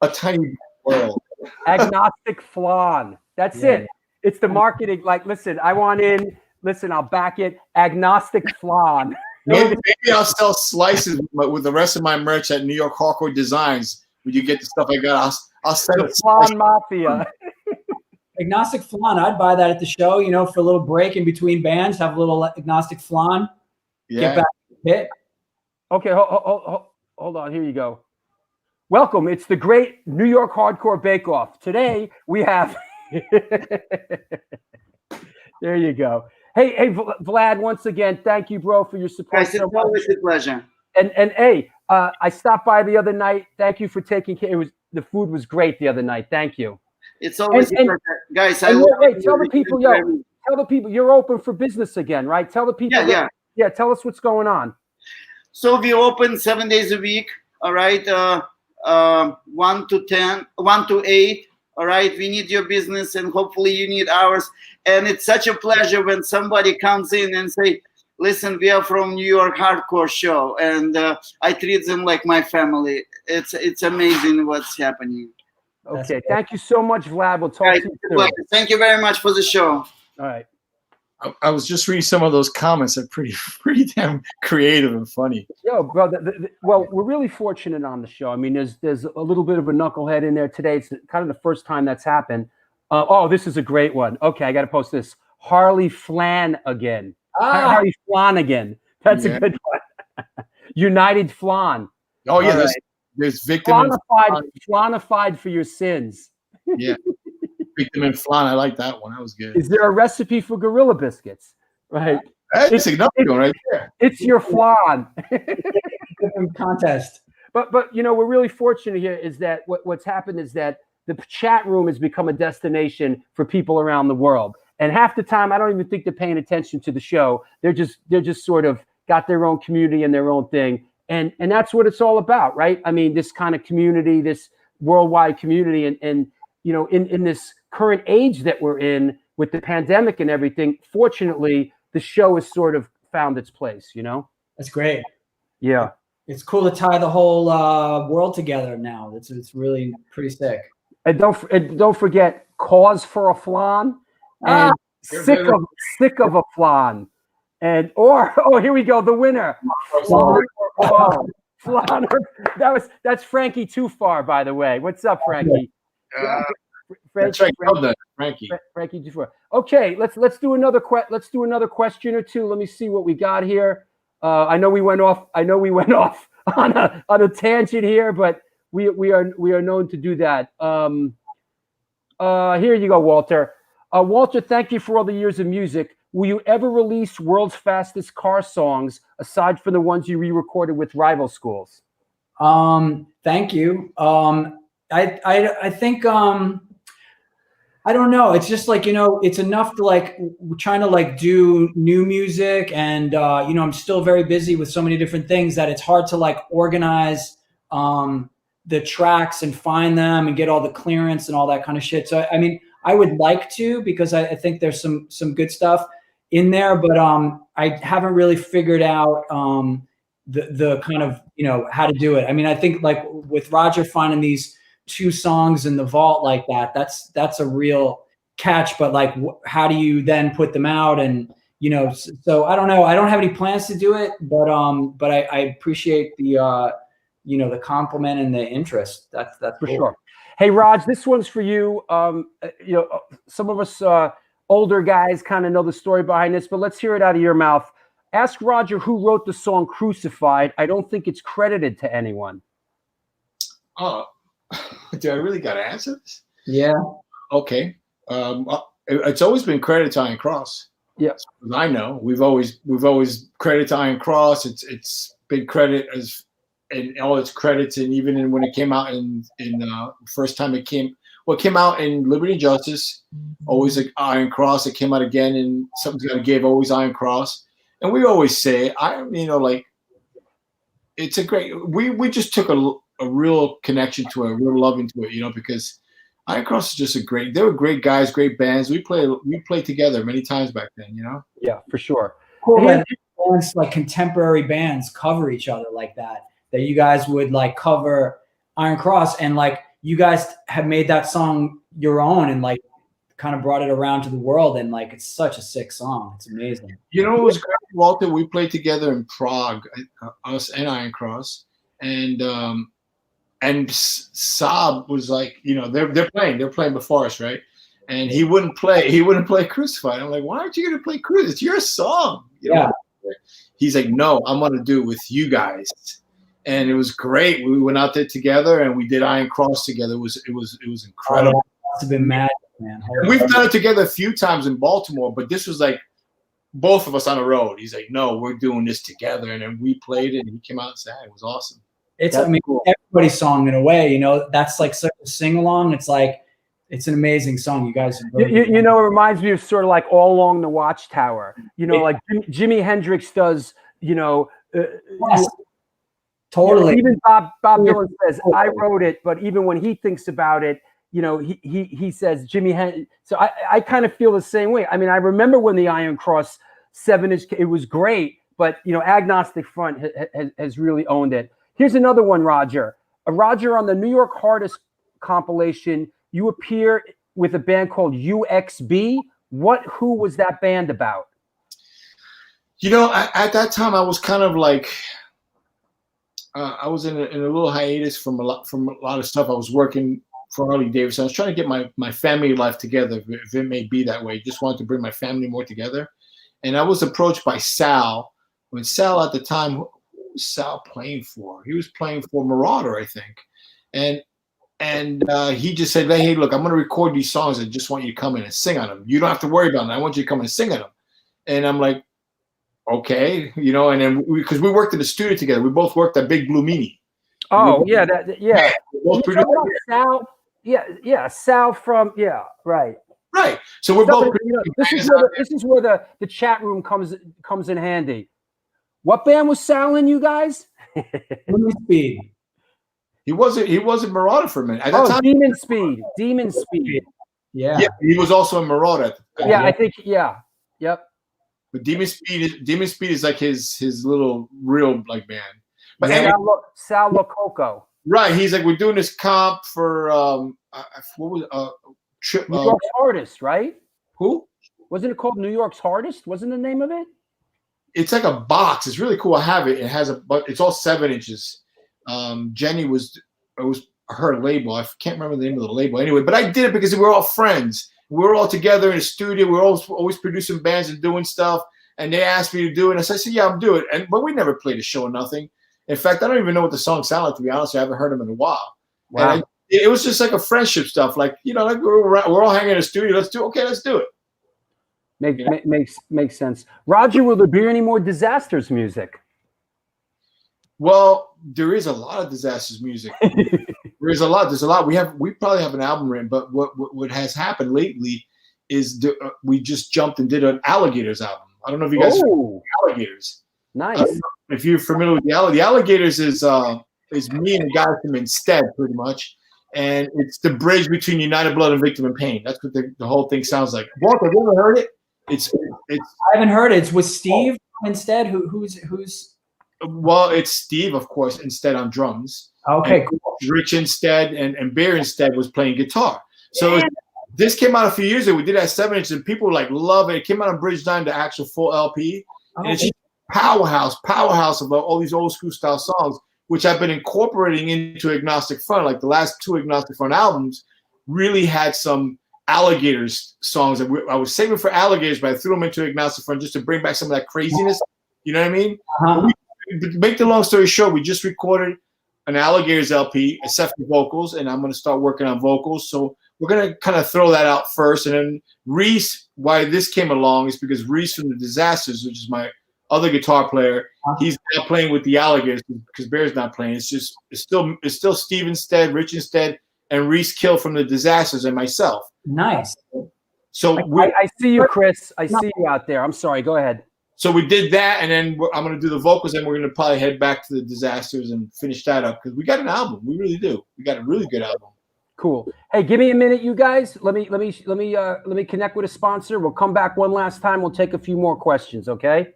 a tiny world. Agnostic flan. That's it. It's the marketing. Like, listen, I want in. Listen, I'll back it. Agnostic flan. Maybe I'll sell slices with the rest of my merch at New York Hardcore Designs. When you get the stuff I got, I'll sell the it. Flan Mafia. Agnostic flan. I'd buy that at the show, you know, for a little break in between bands, have a little agnostic flan. Yeah. Get back to the pit. Okay, hold on. Here you go. Welcome. It's the great New York Hardcore Bake Off. Today we have. There you go. Hey, Vlad. Once again, thank you, bro, for your support. Guys, it's always a pleasure. And hey, I stopped by the other night. Thank you for taking care. The food was great the other night. Thank you. It's always a pleasure. Guys. Tell the people you're open for business again, right? Tell the people. Yeah. Tell us what's going on. So we open 7 days a week. All right, 1 to 10, 1 to 8. All right, we need your business, and hopefully you need ours. And it's such a pleasure when somebody comes in and say, listen, we are from New York Hardcore Show, and I treat them like my family. It's amazing what's happening. Okay, thank you so much, Vlad. We'll talk to you soon. Thank you very much for the show. All right. I was just reading some of those comments. They're pretty damn creative and funny. Yo, bro. Well, we're really fortunate on the show. I mean, there's a little bit of a knucklehead in there today. It's kind of the first time that's happened. Oh, this is a great one. Okay, I got to post this. Harley Flan again. Harley Flan again. That's a good one. United Flan. Oh yeah, there's victim flanified for your sins. Yeah. Victim and flan. I like that one. That was good. Is there a recipe for gorilla biscuits? Right. That's another one right there. It's your flan. Contest. But you know, we're really fortunate here is that what's happened is that the chat room has become a destination for people around the world. And half the time I don't even think they're paying attention to the show. They're just sort of got their own community and their own thing. And that's what it's all about, right? I mean, this kind of community, this worldwide community, and you know, in this current age that we're in with the pandemic and everything, fortunately, the show has sort of found its place, you know? That's great. Yeah. It's cool to tie the whole world together now. It's really pretty sick. And don't forget, cause for a flan and sick of a flan. And here we go, the winner. Flan. That's Frankie Too Far, by the way. What's up, Frankie? That's right. Well done, Frankie. Frankie Too Far. Okay, let's do another question or two. Let me see what we got here. I know we went off on a tangent here, but we are known to do that. Here you go, Walter. Walter, thank you for all the years of music. Will you ever release World's Fastest Car songs aside from the ones you re-recorded with rival schools? Thank you. I think I don't know. It's just like, you know, it's enough to like trying to like do new music, and you know, I'm still very busy with so many different things that it's hard to like organize the tracks and find them and get all the clearance and all that kind of shit. So I mean, I would like to, because I think there's some good stuff in there, but I haven't really figured out the kind of, you know, how to do it. I mean, I think like with Roger finding these 2 songs in the vault like that's a real catch, but like how do you then put them out? And you know, so I don't know, I don't have any plans to do it, but I appreciate the you know, the compliment and the interest. That's for cool. sure. Hey Raj, this one's for you. You know, some of us older guys kind of know the story behind this, but let's hear it out of your mouth. Ask Roger who wrote the song Crucified. I don't think it's credited to anyone. Oh, do I really got to answer this? Yeah. Okay. It's always been credited to Iron Cross. Yeah. As I know, we've always credited to Iron Cross. It's been credit as in all its credits, and even when it came out in first time it came out in Liberty and Justice, always like Iron Cross. It came out again in Something's Gotta Give, always Iron Cross. And we always say, like, it's a great. We just took a real connection to it, a real love into it, you know, because Iron Cross is just they were great guys, great bands. We played together many times back then, you know. Yeah, for sure. Cool that bands, like contemporary bands, cover each other like that. That you guys would like cover Iron Cross, and like you guys have made that song your own and like kind of brought it around to the world. And like, it's such a sick song. It's amazing. You know, it was great, Walter. We played together in Prague, us and Iron Cross, and Saab was like, you know, they're playing before us, right? And he wouldn't play Crucified. I'm like, why aren't you gonna play Crucified? It's your song. You know? He's like, no, I'm gonna do it with you guys. And it was great. We went out there together and we did Iron Cross together. It was incredible. Oh, must have been mad, man. We've done it together a few times in Baltimore, but this was like both of us on the road. He's like, no, we're doing this together. And then we played it and he came out and sang. It was awesome. It's, I mean, everybody's song in a way, you know, that's like such a sing along. It's like, it's an amazing song. You guys, you know, it reminds me of sort of like All Along the Watchtower, you know, like Jimi Hendrix does, you know, yes. Totally. Even Bob Dylan says, I wrote it, but even when he thinks about it, you know, he says Jimi Hendrix. So I kind of feel the same way. I mean, I remember when the Iron Cross 7-inch, it was great, but, you know, Agnostic Front has really owned it. Here's another one, Roger. Roger, on the New York Hardest compilation, you appear with a band called UXB. Who was that band about? You know, at that time, I was kind of like, I was in a little hiatus from a lot of stuff. I was working for Harley Davidson. I was trying to get my family life together, if it may be that way. Just wanted to bring my family more together. And I was approached by Sal. When Sal at the time, who was Sal playing for? He was playing for Marauder, I think. And he just said, hey, look, I'm going to record these songs. I just want you to come in and sing on them. You don't have to worry about them. I want you to come in and sing on them. And I'm like, okay, you know, and then because we worked in the studio together, we both worked at Big Blue Meanie. Oh, yeah, yeah. Sal, Sal from, right. Right. So we're both. You know, this is where the chat room comes in handy. What band was Sal in, you guys? Speed. He wasn't Marauder for a minute. At that time, Demon Speed. Yeah. Yeah, he was also in Marauder. Yeah, I think. Yeah. Yep. But Demon Speed is like his little real like band. But Sal Lococo. Right. He's like, we're doing this comp for what was New York's Hardest, right? Who? Wasn't it called New York's Hardest? Wasn't the name of it? It's like a box. It's really cool. I have it. It has but it's all 7 inches. Jenny it was her label. I can't remember the name of the label anyway, but I did it because we were all friends. We were all together in the studio. We were always producing bands and doing stuff. And they asked me to do it. And so I said, yeah, I'll do it. But we never played a show or nothing. In fact, I don't even know what the song sounded like, to be honest. I haven't heard them in a while. Wow. It was just like a friendship stuff. Like, you know, like we're all hanging in the studio. Let's do it. Makes sense. Roger, will there be any more Disasters music? Well, there is a lot of Disasters music. There's a lot. We probably have an album written, but what has happened lately is we just jumped and did an Alligators album. I don't know if you guys know Alligators. Nice. If you're familiar with the Alligators, is me and the guy from Instead, pretty much, and it's the bridge between United Blood and Victim in Pain. That's what the whole thing sounds like. Walter, have you ever heard it? It's. I haven't heard it. It's with Steve Instead. Who's? Well, it's Steve, of course, Instead on drums. Okay, cool. Rich Instead and Bear Instead was playing guitar. So this came out a few years ago. We did that 7 inch and people like love it. It came out on Bridge 9, the actual full LP. And it's just powerhouse of all these old school style songs, which I've been incorporating into Agnostic Front. Like the last 2 Agnostic Front albums really had some Alligators songs that I was saving for Alligators, but I threw them into Agnostic Front just to bring back some of that craziness. You know what I mean? To make the long story short, we just recorded an Alligators LP, except for vocals, and I'm going to start working on vocals. So we're going to kind of throw that out first. And then Reese, why this came along is because Reese from the Disasters, which is my other guitar player, he's not playing with the Alligators because Bear's not playing. It's still Steve Instead, Rich Instead, and Reese Kill from the Disasters and myself. Nice. So I see you, Chris. I see you out there. I'm sorry. Go ahead. So we did that, and then I'm going to do the vocals, and we're going to probably head back to the Disasters and finish that up because we got an album. We really do. We got a really good album. Cool. Hey, give me a minute, you guys. Let me connect with a sponsor. We'll come back one last time. We'll take a few more questions. Okay.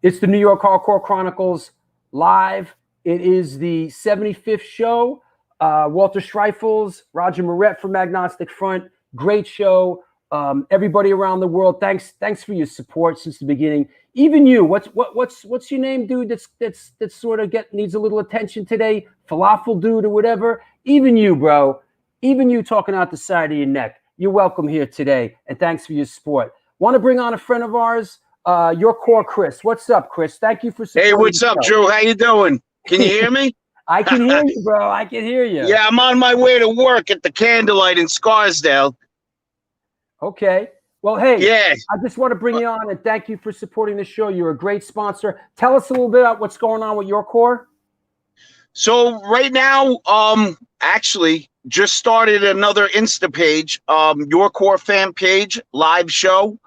It's the New York Hardcore Chronicles live. It is the 75th show. Walter Schreifels, Roger Moret from Agnostic Front. Great show. Everybody around the world, thanks for your support since the beginning. Even you, what's your name, dude? That's sort of needs a little attention today. Falafel dude or whatever. Even you, bro. Even you talking out the side of your neck. You're welcome here today, and thanks for your support. Want to bring on a friend of ours, your core Chris. What's up, Chris? Thank you for supporting. Hey, what's up, Drew? How you doing? Can you hear me? I can hear you, bro. I can hear you. Yeah, I'm on my way to work at the Candlelight in Scarsdale. Okay. Well, hey, yeah. I just want to bring you on and thank you for supporting the show. You're a great sponsor. Tell us a little bit about what's going on with your core. So right now, actually just started another Insta page, your core fan page, live show,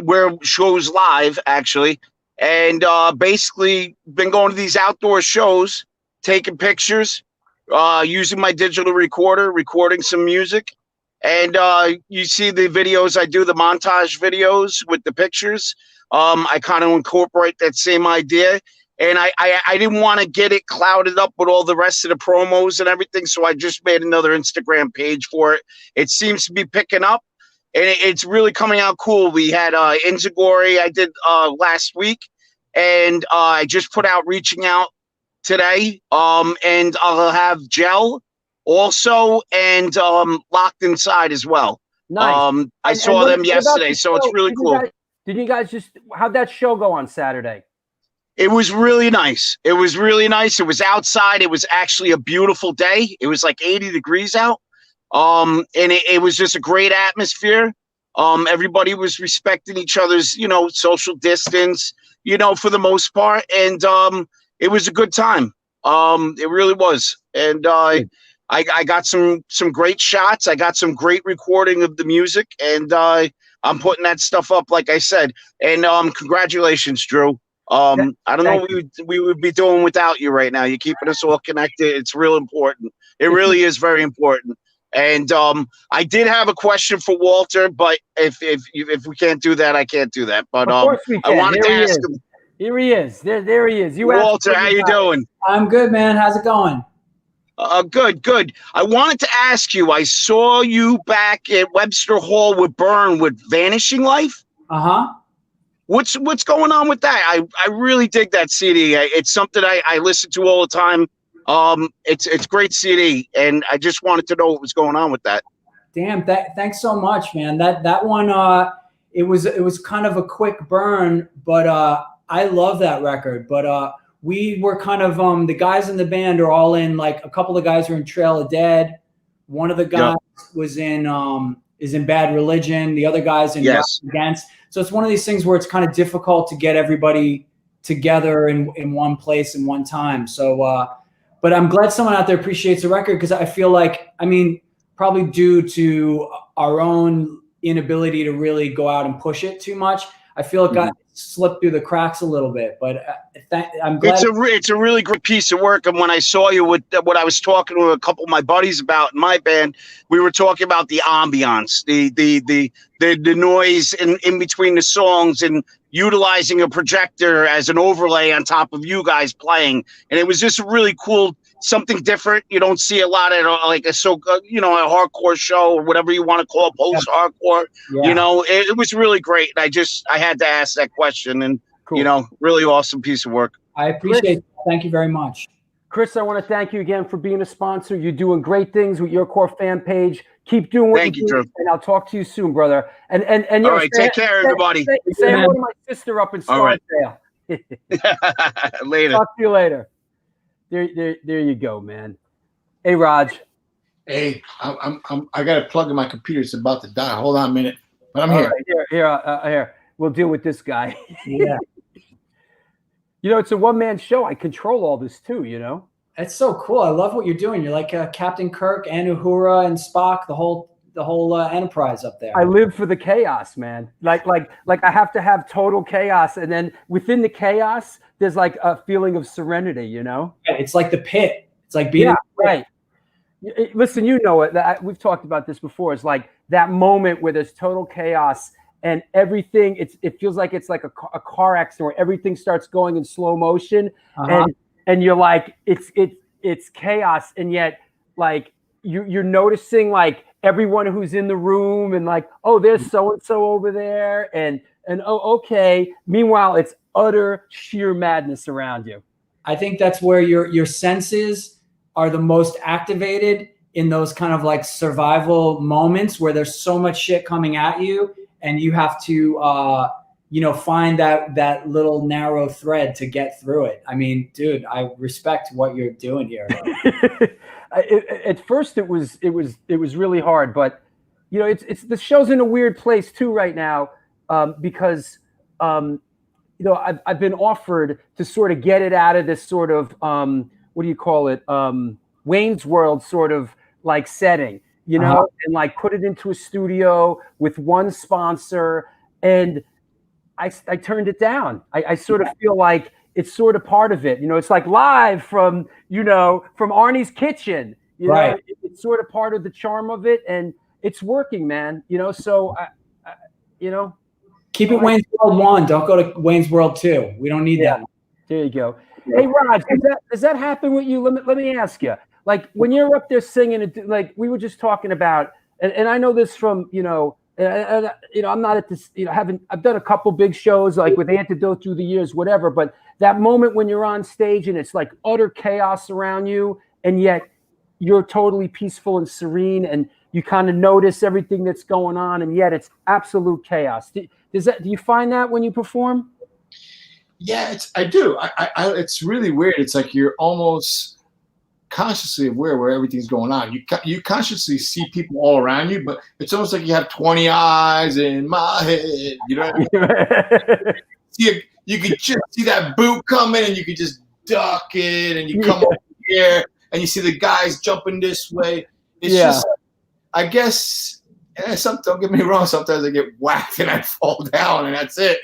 where shows live actually. And basically been going to these outdoor shows, taking pictures, using my digital recorder, recording some music. And you see the videos I do, the montage videos with the pictures. I kind of incorporate that same idea. And I didn't want to get it clouded up with all the rest of the promos and everything. So I just made another Instagram page for it. It seems to be picking up. And it's really coming out cool. We had Inzagori I did last week. And I just put out Reaching Out today. And I'll have Gel also, and Locked Inside as well. Nice. I saw them yesterday, so it's really cool. Did you guys how'd that show go on Saturday? It was really nice. It was really nice. It was outside. It was actually a beautiful day. It was like 80 degrees out. And it was just a great atmosphere. Everybody was respecting each other's, social distance, for the most part. And it was a good time. It really was. And I got some great shots. I got some great recording of the music, and I'm putting that stuff up, like I said. And congratulations, Drew. I don't know what we would be doing without you right now. You're keeping us all connected. It's real important. It really is very important. And I did have a question for Walter, but if we can't do that, I can't do that. But of course we can. I wanted to ask him. Here he is. There he is. Walter, how you doing? I'm good, man. How's it going? Good. I wanted to ask you, I saw you back at Webster Hall with Byrne with Vanishing Life. Uh-huh. What's going on with that? I really dig that CD. It's something I listen to all the time. It's great CD, and I just wanted to know what was going on with that. Damn, thanks so much, man. That one, it was kind of a quick burn, but I love that record. But we were kind of the guys in the band are all in, like, a couple of guys are in Trail of Dead. One of the guys was in is in Bad Religion. The other guy's in Rock Against. So it's one of these things where it's kind of difficult to get everybody together in one place in one time. So but I'm glad someone out there appreciates the record, because I feel like, probably due to our own inability to really go out and push it too much, I feel it got slipped through the cracks a little bit. But I'm glad. It's a really great piece of work. And when I saw you with what I was talking to a couple of my buddies about in my band, we were talking about the ambiance, the noise in between the songs, and utilizing a projector as an overlay on top of you guys playing. And it was just really cool, something different. You don't see a lot of like a hardcore show or whatever you want to call post-hardcore. Yeah. It was really great. I had to ask that question, and really awesome piece of work. I appreciate it. Thank you very much. Chris, I want to thank you again for being a sponsor. You're doing great things with your core fan page. Keep doing what you do, Drew. and I'll talk to you soon, brother. And all right, take care, everybody. Say hello to my sister up in Scarsdale. Later. Talk to you later. There you go, man. Hey, Raj. Hey, I got a plug in my computer. It's about to die. Hold on a minute, but I'm here. Right, here. We'll deal with this guy. Yeah. It's a one-man show. I control all this too. It's so cool. I love what you're doing. You're like Captain Kirk and Uhura and Spock, the whole Enterprise up there. I live for the chaos, man. Like I have to have total chaos, and then within the chaos, there's like a feeling of serenity. Yeah, it's like the pit. It's like being right. Listen, it. We've talked about this before. It's like that moment where there's total chaos and everything. It feels like it's like a car accident where everything starts going in slow motion, and you're like, it's it's chaos, and yet like you're noticing like everyone who's in the room, and like, oh, there's so and so over there, and oh, okay. Meanwhile, it's utter sheer madness around you. I think that's where your senses are the most activated, in those kind of like survival moments where there's so much shit coming at you, and you have to find that little narrow thread to get through it. I mean, dude, I respect what you're doing here. At first it was really hard, but it's the show's in a weird place too right now, because I've been offered to sort of get it out of this sort of what do you call it, Wayne's World sort of like setting, and like put it into a studio with one sponsor, and I turned it down. I sort of feel like it's sort of part of it. It's like live from Arnie's kitchen. Right. It's sort of part of the charm of it, and it's working, man. So keep it Wayne's World 1. Don't go to Wayne's World 2. We don't need that. There you go. Hey, Raj, does that happen with you? Let me ask you. Like when you're up there singing, like we were just talking about, and I know this from I'm not at this, I've done a couple big shows like with Anecdote through the years, whatever, but that moment when you're on stage and it's like utter chaos around you, and yet you're totally peaceful and serene, and you kind of notice everything that's going on, and yet it's absolute chaos. Do you find that when you perform? Yeah, I do. It's really weird. It's like you're almost consciously aware where everything's going on. You consciously see people all around you, but it's almost like you have 20 eyes in my head. You know what I mean? You could just see that boot coming, and you could just duck it, and you come over here, and you see the guys jumping this way. It's just, I guess, don't get me wrong, sometimes I get whacked and I fall down, and that's it.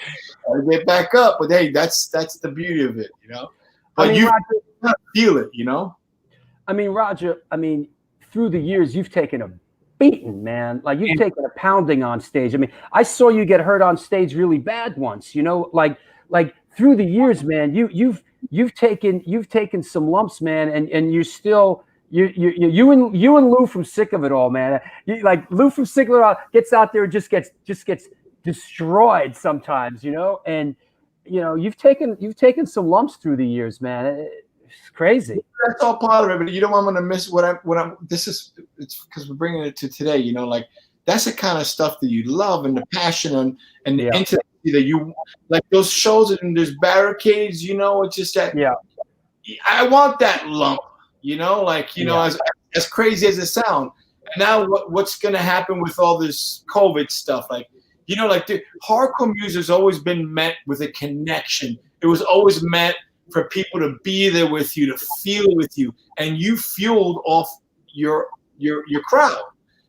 I get back up, but hey, that's the beauty of it, But you feel it, I mean, Roger, through the years, you've taken a beating, man. Like you've taken a pounding on stage. I mean, I saw you get hurt on stage really bad once, like through the years, man, you've taken some lumps, man. And you're still, you and Lou from Sick of It All, man. Like Lou from Sick of It All gets out there and just gets destroyed sometimes, and you've taken some lumps through the years, man. It's crazy. That's all part of it, but you don't want me to miss it's because we're bringing it to today, like that's the kind of stuff that you love, and the passion and the intimacy that you like, those shows and there's barricades, it's just that I want that lump, as crazy as it sounds. And now what's gonna happen with all this COVID stuff? Like, like the hardcore music has always been meant with a connection. It was always meant for people to be there with you, to feel with you, and you fueled off your crowd.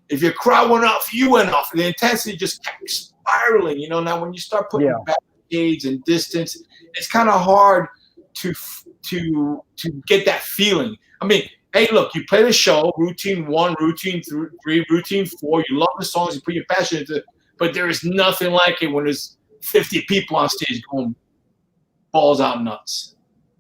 If your crowd went off, you went off. The intensity just kept spiraling. Now when you start putting barricades and distance, it's kind of hard to get that feeling. I mean, hey, look, you play the show, routine 1, routine 3, routine 4. You love the songs, you put your passion into it, but there is nothing like it when there's 50 people on stage going balls out nuts.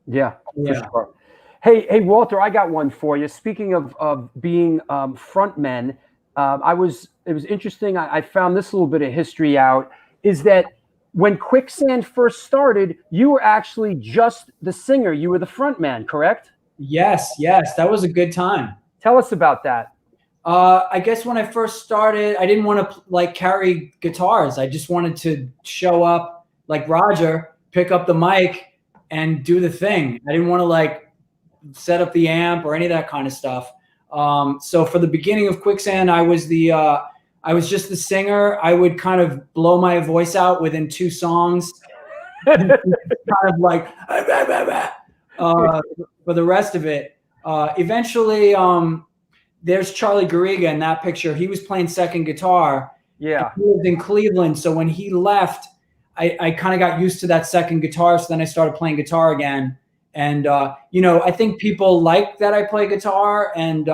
Yeah, for sure. Hey, Walter, I got one for you. Speaking of being front men, it was interesting. I found this little bit of history out, is that when Quicksand first started, you were actually just the singer. You were the front man, correct? Yes. That was a good time. Tell us about that. I guess when I first started, I didn't want to like carry guitars. I just wanted to show up like Roger, pick up the mic, and do the thing. I didn't want to like set up the amp or any of that kind of stuff. So for the beginning of Quicksand, I was just the singer. I would kind of blow my voice out within 2 songs, kind of like for the rest of it. Eventually, there's Charlie Garriga in that picture. He was playing second guitar. Yeah, he lived in Cleveland. So when he left, I kind of got used to that second guitar. So then I started playing guitar again. And, I think people like that I play guitar, and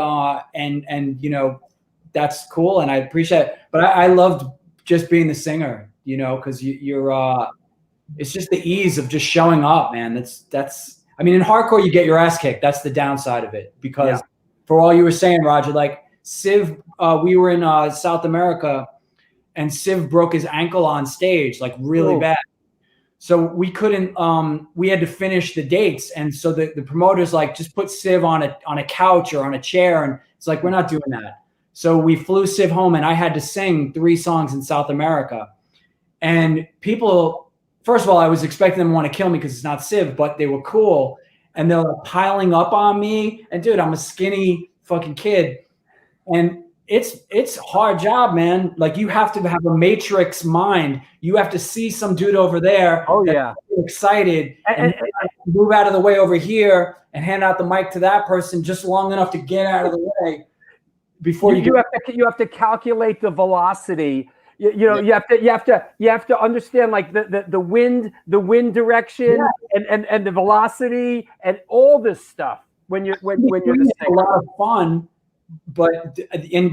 that's cool. And I appreciate it. But I loved just being the singer, because you're it's just the ease of just showing up, man. I mean, in hardcore, you get your ass kicked. That's the downside of it. Because for all you were saying, Roger, like Civ, we were in South America, and Civ broke his ankle on stage, like really bad. So we couldn't. We had to finish the dates, and so the promoters like just put Civ on a couch or on a chair, and it's like we're not doing that. So we flew Civ home, and I had to sing 3 songs in South America, and people. First of all, I was expecting them to want to kill me because it's not Civ, but they were cool. And they're like piling up on me. And dude, I'm a skinny fucking kid. And it's a hard job, man. Like you have to have a matrix mind. You have to see some dude over there. Oh yeah. Excited and move out of the way over here and hand out the mic to that person just long enough to get out of the way before you have to calculate the velocity. You know, you have to understand like the wind direction and the velocity and all this stuff when you're a lot of fun, but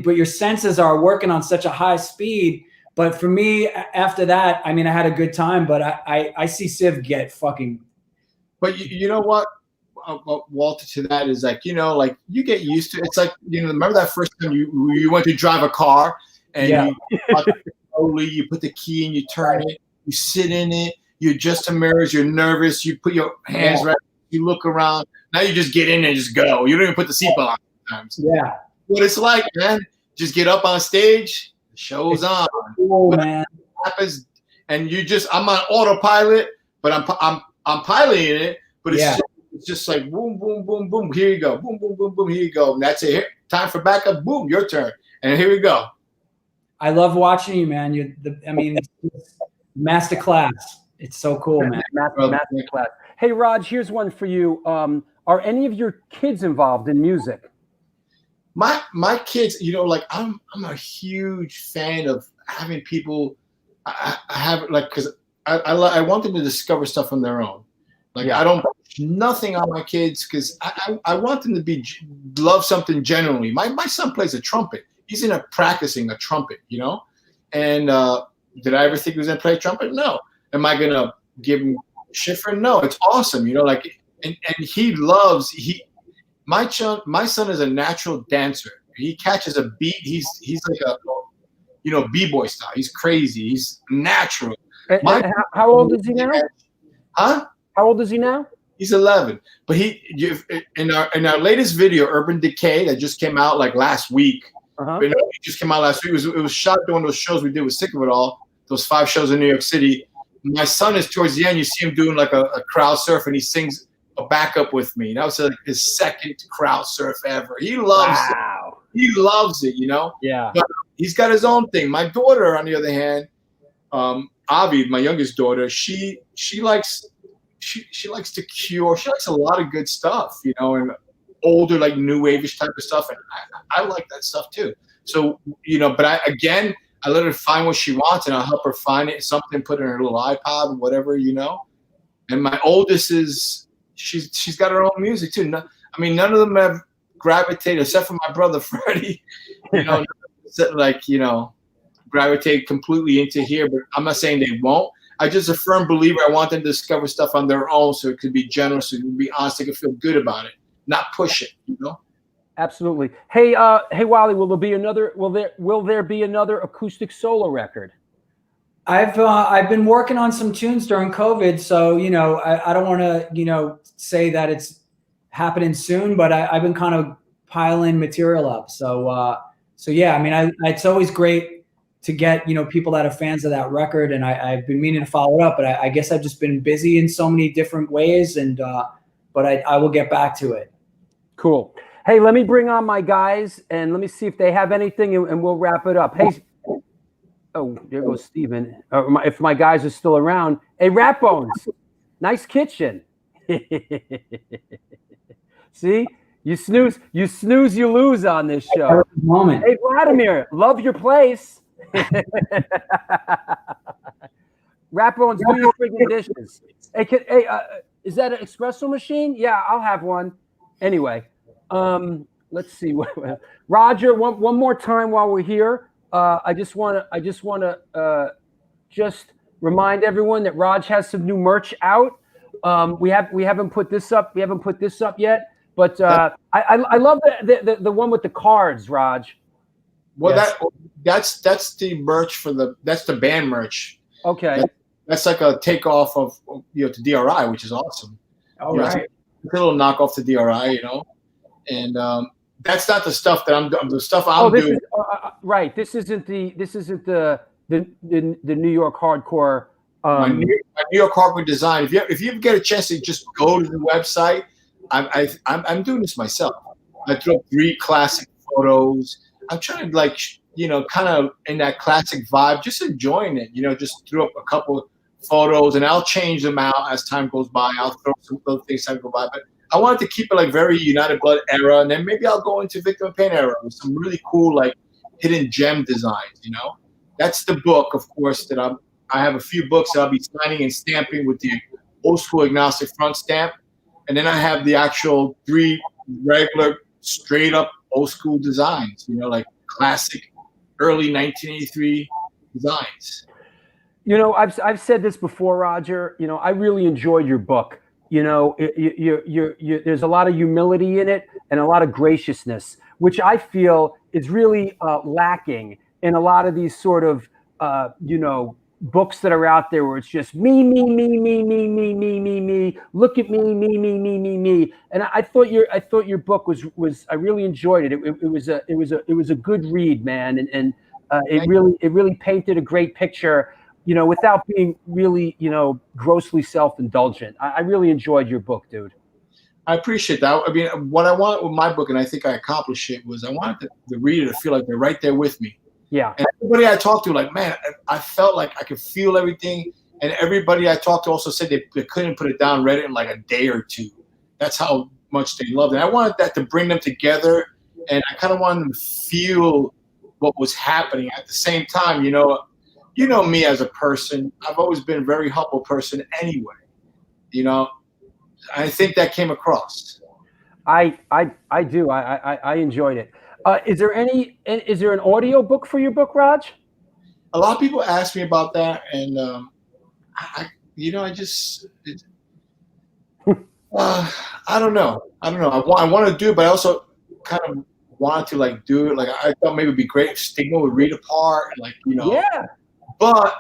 your senses are working on such a high speed. But for me, after that, I mean, I had a good time, but I see Civ get fucking. But you know what, Walter, to that is like, you know, like you get used to it. It's like, you know, remember that first time you went to drive a car and you put the key in, you turn it, you sit in it, you adjust the mirrors, you're nervous, you put your hands right, you look around. Now you just get in and just go. You don't even put the seatbelt on sometimes. Yeah. What it's like, man. Just get up on stage, the show's on. Cool, man. Happens, and I'm on autopilot, but I'm piloting it, but it's just like boom, boom, boom, boom. Here you go. Boom, boom, boom, boom. Here you go. And that's it. Here, time for backup. Boom, your turn. And here we go. I love watching you, man. Master class. It's so cool, man. Master class. Hey, Raj, here's one for you. Are any of your kids involved in music? My kids, you know, like I'm a huge fan of having people. I have like because I want them to discover stuff on their own. Like I don't push nothing on my kids because I want them to love something genuinely. My son plays a trumpet. He's in practicing a trumpet, you know? And did I ever think he was going to play trumpet? No. Am I going to give him shit for it? No. It's awesome, you know? Like, and he loves, my son is a natural dancer. He catches a beat. He's like a, you know, B-boy style. He's crazy. He's natural. How old is he now? Huh? How old is he now? He's 11. But in our latest video, Urban Decay, that just came out like last week, it just came out last week. It was shot during those shows we did with Sick of It All, those 5 shows in New York City. My son is towards the end. You see him doing like a crowd surf, and he sings a backup with me. That was like his second crowd surf ever. He loves it. He loves it, you know? Yeah. But he's got his own thing. My daughter, on the other hand, Avi, my youngest daughter, she likes to cure. She likes a lot of good stuff, you know, and older, like new wave-ish type of stuff, and I like that stuff too. So, you know, but I let her find what she wants, and I'll help her find it, something, put it in her little iPod or whatever, you know. And my oldest she's got her own music too. None of them have gravitated, except for my brother Freddie, you know, like, you know, gravitate completely into here. But I'm not saying they won't. I'm just a firm believer. I want them to discover stuff on their own, so it could be generous, so it could be honest, they could feel good about it. Not push it, you know. Absolutely. Hey, Wally, will there be another acoustic solo record? I've been working on some tunes during COVID, so you know I don't want to, you know, say that it's happening soon, but I've been kind of piling material up. So yeah, I mean, it's always great to get, you know, people that are fans of that record, and I've been meaning to follow it up, but I guess I've just been busy in so many different ways, and but I will get back to it. Cool. Hey, let me bring on my guys, and let me see if they have anything, and we'll wrap it up. Hey, oh, there goes Steven. If my guys are still around. Hey, Rat Bones, nice kitchen. See, you snooze, you lose on this show. Moment. Hey, Vladimir, love your place. Rat Bones, do your friggin' dishes. Hey, is that an espresso machine? Yeah, I'll have one. Anyway, let's see. Roger, one more time while we're here. I just want to remind everyone that Raj has some new merch out. We haven't put this up. We haven't put this up yet. But I love the one with the cards, Raj. Well, Yes. that's the merch that's the band merch. Okay. That's like a takeoff of to DRI, which is awesome. All You know, right. it's a little knockoff to DRI, and that's not the stuff that I'm doing. The stuff I'm this doing. is right. This isn't the New York hardcore. My New York hardcore design. If you ever get a chance to just go to the website, I'm doing this myself. I threw up 3 classic photos. I'm trying to kind of in that classic vibe, just enjoying it. Just threw up a couple photos, and I'll change them out as time goes by. I'll throw some little things as time go by, but I wanted to keep it very United Blood era, and then maybe I'll go into Victim of Pain era with some really cool hidden gem designs. That's the book, of course, that I have a few books that I'll be signing and stamping with the old school agnostic front stamp, and then I have the actual 3 regular straight up old school designs. Classic early 1983 designs. I've said this before, Roger. I really enjoyed your book. There's a lot of humility in it and a lot of graciousness, which I feel is really lacking in a lot of these sort of books that are out there where it's just me, look at me. And I thought your book was I really enjoyed it. It was a good read, man, and it really painted a great picture, without being really, grossly self-indulgent. I really enjoyed your book, dude. I appreciate that. I mean, what I wanted with my book, and I think I accomplished it, was I wanted the reader to feel like they're right there with me. Yeah. And everybody I talked to, man, I felt like I could feel everything. And everybody I talked to also said they couldn't put it down, read it in a day or 2. That's how much they loved it. I wanted that to bring them together, and I kind of wanted them to feel what was happening at the same time. You know me as a person. I've always been a very humble person anyway. I think that came across. I do. I enjoyed it. Is there an audio book for your book, Raj? A lot of people ask me about that, and I don't know. I want to do it, but I also kind of wanted to do it. I thought maybe it'd be great if Stigma would read a part, Yeah. But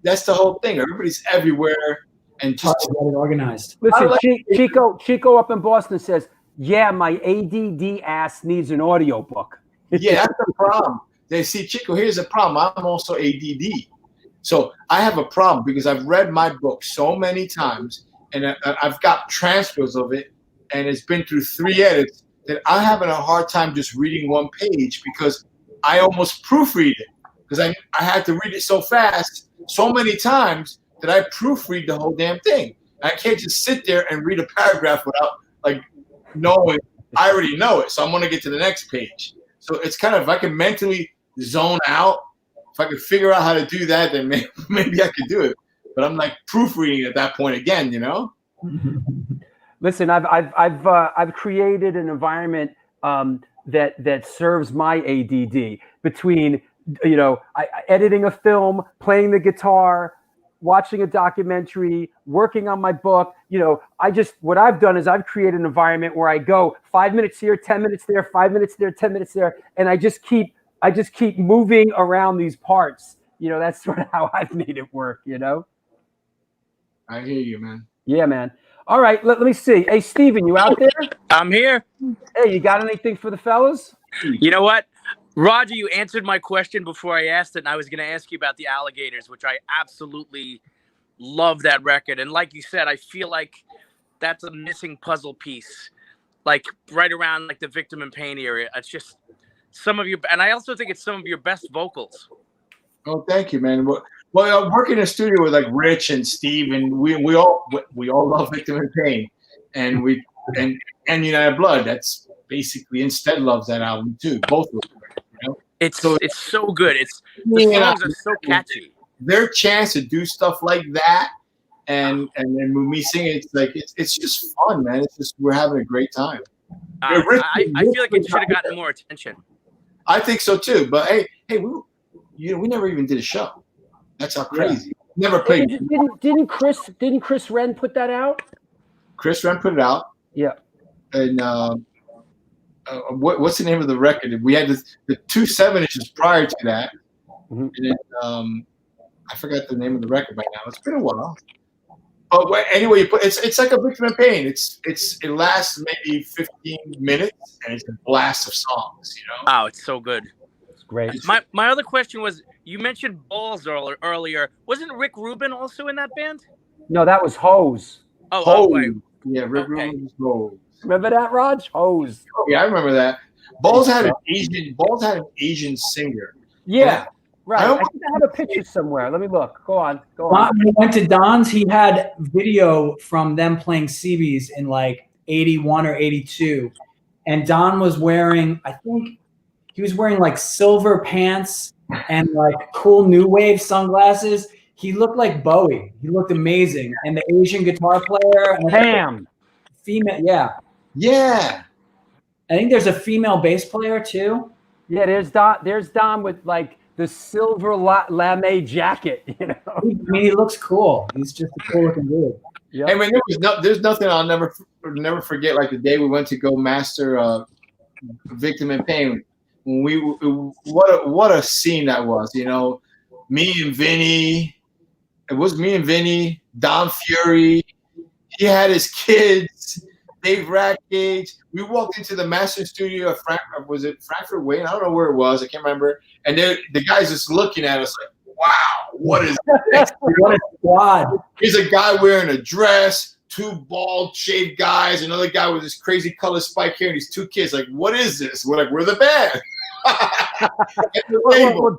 that's the whole thing. Everybody's everywhere, and just get it organized. Listen, Chico up in Boston says, "Yeah, my ADD ass needs an audio book." Yeah, that's the problem. They see, Chico, here's the problem. I'm also ADD. So I have a problem because I've read my book so many times, and I've got transcripts of it, and it's been through 3 edits, that I'm having a hard time just reading one page because I almost proofread it. Because I had to read it so fast so many times that I proofread the whole damn thing. I can't just sit there and read a paragraph without knowing I already know it. So I'm going to get to the next page. So it's kind of, if I can mentally zone out, if I could figure out how to do that, then maybe I could do it. But I'm proofreading at that point again, Listen, I've created an environment that serves my ADD between editing a film, playing the guitar, watching a documentary, working on my book. What I've done is I've created an environment where I go 5 minutes here, 10 minutes there, 5 minutes there, 10 minutes there, and I just keep moving around these parts. That's sort of how I've made it work. I hear you, man. Yeah, man. All right, let me see. Hey, Steven, you out there? I'm here. Hey, you got anything for the fellas? You know what? Roger, you answered my question before I asked it, and I was going to ask you about the Alligators, which I absolutely love that record. And like you said, I feel like that's a missing puzzle piece, right around the Victim in Pain area. It's just some of your, and I also think it's some of your best vocals. Oh, thank you, man. Well, I work in a studio with Rich and Steve, and we all love Victim in Pain, and and United Blood. That's basically Instead loves that album too. Both of them. It's so good. The songs are so catchy. Their chance to do stuff like that, and then when we sing it, it's just fun, man. It's just, we're having a great time. I feel like it should have gotten more attention. I think so too. But hey, we never even did a show. That's how crazy. Never played. Didn't Chris Wren put that out? Chris Wren put it out. Yeah. And what's the name of the record? We had the 2 7-inches prior to that. Mm-hmm. And then, I forgot the name of the record by now. It's been a while. But anyway, you put it's like a Victim in Pain. It lasts maybe 15 minutes, and it's a blast of songs. You know. Oh, it's so good. It's great. My other question was, you mentioned Balls earlier. Wasn't Rick Rubin also in that band? No, that was Hose. Oh, wait. Yeah, Rick Rubin was Hose. Remember that, Raj? Hose. Oh, yeah, I remember that. Balls had an Asian singer. Yeah. Right. I think I have a picture somewhere. Let me look. Go on. When I went to Don's, he had video from them playing CBs in like 81 or 82. And Don was wearing, I think he was wearing like silver pants and like cool new wave sunglasses. He looked like Bowie. He looked amazing. And the Asian guitar player. Pam. Female. Yeah. Yeah. I think there's a female bass player too. Yeah, there's Don with like the silver lame jacket, you know. I mean, he looks cool. He's just a cool looking dude. Yep. I mean, there's nothing I'll never forget. Like the day we went to go master Victim in Pain. What a scene that was. You know, me and Vinny. It was me and Vinny. Don Fury. He had his kids. Dave Ratcage. We walked into the master studio of Frankfurt Wayne? I don't know where it was. I can't remember. And the guy's just looking at us like, wow, what is this? What a squad. Here's a guy wearing a dress, 2 bald shaved guys, another guy with this crazy color spike hair, and these 2 kids. Like, what is this? We're the band. well,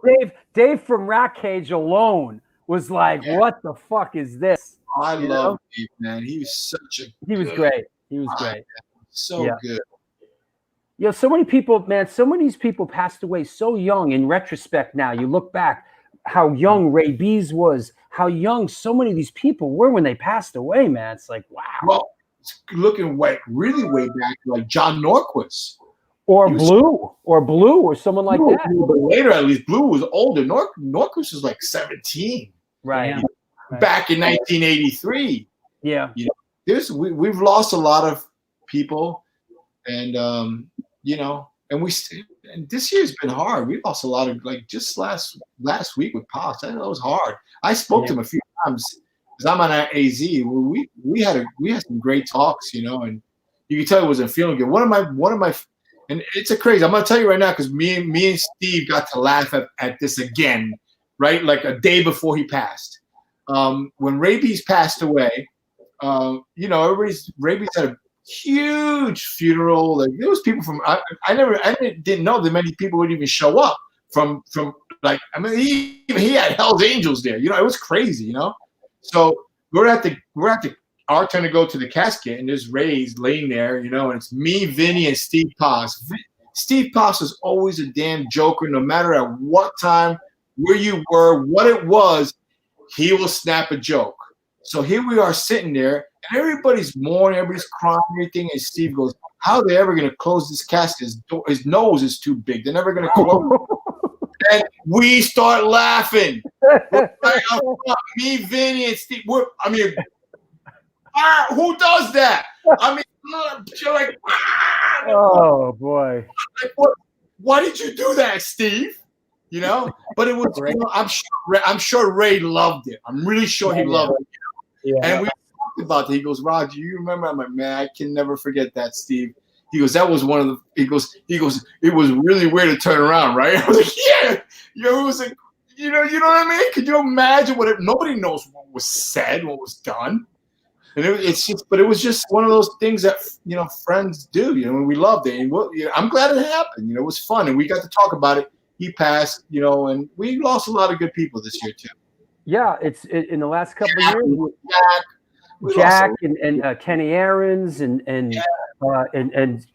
Dave from Rat Cage alone was like, what the fuck is this? I love Dave, man. He was He was great. He was great. So good. You know, so many people, man, so many of these people passed away so young. In retrospect now, you look back how young Ray B's was, how young so many of these people were when they passed away, man. It's like, wow. Well, looking really way back, like John Norquist. Or Blue, or someone like that. But later, at least, Blue was older. Norquist was like 17. Right. Back in 1983. Yeah. You know, we've lost a lot of people, and you know, and this year's been hard. We lost a lot of, like, just last week with Pops. I know it was hard. I spoke to him a few times because I'm on that AZ. We had some great talks, you know, and you could tell he wasn't feeling good. One of my, and it's crazy. I'm gonna tell you right now because me and Steve got to laugh at this again, right? Like a day before he passed. When Rabies passed away, you know, Rabies had a huge funeral. Like, there was people from I didn't know that many people would even show up from like, I mean, he had Hell's Angels there. You know, it was crazy. You know, so we're at our turn to go to the casket, and there's Ray's laying there. You know, and it's me, Vinny, and Steve Poss. Steve Poss was always a damn joker, no matter at what time, where you were, what it was. He will snap a joke. So here we are sitting there, and everybody's mourning, everybody's crying, everything. And Steve goes, "How are they ever going to close this casket? His nose is too big. They're never going to close." And we start laughing. Me, Vinny, and Steve. Who does that? I mean, you're like, oh boy. Like, why did you do that, Steve? You know, but it was. You know, I'm sure Ray loved it. I'm really sure he loved it. You know? And we talked about it. He goes, "Roger, you remember?" I'm like, "Man, I can never forget that, Steve." He goes, "That was one of the." He goes, "It was really weird to turn around, right?" I was like, "Yeah." You know, it was like, you know what I mean? Could you imagine nobody knows what was said, what was done, and but it was just one of those things that, you know, friends do. You know, and we loved it, and you know, I'm glad it happened. You know, it was fun, and we got to talk about it. He passed, you know, and we lost a lot of good people this year too. Yeah, in the last couple of years. Jack and Kenny Aarons and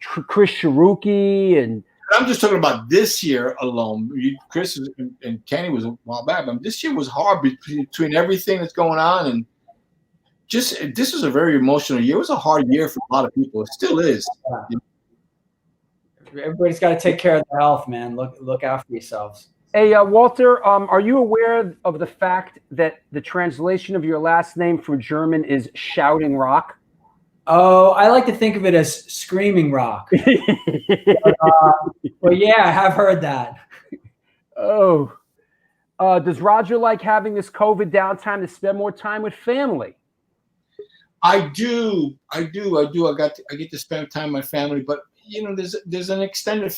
Chris Shiruki, and I'm just talking about this year alone. Chris and Kenny was a while back, but this year was hard between everything that's going on, and just this was a very emotional year. It was a hard year for a lot of people. It still is. Everybody's got to take care of their health, man. Look after yourselves. Hey, Walter, are you aware of the fact that the translation of your last name from German is Shouting Rock? Oh, I like to think of it as Screaming Rock. But yeah, I have heard that. Oh. Does Roger like having this COVID downtime to spend more time with family? I do. I get to spend time with my family, but you know, there's an extended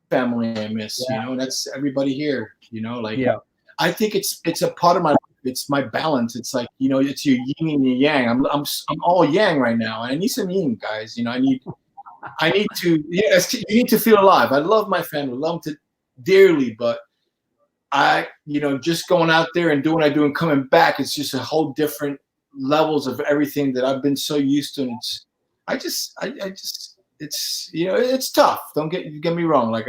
family I miss. Yeah. You know, that's everybody here. You know, like Yeah. I think it's a part of my life. It's my balance. It's like, you know, it's your yin and your yang. I'm all yang right now. I need some yin, guys. You know, I need to. Yes, you need to feel alive. I love my family, love them dearly, but you know, just going out there and doing what I do and coming back, it's just a whole different levels of everything that I've been so used to. And it's you know, it's tough. Don't get me wrong. Like,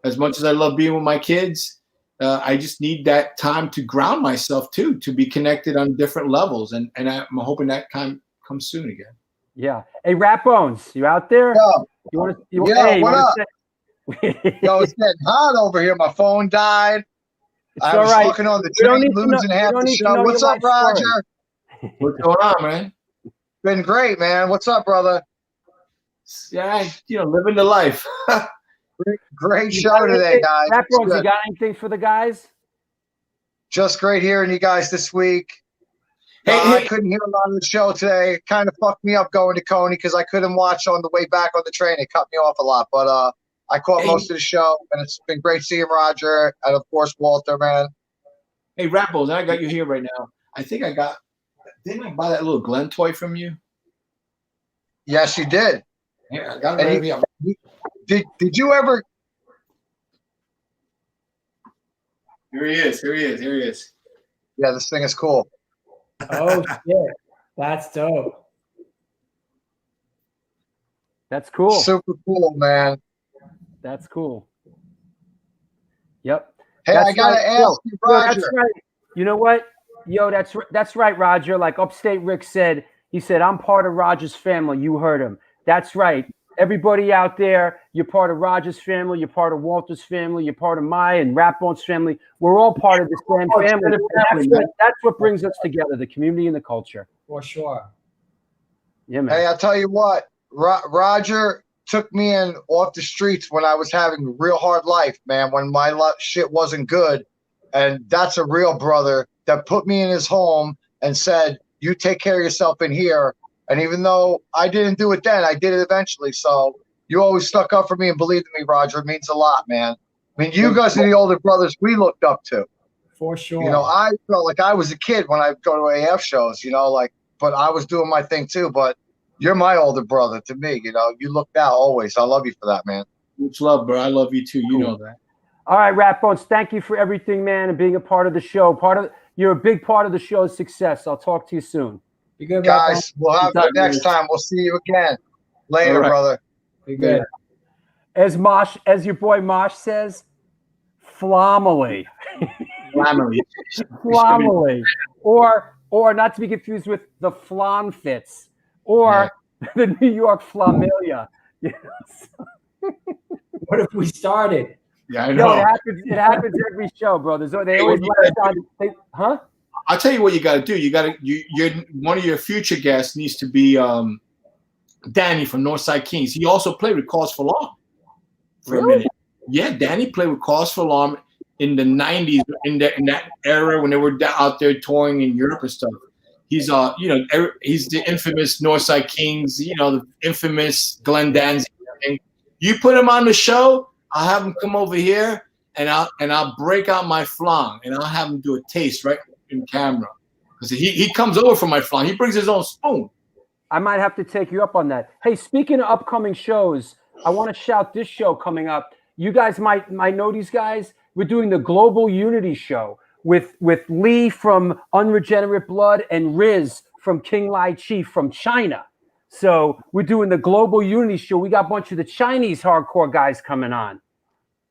as much as I love being with my kids, I just need that time to ground myself too, to be connected on different levels. And I'm hoping that time comes soon again. Yeah. Hey, Rat Bones, you out there? Yo. You want to? Yo, what up? Yo, it's getting hot over here. My phone died. I was talking on the train, losing half the show. What's up, Roger? What's going on, man? Been great, man. What's up, brother? Yeah, you know, living the life. Great show today, guys. Rat Bones, you got anything for the guys? Just great hearing you guys this week. I couldn't hear a lot of the show today. It kind of fucked me up going to Coney because I couldn't watch on the way back on the train. It cut me off a lot, but I caught most of the show, and it's been great seeing Roger and, of course, Walter, man. Hey, Rapples, I got you here right now. I think didn't I buy that little Glenn toy from you? Yes, you did. Yeah, I got it right here. Did you ever? Here he is. Yeah, this thing is cool. Oh, shit. That's dope. That's cool. Super cool, man. That's cool. Yep. Hey, I gotta ask you, Roger. That's right. You know what? Yo, that's right, Roger. Like Upstate Rick said, he said, I'm part of Roger's family. You heard him. That's right. Everybody out there, you're part of Roger's family. You're part of Walter's family. You're part of my and Ratbone's family. We're all part of this damn family. That's what brings us together, the community and the culture. For sure. Yeah, man. Hey, I'll tell you what. Roger took me in off the streets when I was having a real hard life, man, when my shit wasn't good. And that's a real brother that put me in his home and said, you take care of yourself in here. And even though I didn't do it then, I did it eventually. So you always stuck up for me and believed in me, Roger. It means a lot, man. I mean, you guys are the older brothers we looked up to. For sure. You know, I felt like I was a kid when I go to AF shows, you know, like, but I was doing my thing too. But you're my older brother to me, you know. You looked out always. I love you for that, man. Much love, bro. I love you too. You know that. All right, Rat Bones, thank you for everything, man, and being a part of the show. You're a big part of the show's success. I'll talk to you soon. Be good, guys. We'll have it next time. We'll see you again later, brother. Be good. As your boy Mosh says, flomily. Flomily. Or not to be confused with the Flan Fits or the New York Flamilia. What if we started? Yeah, I know. It happens every show, bro. They always huh? I'll tell you what you got to do. You're one of your future guests needs to be Danny from Northside Kings. He also played with Cause for Alarm for a minute. Yeah, Danny played with Cause for Alarm in the 90s, in that era when they were out there touring in Europe and stuff. He's he's the infamous Northside Kings, the infamous Glenn Danzig. You put him on the show, I'll have him come over here and I'll break out my flan and I'll have him do a taste right in camera. Because he comes over for my flan. He brings his own spoon. I might have to take you up on that. Hey, speaking of upcoming shows, I want to shout this show coming up. You guys might know these guys. We're doing the Global Unity Show with Lee from Unregenerate Blood and Riz from King Lai Chi from China. So we're doing the Global Unity Show. We got a bunch of the Chinese hardcore guys coming on.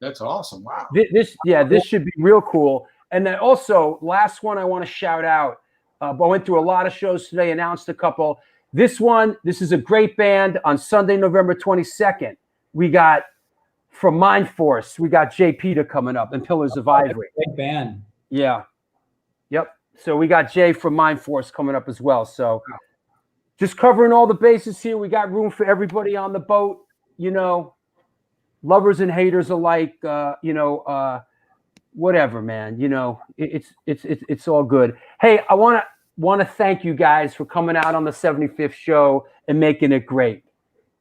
That's awesome. Wow. This should be real cool. And then also, last one I want to shout out. I went through a lot of shows today, announced a couple. This is a great band on Sunday, November 22nd. We got from Mind Force, we got Jay Peter coming up and Pillars of Ivory. Big band. Yeah. Yep. So we got Jay from Mind Force coming up as well. So just covering all the bases here. We got room for everybody on the boat, you know, lovers and haters alike, whatever, man, you know, it's all good. Hey, I want to thank you guys for coming out on the 75th show and making it great.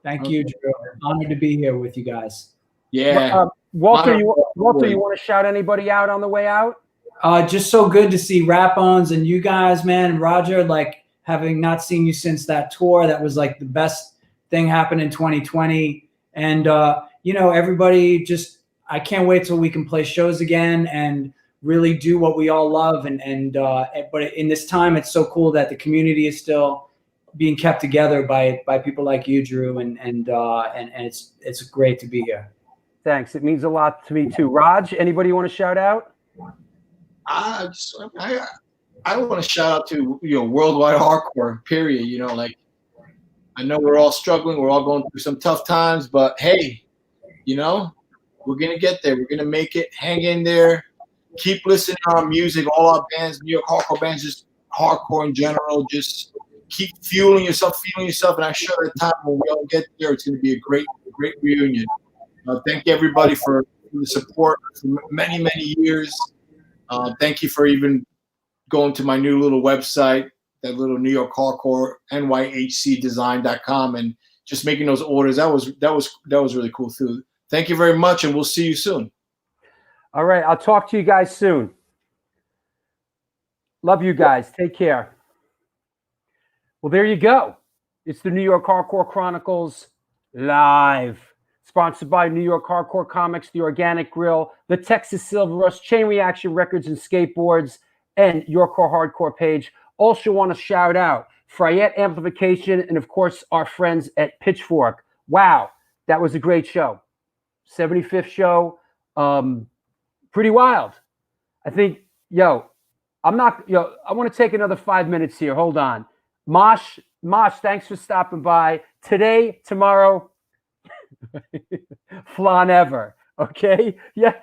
Thank you, Drew. Honored to be here with you guys. Yeah. Walter, you want to shout anybody out on the way out? Just so good to see Rapport and you guys, man. Roger, like having not seen you since that tour, that was like the best thing happened in 2020. And, everybody just, I can't wait till we can play shows again and really do what we all love. But in this time, it's so cool that the community is still being kept together by people like you, Drew. And it's great to be here. Thanks. It means a lot to me too. Raj, anybody you want to shout out? I want to shout out to worldwide hardcore. Period. I know we're all struggling. We're all going through some tough times, but hey, we're gonna get there. We're gonna make it. Hang in there. Keep listening to our music. All our bands, New York hardcore bands, just hardcore in general. Just keep fueling yourself. And I'm sure at the time when we all get there, it's gonna be a great reunion. Thank you everybody for the support for many, many years. Thank you for even going to my new little website, that little New York hardcore NYHCdesign.com, and just making those orders. That was really cool too. Thank you very much, and we'll see you soon. All right, I'll talk to you guys soon. Love you guys. Take care. Well, there you go. It's the New York Hardcore Chronicles live. Sponsored by New York Hardcore Comics, The Organic Grill, the Texas Silver Rush, Chain Reaction Records and Skateboards, and Your Core Hardcore page. Also want to shout out Fryette Amplification and, of course, our friends at Pitchfork. Wow, that was a great show. 75th show. Pretty wild. I think, I want to take another 5 minutes here. Hold on. Mosh, thanks for stopping by. Today, tomorrow, flan ever. Okay? Yeah.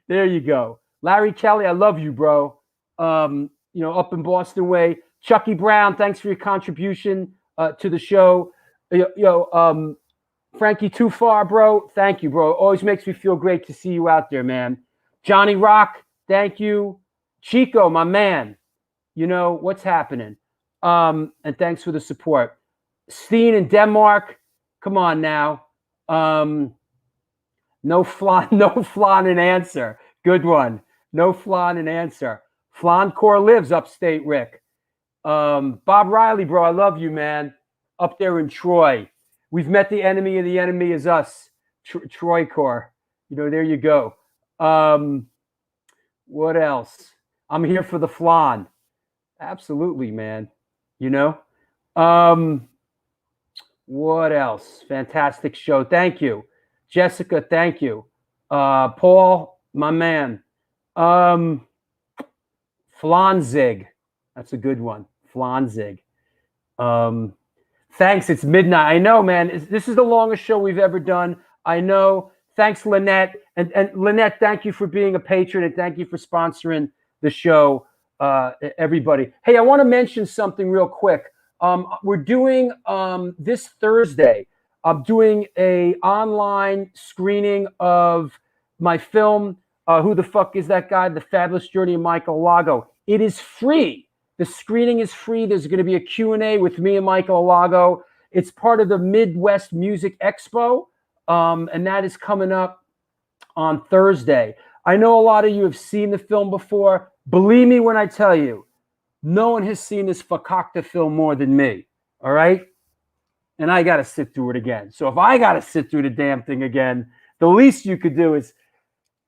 There you go. Larry Kelly, I love you, bro. Up in Boston way. Chucky Brown, thanks for your contribution to the show. Frankie Too Far, bro. Thank you, bro. Always makes me feel great to see you out there, man. Johnny Rock, thank you. Chico, my man. What's happening. And thanks for the support. Steen in Denmark, come on now. No flan and answer. Good one. No flan and answer. Flancore lives upstate, Rick. Bob Riley, bro, I love you, man. Up there in Troy. We've met the enemy, and the enemy is us. Troy Core. There you go. What else? I'm here for the flan. Absolutely, man. What else? Fantastic show. Thank you. Jessica, thank you. Paul, my man. Flanzig. That's a good one. Flanzig. Thanks. It's midnight. I know, man. This is the longest show we've ever done. I know. Thanks, Lynette. And Lynette, thank you for being a patron, and thank you for sponsoring the show, everybody. Hey, I want to mention something real quick. We're doing this Thursday. I'm doing a online screening of my film, Who the Fuck Is That Guy? The Fabulous Journey of Michael Alago. It is free. The screening is free. There's going to be a Q&A with me and Michael Alago. It's part of the Midwest Music Expo, and that is coming up on Thursday. I know a lot of you have seen the film before. Believe me when I tell you, no one has seen this fakakta film more than me, all right? And I got to sit through it again. So if I got to sit through the damn thing again, the least you could do is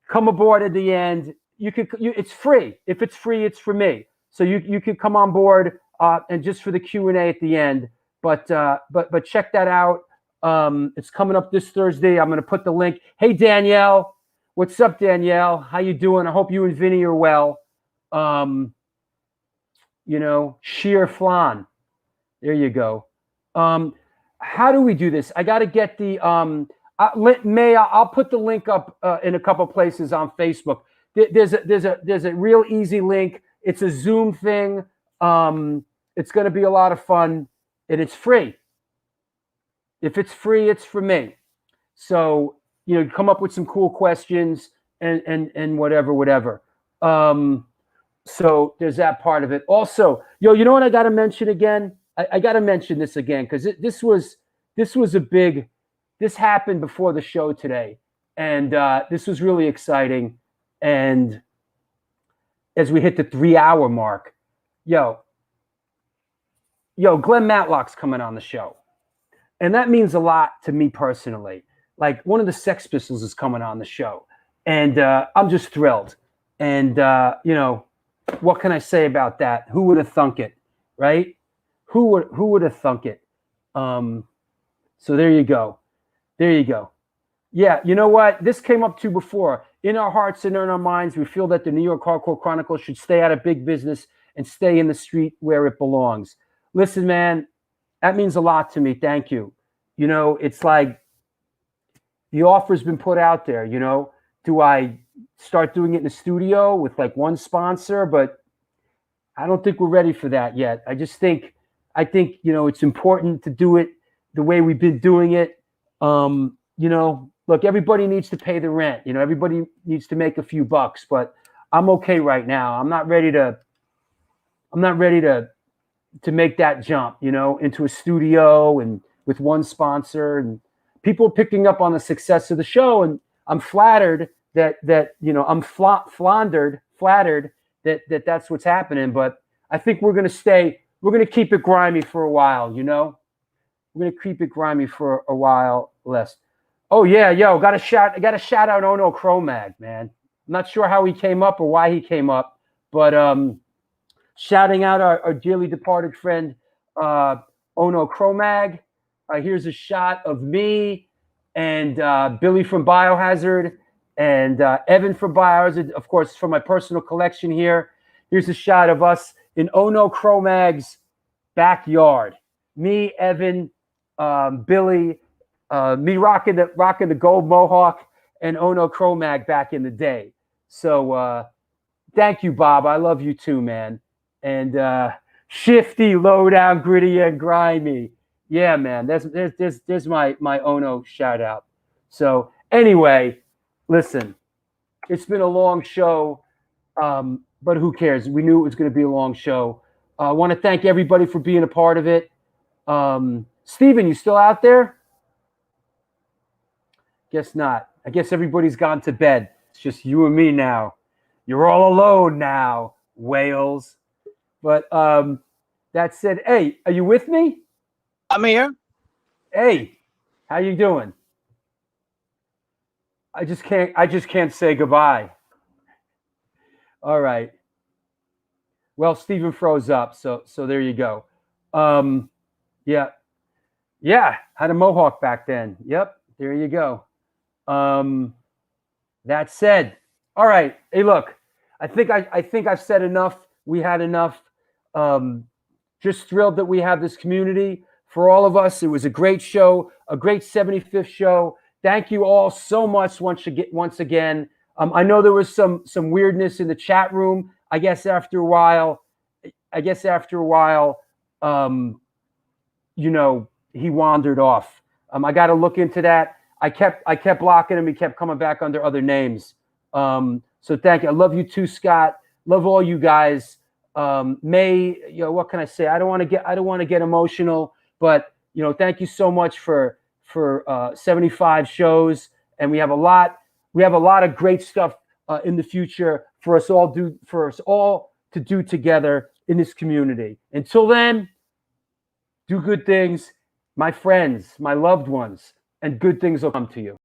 come aboard at the end. It's free. If it's free, it's for me. So you could come on board and just for the Q&A at the end. But check that out. It's coming up this Thursday. I'm going to put the link. Hey, Danielle. What's up, Danielle? How you doing? I hope you and Vinny are well. Sheer flan. There you go. How do we do this? I got to get the I'll put the link up in a couple places on Facebook. There's a real easy link. It's a Zoom thing. It's going to be a lot of fun, and it's free. If it's free, it's for me. So, come up with some cool questions and whatever. So there's that part of it. Also, you know what I got to mention again? I got to mention this again because this was a big. This happened before the show today, and this was really exciting. And as we hit the 3-hour mark, Glenn Matlock's coming on the show, and that means a lot to me personally. Like, one of the Sex Pistols is coming on the show, and I'm just thrilled. And what can I say about that? Who would have thunk it, right? Who would have thunk it? So there you go. There you go. Yeah, you know what? This came up too before. In our hearts and in our minds, we feel that the New York Hardcore Chronicles should stay out of big business and stay in the street where it belongs. Listen, man, that means a lot to me. Thank you. It's like the offer's been put out there. Do I start doing it in the studio with like one sponsor? But I don't think we're ready for that yet. I think it's important to do it the way we've been doing it. Look, everybody needs to pay the rent. Everybody needs to make a few bucks, but I'm okay right now. I'm not ready to make that jump, into a studio and with one sponsor, and people picking up on the success of the show. And I'm flattered that I'm flattered that that's what's happening. But I think we're going to keep it grimy for a while, We're going to keep it grimy for a while less. Oh yeah, I got to shout out Ono Chromag, man. I'm not sure how he came up or why he came up, but shouting out our dearly departed friend Ono Chromag. Here's a shot of me and Billy from Biohazard and Evan from Biohazard, of course, from my personal collection here. Here's a shot of us in Ono Chromag's backyard. Me, Evan, Billy, me rocking the gold mohawk, and Ono Chromag back in the day. So thank you, Bob. I love you too, man. And shifty, low down, gritty, and grimy. Yeah, man. There's my Ono shout out. So anyway, listen, it's been a long show, but who cares? We knew it was going to be a long show. I want to thank everybody for being a part of it. Steven, you still out there? Guess not. I guess everybody's gone to bed. It's just you and me now. You're all alone now, whales. But that said, hey, are you with me? I'm here. Hey, how you doing? I just can't say goodbye. All right. Well, Steven froze up, so there you go. Yeah, had a mohawk back then. Yep, there you go. That said, all right. Hey, look, I think I've said enough. We had enough. Just thrilled that we have this community. For all of us, it was a great show, a great 75th show. Thank you all so much once again. I know there was some weirdness in the chat room. I guess after a while, he wandered off. I got to look into that. I kept blocking him. He kept coming back under other names. So thank you. I love you too, Scott. Love all you guys. What can I say? I don't want to get emotional, but thank you so much for 75 shows, and we have a lot of great stuff in the future for us all to do together in this community. Until then, do good things, my friends, my loved ones, and good things will come to you.